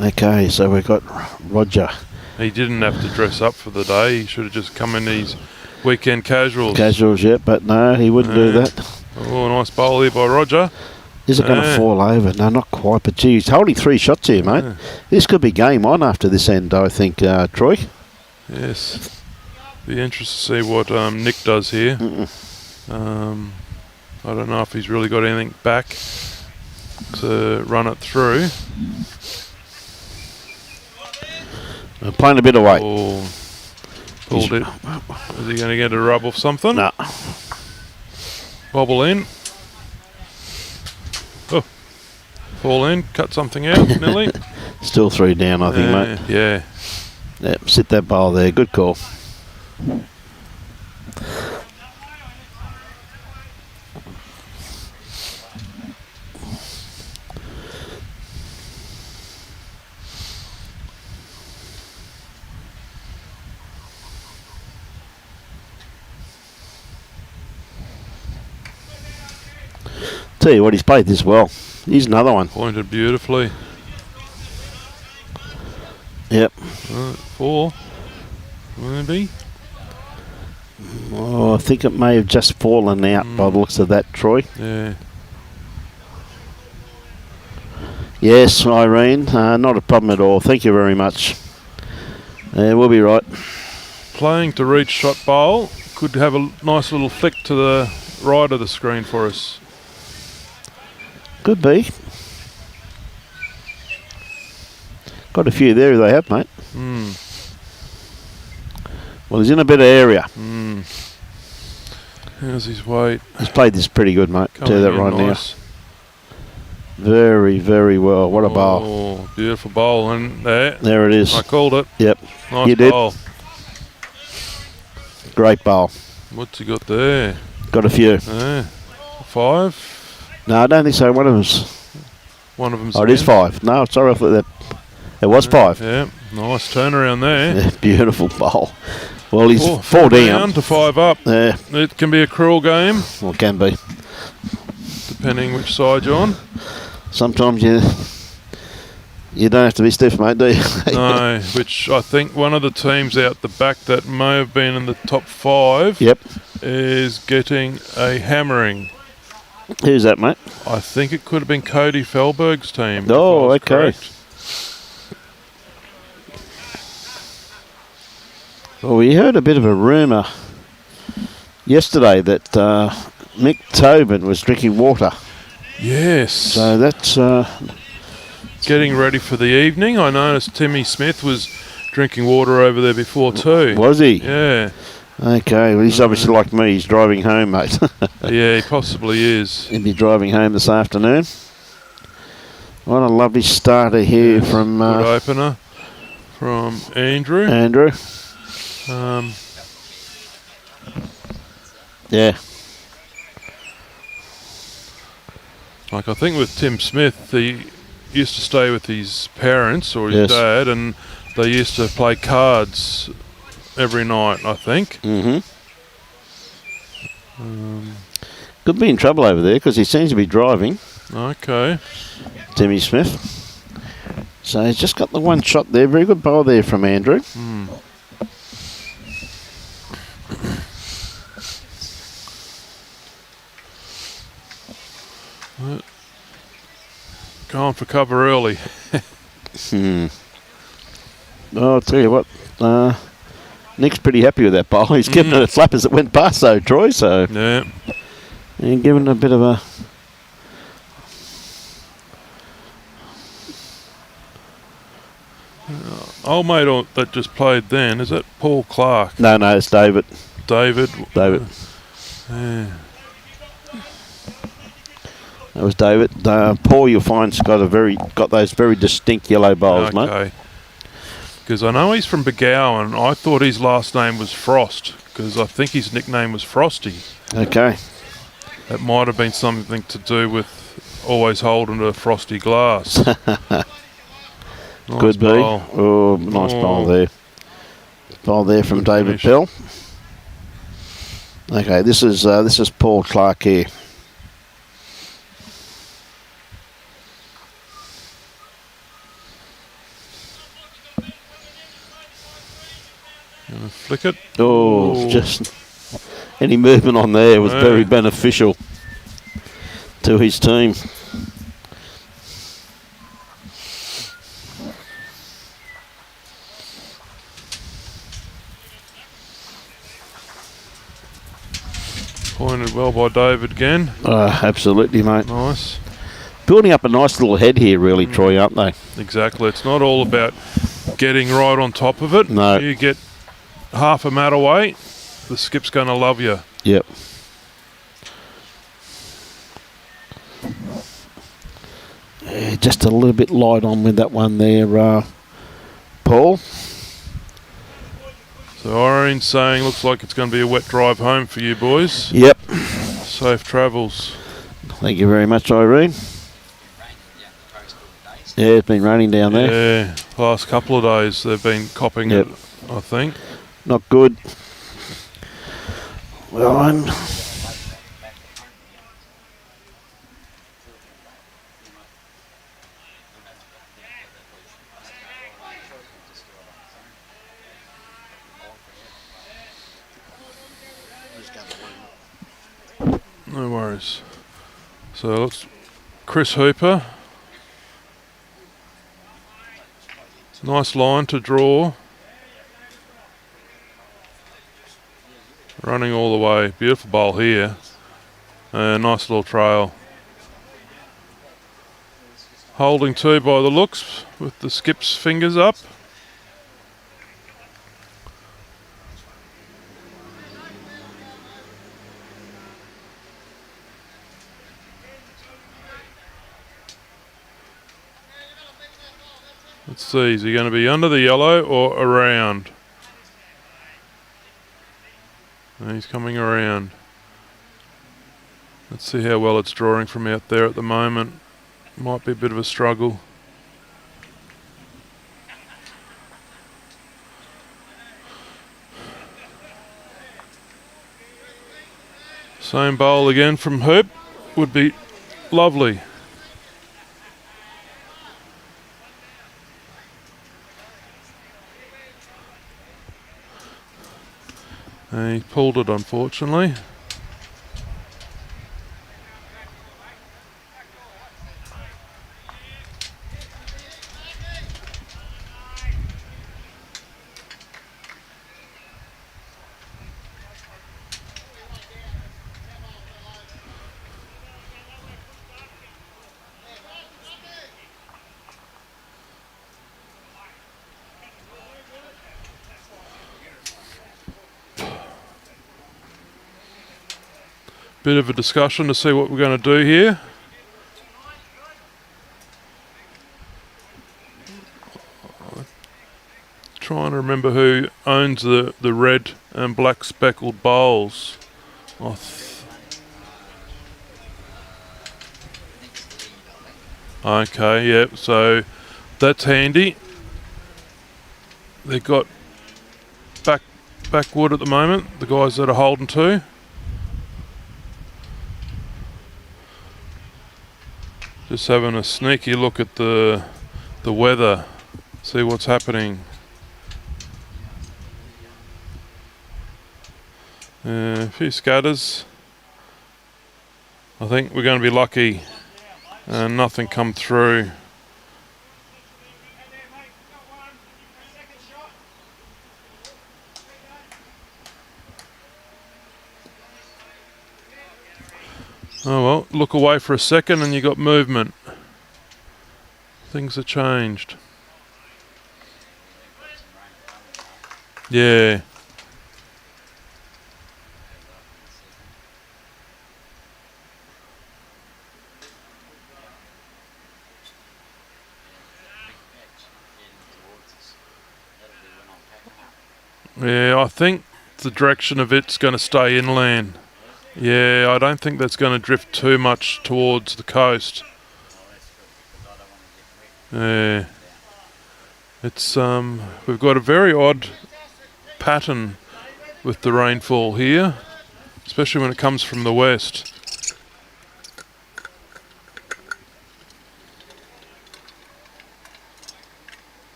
Speaker 1: Okay, so we've got Roger.
Speaker 4: He didn't have to dress up for the day. He should have just come in these weekend casuals.
Speaker 1: Casuals, yeah, but no, he wouldn't do that.
Speaker 4: Oh, nice bowl here by Roger.
Speaker 1: Is it going to fall over? No, not quite, but gee, he's holding 3 shots here, mate. This could be game on after this end, I think, Troy.
Speaker 4: Yes. Be interested to see what Nick does here. I don't know if he's really got anything back to run it through.
Speaker 1: Playing a bit of weight.
Speaker 4: Oh, pulled it. Is he going to get a rub off something?
Speaker 1: No.
Speaker 4: Bobble in. Oh, fall in, cut something out, Nelly.
Speaker 1: Still 3 down, I think, mate.
Speaker 4: Yeah.
Speaker 1: Yep, sit that bowl there. Good call. Tell you what, he's played this well. Here's another one.
Speaker 4: Pointed beautifully.
Speaker 1: Yep.
Speaker 4: 4. Maybe.
Speaker 1: Oh, I think it may have just fallen out by the looks of that, Troy.
Speaker 4: Yeah.
Speaker 1: Yes, Irene, not a problem at all. Thank you very much. We'll be right.
Speaker 4: Playing to reach shot bowl. Could have a nice little flick to the right of the screen for us.
Speaker 1: Could be. Got a few there they have, mate. Well, he's in a bit of area.
Speaker 4: How's his weight?
Speaker 1: He's played this pretty good, mate. Tell you that right
Speaker 4: nice.
Speaker 1: now. Very, very well. What a bowl.
Speaker 4: Oh, beautiful bowl. And there
Speaker 1: it is.
Speaker 4: I called it.
Speaker 1: Yep.
Speaker 4: Nice
Speaker 1: You did.
Speaker 4: bowl.
Speaker 1: Great bowl.
Speaker 4: What's he got there?
Speaker 1: Got a few.
Speaker 4: 5?
Speaker 1: No, I don't think so. One of them's... Oh, it is 5. No, sorry, I thought that... It was 5.
Speaker 4: Yeah, nice turnaround there.
Speaker 1: Yeah, beautiful bowl. Well, he's 4
Speaker 4: down to 5 up.
Speaker 1: Yeah.
Speaker 4: It can be a cruel game.
Speaker 1: Well, it can be.
Speaker 4: Depending which side you're on.
Speaker 1: Sometimes you don't have to be stiff, mate, do you?
Speaker 4: No, which I think one of the teams out the back that may have been in the top 5 is getting a hammering.
Speaker 1: Who's that, mate?
Speaker 4: I think it could have been Cody Fellberg's team.
Speaker 1: Oh, okay. Correct. Well, we heard a bit of a rumour yesterday that Mick Tobin was drinking water.
Speaker 4: Yes.
Speaker 1: So that's...
Speaker 4: getting ready for the evening. I noticed Timmy Smith was drinking water over there before too.
Speaker 1: Was he?
Speaker 4: Yeah.
Speaker 1: Okay, well, he's obviously like me. He's driving home, mate.
Speaker 4: Yeah, he possibly is.
Speaker 1: He'll be driving home this afternoon. What a lovely starter here from...
Speaker 4: good opener from Andrew.
Speaker 1: Yeah.
Speaker 4: Like I think with Tim Smith, he used to stay with his parents or his dad, and they used to play cards every night, I think.
Speaker 1: Could be in trouble over there because he seems to be driving.
Speaker 4: Okay.
Speaker 1: Timmy Smith. So he's just got the one shot there. Very good bowl there from Andrew.
Speaker 4: Going for cover early.
Speaker 1: Oh, I'll tell you what. Nick's pretty happy with that bowl. He's given it a flap as it went past, though, Troy. So
Speaker 4: yeah,
Speaker 1: and giving it a bit of a.
Speaker 4: Old mate that just played then, is it Paul Clarke?
Speaker 1: No, it's David.
Speaker 4: David.
Speaker 1: Yeah. That was David. Paul, you'll find, got those very distinct yellow bowls, mate.
Speaker 4: Okay. Because I know he's from Begowan. I thought his last name was Frost, because I think his nickname was Frosty.
Speaker 1: Okay.
Speaker 4: That might have been something to do with always holding a frosty glass. Nice
Speaker 1: Could be.
Speaker 4: bowl.
Speaker 1: Oh, nice bowl there. Bowl there from
Speaker 4: Good
Speaker 1: David
Speaker 4: finish.
Speaker 1: Pell. Okay, this is Paul Clarke here.
Speaker 4: Gonna flick it.
Speaker 1: Oh,
Speaker 4: Ooh.
Speaker 1: just any movement on there was very beneficial to his team.
Speaker 4: Pointed well by David again.
Speaker 1: Absolutely, mate.
Speaker 4: Nice.
Speaker 1: Building up a nice little head here, really, Troy, aren't they?
Speaker 4: Exactly. It's not all about getting right on top of it.
Speaker 1: No.
Speaker 4: You get half a mat away, the skip's going to love you.
Speaker 1: Yep. Just a little bit light on with that one there, Paul.
Speaker 4: So Irene's saying looks like it's going to be a wet drive home for you boys.
Speaker 1: Yep.
Speaker 4: Safe travels.
Speaker 1: Thank you very much, Irene. Yeah, it's been raining down there.
Speaker 4: Yeah, last couple of days they've been copping it, I think.
Speaker 1: Not good. Well,
Speaker 4: no worries. So it's Chris Hooper. Nice line to draw. Running all the way. Beautiful bowl here. Nice little trail. Holding two by the looks with the skip's fingers up. Let's see, is he going to be under the yellow or around? And he's coming around. Let's see how well it's drawing from out there at the moment. Might be a bit of a struggle. Same bowl again from Hoop. Would be lovely. And he pulled it, unfortunately. Bit of a discussion to see what we're going to do here. Trying to remember who owns the red and black speckled bowls. Okay, yep, so that's handy. They've got backwood at the moment, the guys that are holding to. Just having a sneaky look at the weather, see what's happening. A few scatters. I think we're going to be lucky and nothing come through. Oh well, look away for a second and you got movement. Things have changed. Yeah. Yeah, I think the direction of it's going to stay inland. Yeah, I don't think that's going to drift too much towards the coast. Yeah. It's we've got a very odd pattern with the rainfall here, especially when it comes from the west.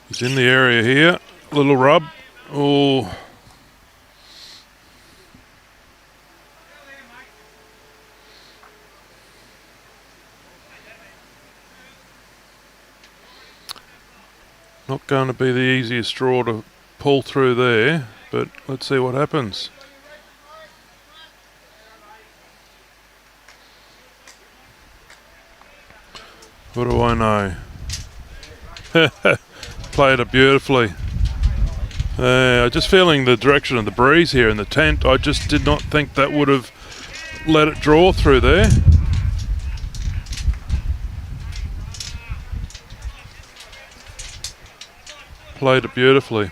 Speaker 4: He's in the area here. Little rub. Oh. Not going to be the easiest draw to pull through there, but let's see what happens. What do I know? Played it beautifully. Just feeling the direction of the breeze here in the tent, I just did not think that would have let it draw through there. Played it beautifully.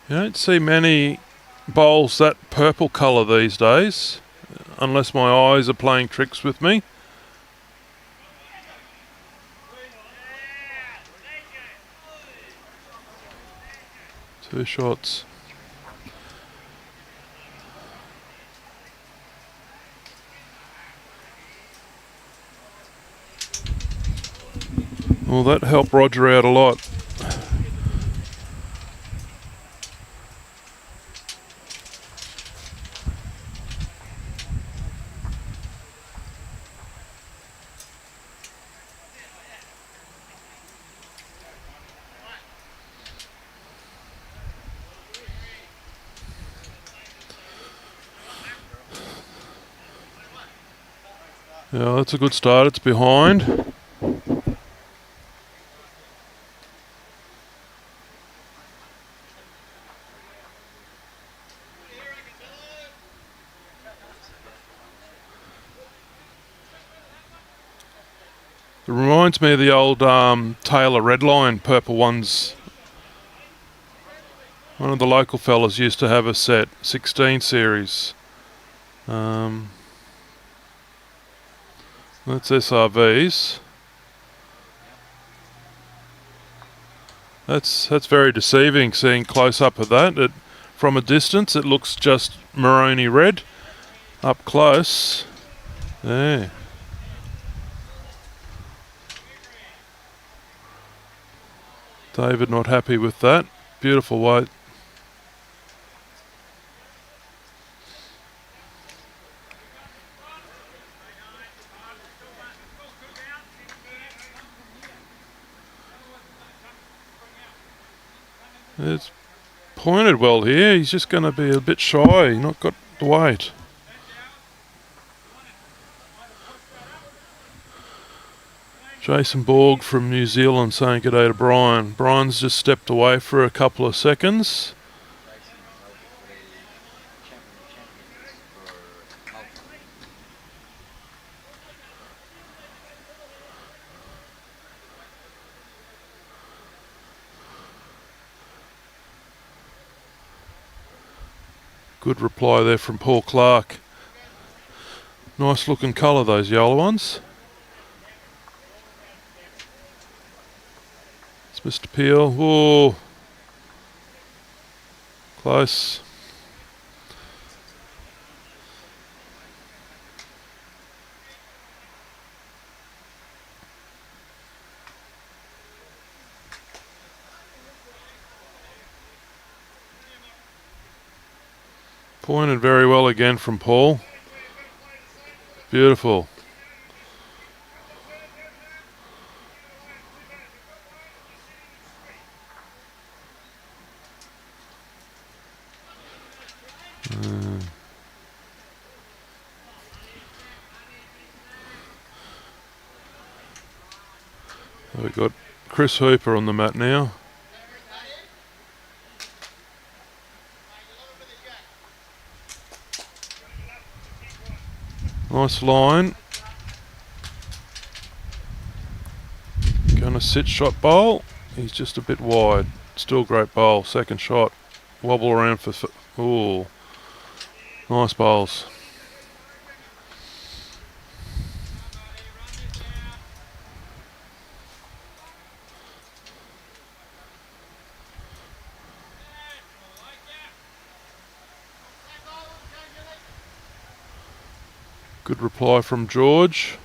Speaker 4: You don't see many bowls that purple colour these days, unless my eyes are playing tricks with me. Two shots. Well, that helped Roger out a lot. Yeah, that's a good start. It's behind. It reminds me of the old Taylor Redline purple ones. One of the local fellas used to have a set, 16 series. That's SRVs. That's very deceiving seeing close up of that. From a distance it looks just maroony red. Up close, there. David not happy with that. Beautiful white. It's pointed well here. He's just going to be a bit shy. Not got the weight. Jason Borg from New Zealand saying good day to Brian. Brian's just stepped away for a couple of seconds. Good reply there from Paul Clarke. Nice looking colour, those yellow ones. It's Mr. Peel. Whoa. Close. Pointed very well again from Paul. Beautiful. We've got Chris Hooper on the mat now. Nice line. Gonna sit shot bowl. He's just a bit wide. Still great bowl. Second shot. Wobble around for. Ooh. Nice bowls. Good reply from George.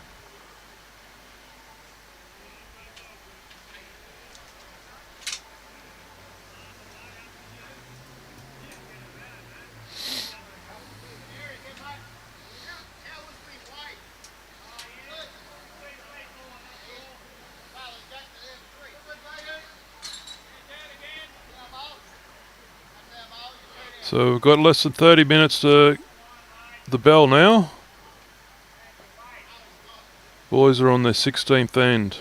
Speaker 4: So we've got less than 30 minutes to the bell now. Boys are on their 16th end.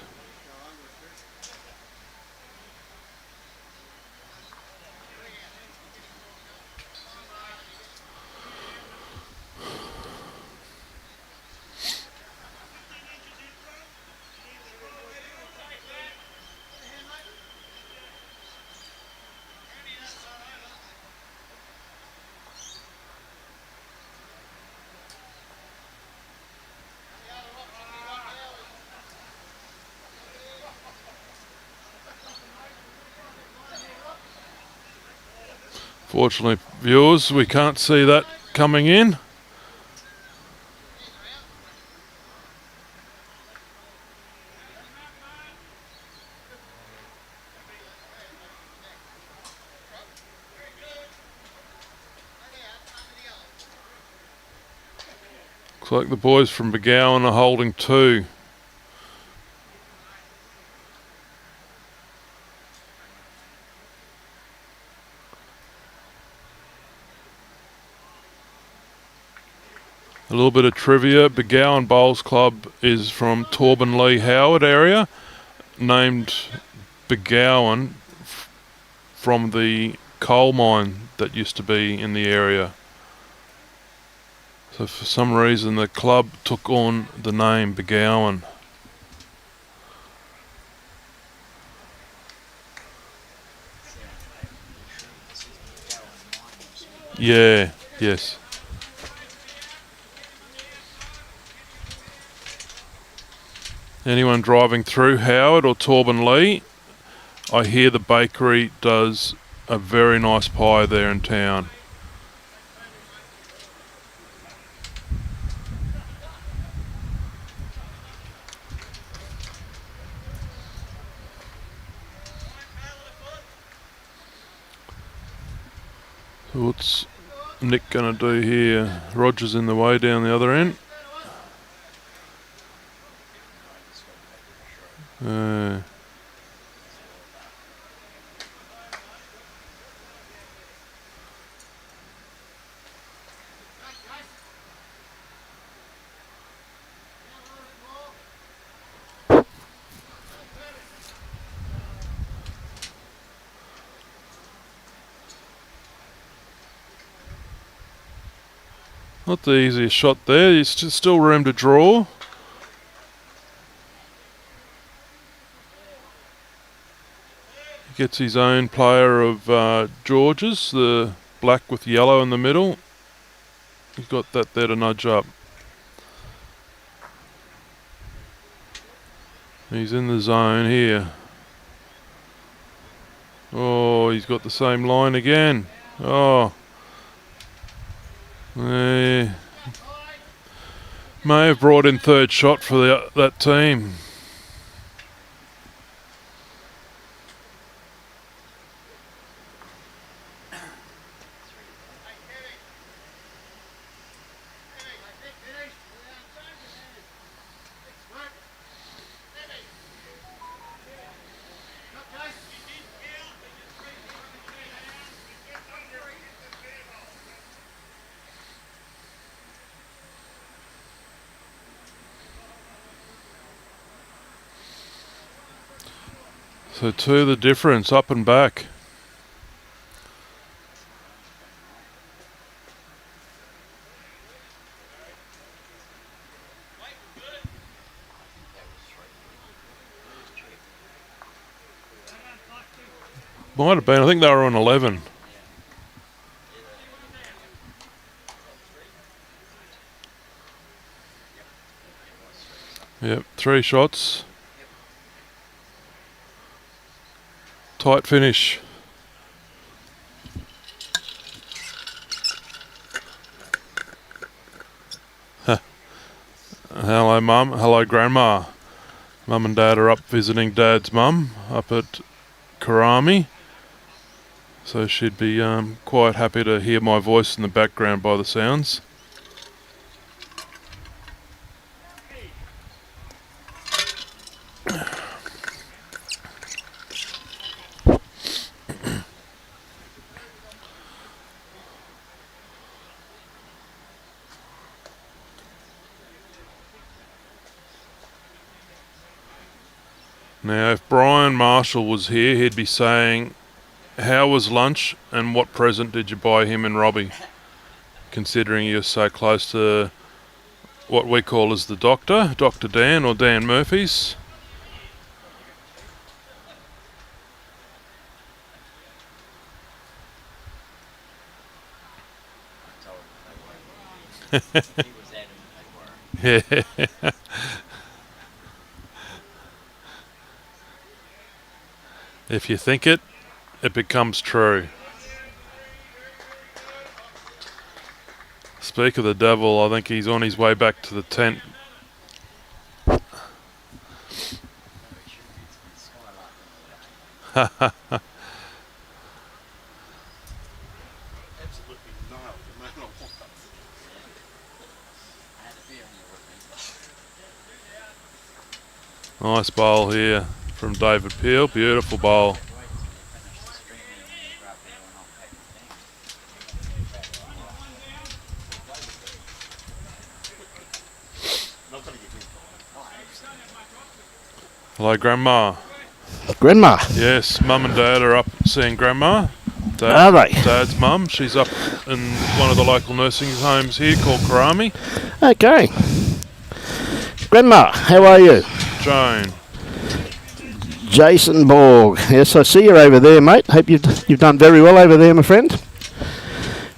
Speaker 4: Fortunately, viewers, we can't see that coming in. Looks like the boys from McGinn are holding 2. A little bit of trivia. McGinn Bowls Club is from Torben Lee Howard area, named McGinn from the coal mine that used to be in the area. So for some reason the club took on the name McGinn. Yeah, yes. Anyone driving through Howard or Torben Lee, I hear the bakery does a very nice pie there in town. So what's Nick going to do here? Roger's in the way down the other end. Not the easiest shot there. There's still room to draw. He gets his own player of George's, the black with yellow in the middle. He's got that there to nudge up. He's in the zone here. Oh, he's got the same line again. Oh. May have brought in third shot for that team. So 2 the difference, up and back. Might have been, I think they were on 11. Yep, 3 shots. Tight finish. Hello, Mum. Hello, Grandma. Mum and Dad are up visiting Dad's mum up at Karami. So she'd be quite happy to hear my voice in the background by the sounds. Now, if Brian Marshall was here, he'd be saying, how was lunch and what present did you buy him and Robbie? Considering you're so close to what we call as the doctor, Dr. Dan or Dan Murphy's. Yeah. If you think it, it becomes true. Speak of the devil, I think he's on his way back to the tent. Nice bowl here from David Peel, beautiful bowl. Hello, Grandma.
Speaker 1: Grandma.
Speaker 4: Yes, Mum and Dad are up seeing Grandma.
Speaker 1: Are they?
Speaker 4: Dad's mum. She's up in one of the local nursing homes here called Karami.
Speaker 1: Okay. Grandma, how are you?
Speaker 4: Joan.
Speaker 1: Jason Borg. Yes, I see you over there, mate. Hope you've done very well over there, my friend.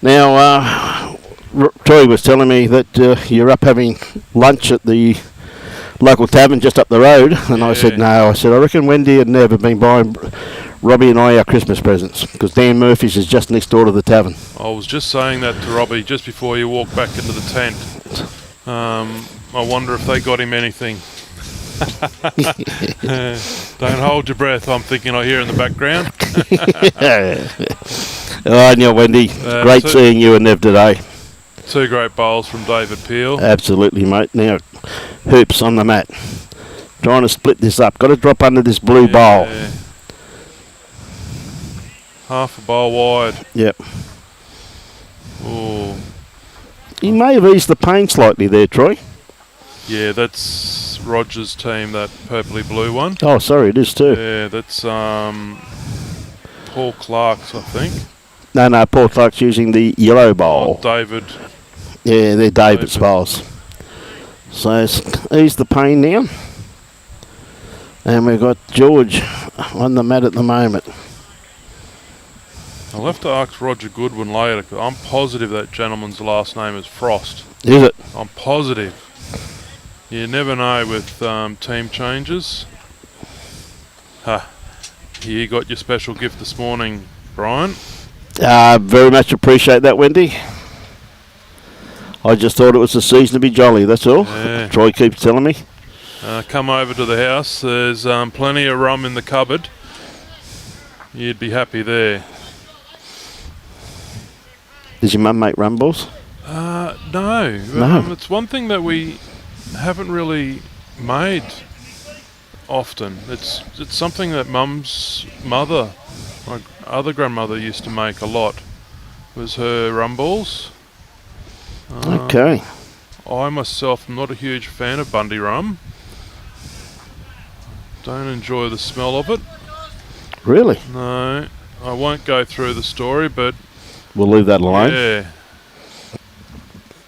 Speaker 1: Now, Troy was telling me that you're up having lunch at the local tavern just up the road, and
Speaker 4: Yeah.
Speaker 1: I said no. I said I reckon Wendy had never been buying Robbie and I our Christmas presents because Dan Murphy's is just next door to the tavern.
Speaker 4: I was just saying that to Robbie just before you walked back into the tent. I wonder if they got him anything. Don't hold your breath, I'm thinking I hear in the background.
Speaker 1: I know, Wendy. Great seeing you and Nev today.
Speaker 4: Two great bowls from David Peel.
Speaker 1: Absolutely, mate. Now, hoops on the mat. Trying to split this up. Got to drop under this blue bowl.
Speaker 4: Half a bowl wide.
Speaker 1: Yep.
Speaker 4: Oh.
Speaker 1: You may have eased the pain slightly there, Troy.
Speaker 4: Yeah, that's Roger's team, that purpley blue one.
Speaker 1: Oh, sorry, it is too.
Speaker 4: Yeah, that's Paul Clarke's, I think.
Speaker 1: No, Paul Clarke's using the yellow bowl.
Speaker 4: Oh, David.
Speaker 1: Yeah, they're David's bowls. So ease the pain now. And we've got George on the mat at the moment.
Speaker 4: I'll have to ask Roger Goodwin later, 'cause I'm positive that gentleman's last name is Frost.
Speaker 1: Is it?
Speaker 4: I'm positive. You never know with team changes. You got your special gift this morning, Brian.
Speaker 1: Very much appreciate that, Wendy. I just thought it was a season to be jolly, that's all.
Speaker 4: Yeah.
Speaker 1: Troy keeps telling me.
Speaker 4: Come over to the house. There's plenty of rum in the cupboard. You'd be happy there.
Speaker 1: Does your mum make rum balls?
Speaker 4: No.
Speaker 1: No.
Speaker 4: It's one thing that we haven't really made often. It's something that Mum's mother, my other grandmother, used to make a lot. Was her rum balls.
Speaker 1: Okay.
Speaker 4: I myself am not a huge fan of Bundy rum. Don't enjoy the smell of it.
Speaker 1: Really?
Speaker 4: No, I won't go through the story, but
Speaker 1: We'll leave that alone.
Speaker 4: yeah.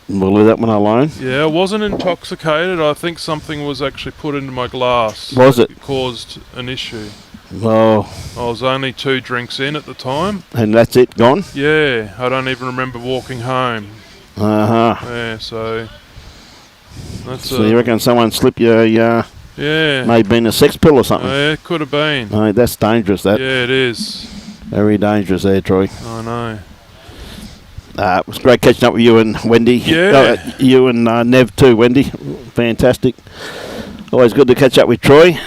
Speaker 1: We'll leave that one alone.
Speaker 4: Yeah, I wasn't intoxicated. I think something was actually put into my glass.
Speaker 1: Was it?
Speaker 4: It caused an issue.
Speaker 1: Oh,
Speaker 4: I was only 2 drinks in at the time.
Speaker 1: and that's it, gone?
Speaker 4: Yeah, I don't even remember walking home.
Speaker 1: Uh-huh.
Speaker 4: Yeah, so that's
Speaker 1: So you reckon someone slipped your,
Speaker 4: yeah.
Speaker 1: maybe been a sex pill or something?
Speaker 4: Yeah, it could have been.
Speaker 1: Oh, that's dangerous, that.
Speaker 4: Yeah, it is.
Speaker 1: Very dangerous there, Troy.
Speaker 4: I know.
Speaker 1: It was great catching up with you and Wendy.
Speaker 4: Yeah.
Speaker 1: You and Nev too, Wendy. Fantastic. Always good to catch up with Troy.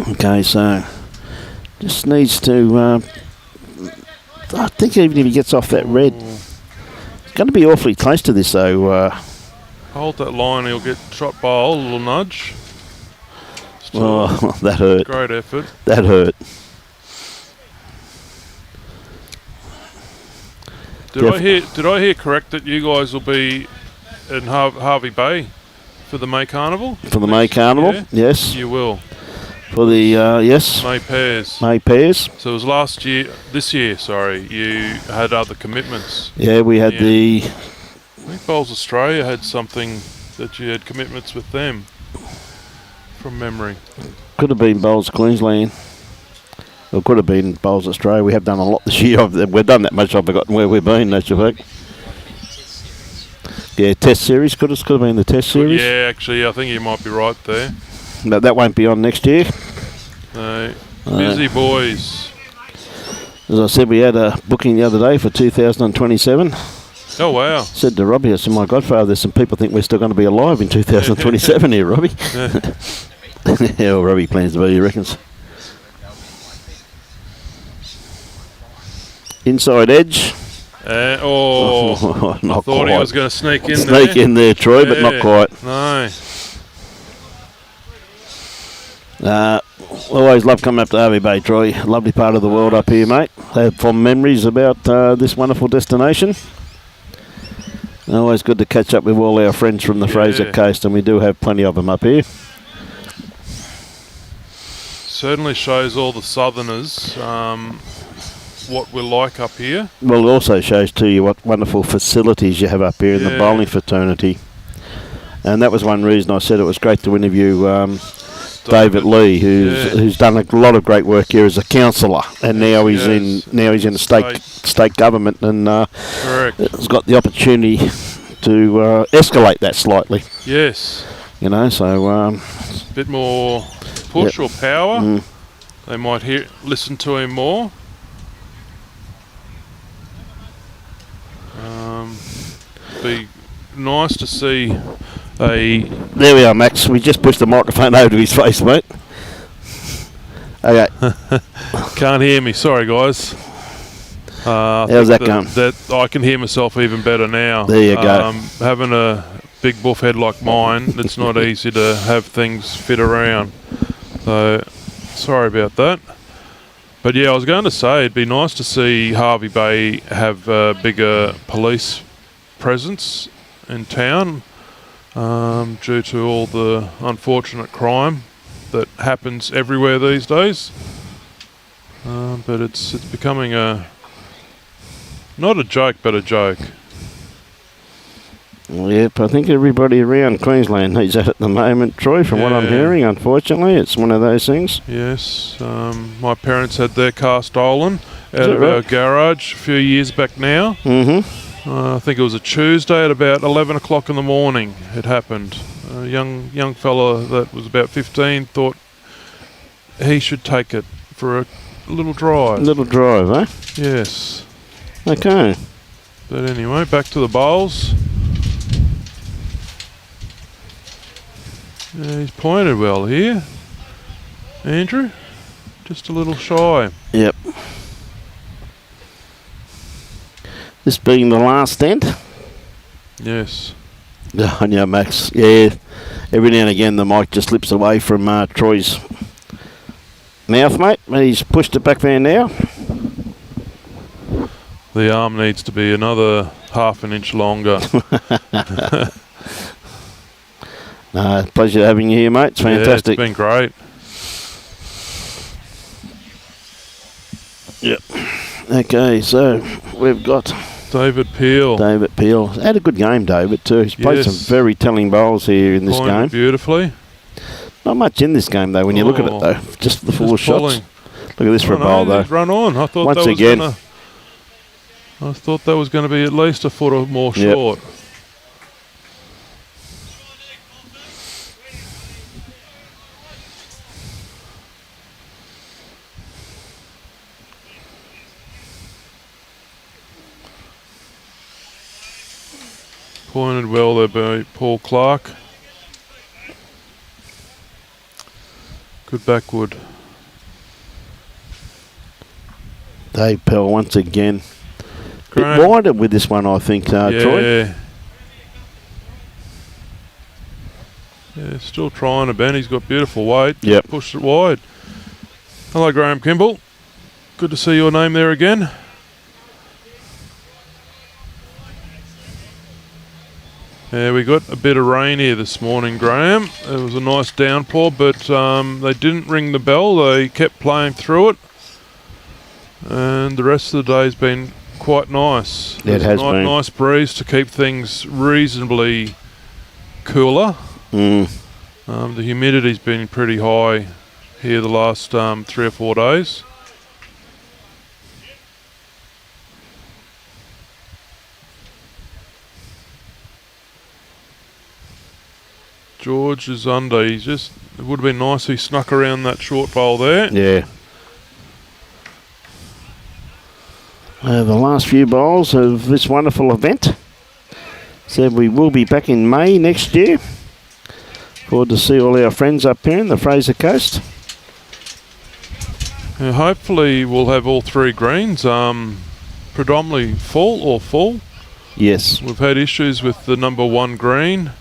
Speaker 1: Okay, so just needs to... I think even if he gets off that red, it's going to be awfully close to this, though.
Speaker 4: Hold that line, he'll get shot bowl, a little nudge. Still
Speaker 1: Oh, that hurt.
Speaker 4: great effort.
Speaker 1: That hurt.
Speaker 4: Did I hear correct that you guys will be in Harvey Bay for the May Carnival?
Speaker 1: For the May Carnival,
Speaker 4: year?
Speaker 1: yes.
Speaker 4: You will.
Speaker 1: For the, yes.
Speaker 4: May Pairs.
Speaker 1: May Pairs.
Speaker 4: So it was this year, sorry, you had other commitments.
Speaker 1: Yeah, we had
Speaker 4: I think Bowls Australia had something that you had commitments with them, from memory.
Speaker 1: Could have been Bowls Queensland. Or could have been Bowls Australia. We have done a lot this year. We've done that much, I've forgotten where we've been, that's your fact. Yeah, Test Series. Could have been the Test Series.
Speaker 4: Yeah, actually, I think you might be right there.
Speaker 1: No, that won't be on next year.
Speaker 4: No. Busy boys.
Speaker 1: As I said, we had a booking the other day for 2027.
Speaker 4: Oh, wow.
Speaker 1: Said to Robbie, I said, my godfather, there's some people think we're still going to be alive in 2027 here, Robbie.
Speaker 4: Yeah.
Speaker 1: Yeah, well, Robbie plans to be, he reckons. Inside edge.
Speaker 4: Not
Speaker 1: I
Speaker 4: thought he was going to sneak in there.
Speaker 1: Sneak in there, Troy, but not quite.
Speaker 4: No.
Speaker 1: Always love coming up to Hervey Bay, Troy. Lovely part of the world up here, mate. I have fond memories about this wonderful destination. Always good to catch up with all our friends from the Fraser Coast, and we do have plenty of them up here.
Speaker 4: Certainly shows all the southerners what we're like up here.
Speaker 1: Well, it also shows to you what wonderful facilities you have up here in the bowling fraternity. And that was one reason I said it was great to interview David Lee, who's done a lot of great work here as a councillor, and now he's in the state government, and has got the opportunity to escalate that slightly.
Speaker 4: Yes.
Speaker 1: You know, so
Speaker 4: a bit more push or power. They might listen to him more. Be nice to see There
Speaker 1: we are, Max. We just pushed the microphone over to his face, mate. Okay.
Speaker 4: Can't hear me. Sorry, guys.
Speaker 1: How's that going?
Speaker 4: That I can hear myself even better now.
Speaker 1: There you go.
Speaker 4: Having a big buff head like mine, it's not easy to have things fit around. So, sorry about that. But yeah, I was going to say it'd be nice to see Hervey Bay have a bigger police presence in town due to all the unfortunate crime that happens everywhere these days. But it's becoming not a joke, but a joke.
Speaker 1: Yep, I think everybody around Queensland needs that at the moment, Troy, from what I'm hearing. Unfortunately, it's one of those things.
Speaker 4: Yes, my parents had their car stolen out of our garage a few years back now. I think it was a Tuesday at about 11 o'clock in the morning it happened. A young fella that was about 15 thought he should take it for a little drive.
Speaker 1: Little drive, eh?
Speaker 4: Yes.
Speaker 1: Okay.
Speaker 4: But anyway, back to the bowls. Yeah, he's pointed well here, Andrew. Just a little shy.
Speaker 1: Yep. This being the last end.
Speaker 4: Yes.
Speaker 1: I know, Max. Yeah. Every now and again the mic just slips away from Troy's mouth, mate. He's pushed it back there now.
Speaker 4: The arm needs to be another half an inch longer.
Speaker 1: Pleasure having you here, mate. It's fantastic.
Speaker 4: Yeah, it's been great.
Speaker 1: Yep. Okay, so we've got
Speaker 4: David Peel.
Speaker 1: Had a good game, David, too. He's played some very telling bowls here in this game.
Speaker 4: Beautifully.
Speaker 1: Not much in this game, though, when you look at it, though. Just the four shots. Look at this for a bowl, though.
Speaker 4: Run on. I thought
Speaker 1: Once
Speaker 4: that was
Speaker 1: again.
Speaker 4: I thought that was going to be at least a foot or more short. Pointed well there by Paul Clarke. Good backwood.
Speaker 1: Dave Pell once again.
Speaker 4: Great.
Speaker 1: Bit wider with this one, I think, Troy.
Speaker 4: Yeah, still trying to bend. He's got beautiful weight.
Speaker 1: Yep.
Speaker 4: Pushed it wide. Hello, Graham Kimball. Good to see your name there again. Yeah, we got a bit of rain here this morning, Graham. It was a nice downpour, but they didn't ring the bell. They kept playing through it. And the rest of the day's been quite nice.
Speaker 1: It has been.
Speaker 4: Nice breeze to keep things reasonably cooler. The humidity's been pretty high here the last 3 or 4 days. George is under. It would have been nice if he snuck around that short bowl there.
Speaker 1: Yeah. The last few bowls of this wonderful event. So we will be back in May next year. Forward to see all our friends up here in the Fraser Coast.
Speaker 4: Hopefully we'll have all 3 greens predominantly full.
Speaker 1: Yes.
Speaker 4: We've had issues with the number 1 green.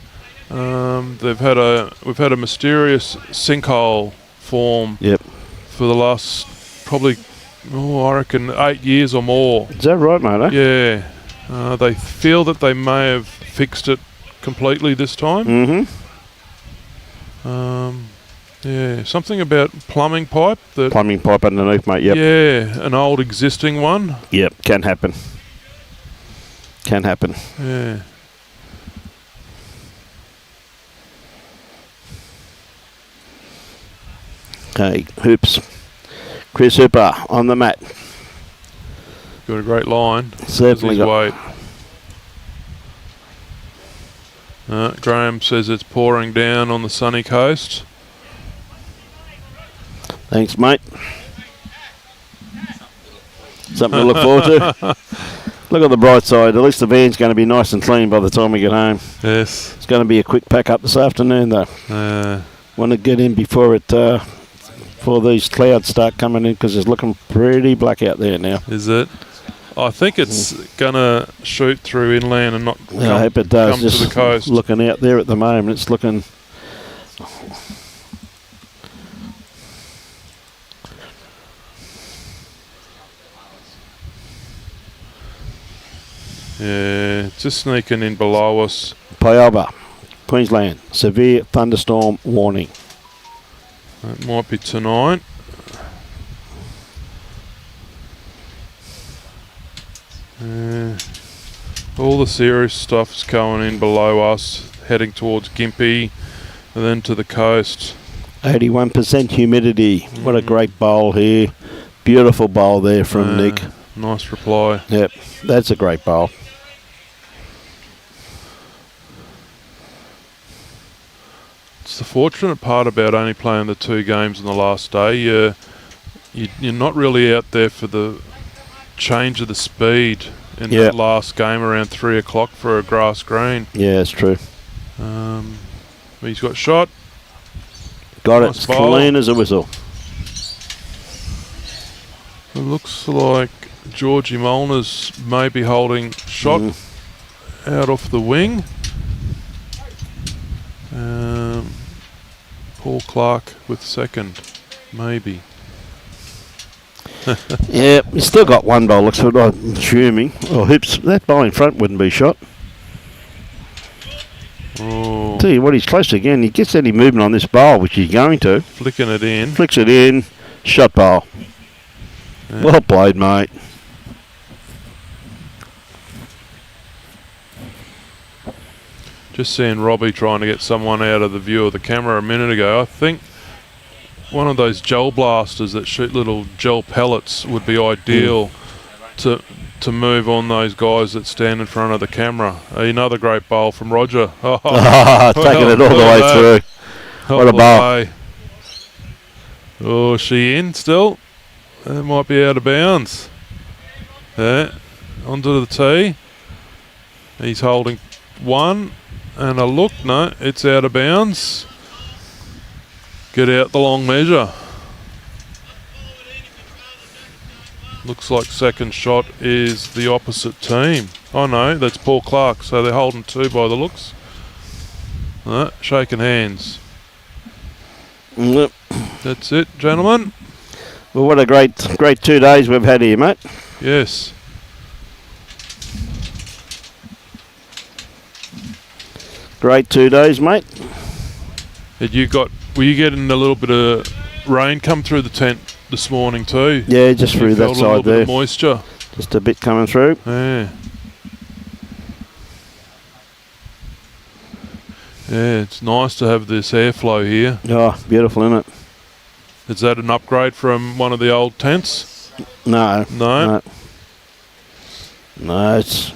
Speaker 4: We've had a mysterious sinkhole form for the last probably I reckon 8 years or more.
Speaker 1: Is that right, mate?
Speaker 4: Yeah. They feel that they may have fixed it completely this time. Yeah, something about plumbing pipe.
Speaker 1: Plumbing pipe underneath, mate. Yep.
Speaker 4: Yeah, an old existing one.
Speaker 1: Yep, can happen. Can happen.
Speaker 4: Yeah.
Speaker 1: Okay, Hoops. Chris Hooper on the mat.
Speaker 4: Got a great line.
Speaker 1: Certainly got.
Speaker 4: Graham says it's pouring down on the sunny coast.
Speaker 1: Thanks, mate. Something to look forward to. Look at the bright side. At least the van's going to be nice and clean by the time we get home.
Speaker 4: Yes.
Speaker 1: It's going to be a quick pack up this afternoon, though. Want to get in before these clouds start coming in, because it's looking pretty black out there now.
Speaker 4: Is it? I think it's going to shoot through inland and not come,
Speaker 1: I hope it does.
Speaker 4: come
Speaker 1: Just
Speaker 4: to the coast.
Speaker 1: Looking out there at the moment, it's looking...
Speaker 4: Yeah, just sneaking in below us.
Speaker 1: Pialba, Queensland, severe thunderstorm warning.
Speaker 4: It might be tonight. All the serious stuff's going in below us, heading towards Gympie and then to the coast.
Speaker 1: 81% humidity. What a great bowl here. Beautiful bowl there from Nick.
Speaker 4: Nice reply.
Speaker 1: Yep, that's a great bowl.
Speaker 4: It's the fortunate part about only playing the 2 games on the last day. You're not really out there for the change of the speed in that last game around 3 o'clock for a grass green.
Speaker 1: Yeah, it's true.
Speaker 4: He's got shot.
Speaker 1: Got
Speaker 4: nice
Speaker 1: it. It's
Speaker 4: bowl.
Speaker 1: clean as a whistle.
Speaker 4: It looks like Georgie Molner's maybe holding shot out off the wing. Paul Clarke with second, maybe.
Speaker 1: Yeah, he's still got 1 bowl, looks like, I'm assuming. Oh, Hoops, that bowl in front wouldn't be shot.
Speaker 4: Oh.
Speaker 1: Tell you what, he's close again. He gets any movement on this bowl, which he's going to.
Speaker 4: Flicking it in.
Speaker 1: Flicks it in, shot bowl.
Speaker 4: Yeah.
Speaker 1: Well played, mate.
Speaker 4: Just seeing Robbie trying to get someone out of the view of the camera a minute ago. I think one of those gel blasters that shoot little gel pellets would be ideal to move on those guys that stand in front of the camera. Another great bowl from Roger.
Speaker 1: Taking it all the way through. What a bowl.
Speaker 4: Oh, is she in still? That might be out of bounds. Yeah, onto the tee. He's holding 1 and a look. No, it's out of bounds. Get out the long measure. Looks like second shot is the opposite team. Oh no, that's Paul Clarke, so they're holding 2 by the looks. Shaking hands.
Speaker 1: Yep.
Speaker 4: That's it, gentlemen.
Speaker 1: Well, what a great 2 days we've had here, mate.
Speaker 4: Yes.
Speaker 1: Great 2 days, mate.
Speaker 4: Were you getting a little bit of rain come through the tent this morning too?
Speaker 1: Yeah, just through that side
Speaker 4: a little
Speaker 1: there.
Speaker 4: bit of moisture.
Speaker 1: Just a bit coming through.
Speaker 4: Yeah. Yeah, it's nice to have this airflow here.
Speaker 1: Oh, beautiful, isn't it?
Speaker 4: Is that an upgrade from one of the old tents?
Speaker 1: No.
Speaker 4: No?
Speaker 1: No, it's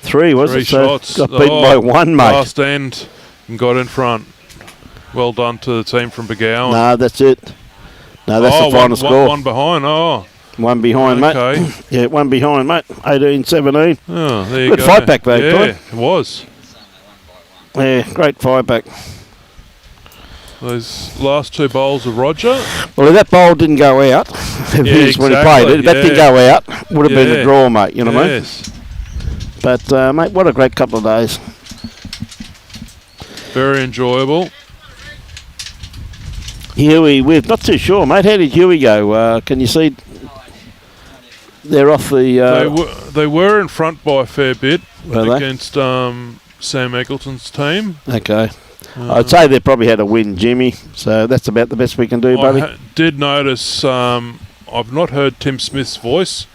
Speaker 1: 3, was
Speaker 4: 3
Speaker 1: it? So
Speaker 4: shots.
Speaker 1: got beaten by 1, mate.
Speaker 4: Last end and got in front. Well done to the team from Begowan.
Speaker 1: No, that's it. No, that's the final score.
Speaker 4: One behind. Oh.
Speaker 1: 1 behind,
Speaker 4: okay.
Speaker 1: mate. Yeah, 1 behind, mate. 18-17.
Speaker 4: Oh, there you
Speaker 1: Good
Speaker 4: go.
Speaker 1: fight back, though,
Speaker 4: yeah,
Speaker 1: Toy.
Speaker 4: it was.
Speaker 1: Yeah, great fight back.
Speaker 4: Those last 2 bowls of Roger.
Speaker 1: Well, if that bowl didn't go out, when he played it, if that didn't go out, would have been a draw, mate. You know what I mean?
Speaker 4: Yes.
Speaker 1: But, mate, what a great couple of days.
Speaker 4: Very enjoyable.
Speaker 1: Huey, we're not too sure, mate. How did Huey go? Can you see? They're off the.
Speaker 4: They were in front by a fair bit
Speaker 1: Were
Speaker 4: against Sam Eggleton's team.
Speaker 1: Okay. I'd say they probably had a win, Jimmy. So that's about the best we can do, buddy.
Speaker 4: I did notice. I've not heard Tim Smith's voice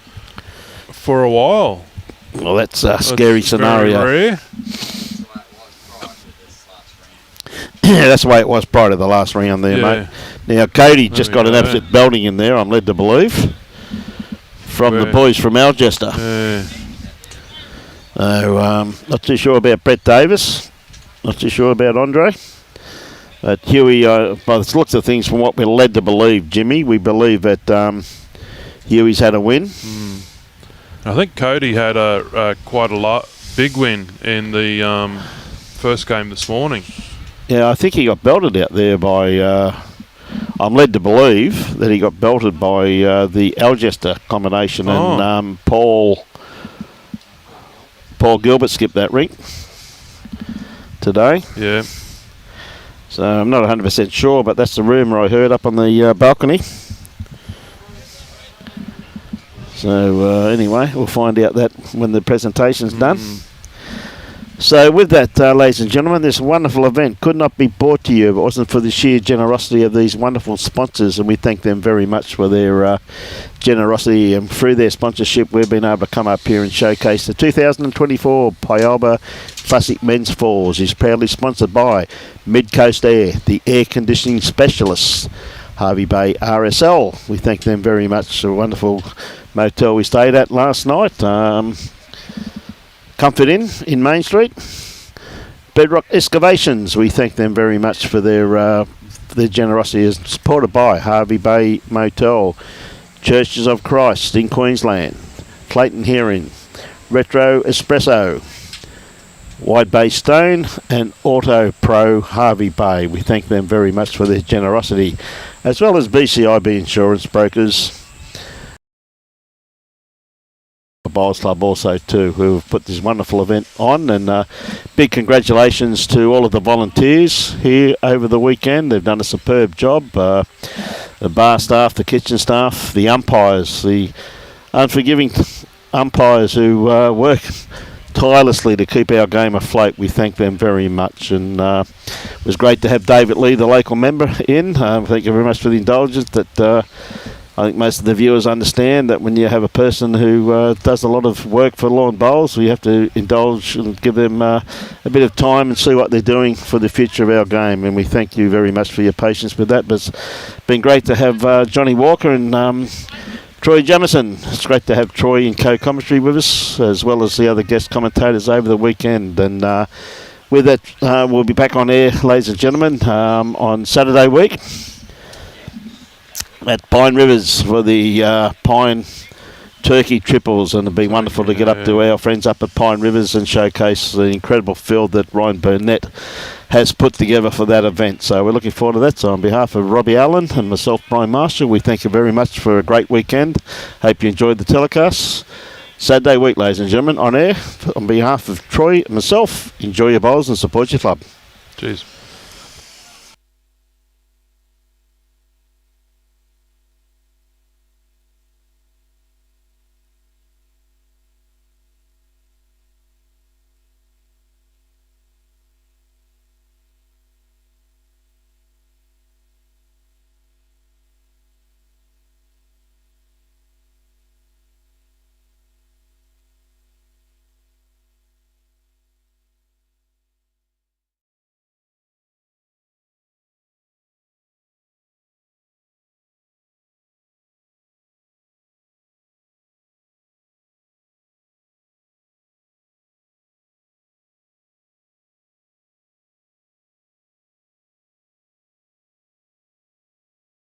Speaker 4: for a while.
Speaker 1: Well, that's a scary scenario.
Speaker 4: Very rare.
Speaker 1: Yeah, that's the way it was prior to the last round there, mate. Now, Cody just got an absolute belting in there, I'm led to believe, from the boys from Algester.
Speaker 4: Yeah.
Speaker 1: So, not too sure about Brett Davis. Not too sure about Andre. But Huey, by the looks of things, from what we're led to believe, Jimmy, we believe that Huey's had a win.
Speaker 4: I think Cody had a quite a big win in the first game this morning.
Speaker 1: Yeah, I think he got belted out there by... I'm led to believe that he got belted by the Algester combination, and Paul Gilbert skipped that ring today.
Speaker 4: Yeah.
Speaker 1: So I'm not 100% sure, but that's the rumour I heard up on the balcony. So anyway, we'll find out that when the presentation's done. So with that, ladies and gentlemen, this wonderful event could not be brought to you if it wasn't for the sheer generosity of these wonderful sponsors, and we thank them very much for their generosity, and through their sponsorship we've been able to come up here and showcase the 2024 Pialba Classic Men's Fours. Is proudly sponsored by Mid-Coast Air, the air conditioning specialists, Harvey Bay RSL. We thank them very much. A wonderful motel we stayed at last night. Comfort Inn in Main Street. Bedrock Excavations, we thank them very much for their generosity. Is supported by Harvey Bay Motel, Churches of Christ in Queensland, Clayton Hearing, Retro Espresso, Wide Bay Stone, and Auto Pro Harvey Bay. We thank them very much for their generosity, as well as BCIB Insurance Brokers, Bowls Club also too, who have put this wonderful event on, and big congratulations to all of the volunteers here over the weekend. They've done a superb job. The bar staff, the kitchen staff, the umpires, the unforgiving umpires who work tirelessly to keep our game afloat. We thank them very much, and it was great to have David Lee, the local member, in. Thank you very much for the indulgence. That I think most of the viewers understand that when you have a person who does a lot of work for lawn bowls, we have to indulge and give them a bit of time and see what they're doing for the future of our game. And we thank you very much for your patience with that. But it's been great to have Johnny Walker and Troy Jamison. It's great to have Troy in co-commentary with us, as well as the other guest commentators over the weekend. And with that, we'll be back on air, ladies and gentlemen, on Saturday week at Pine Rivers for the Pine Turkey Triples, and it'd be wonderful to get up to our friends up at Pine Rivers and showcase the incredible field that Ryan Burnett has put together for that event. So we're looking forward to that. So on behalf of Robbie Allen and myself, Brian Marshall, we thank you very much for a great weekend. Hope you enjoyed the telecast. Saturday week, ladies and gentlemen, on air. On behalf of Troy and myself, enjoy your bowls and support your club.
Speaker 4: Cheers.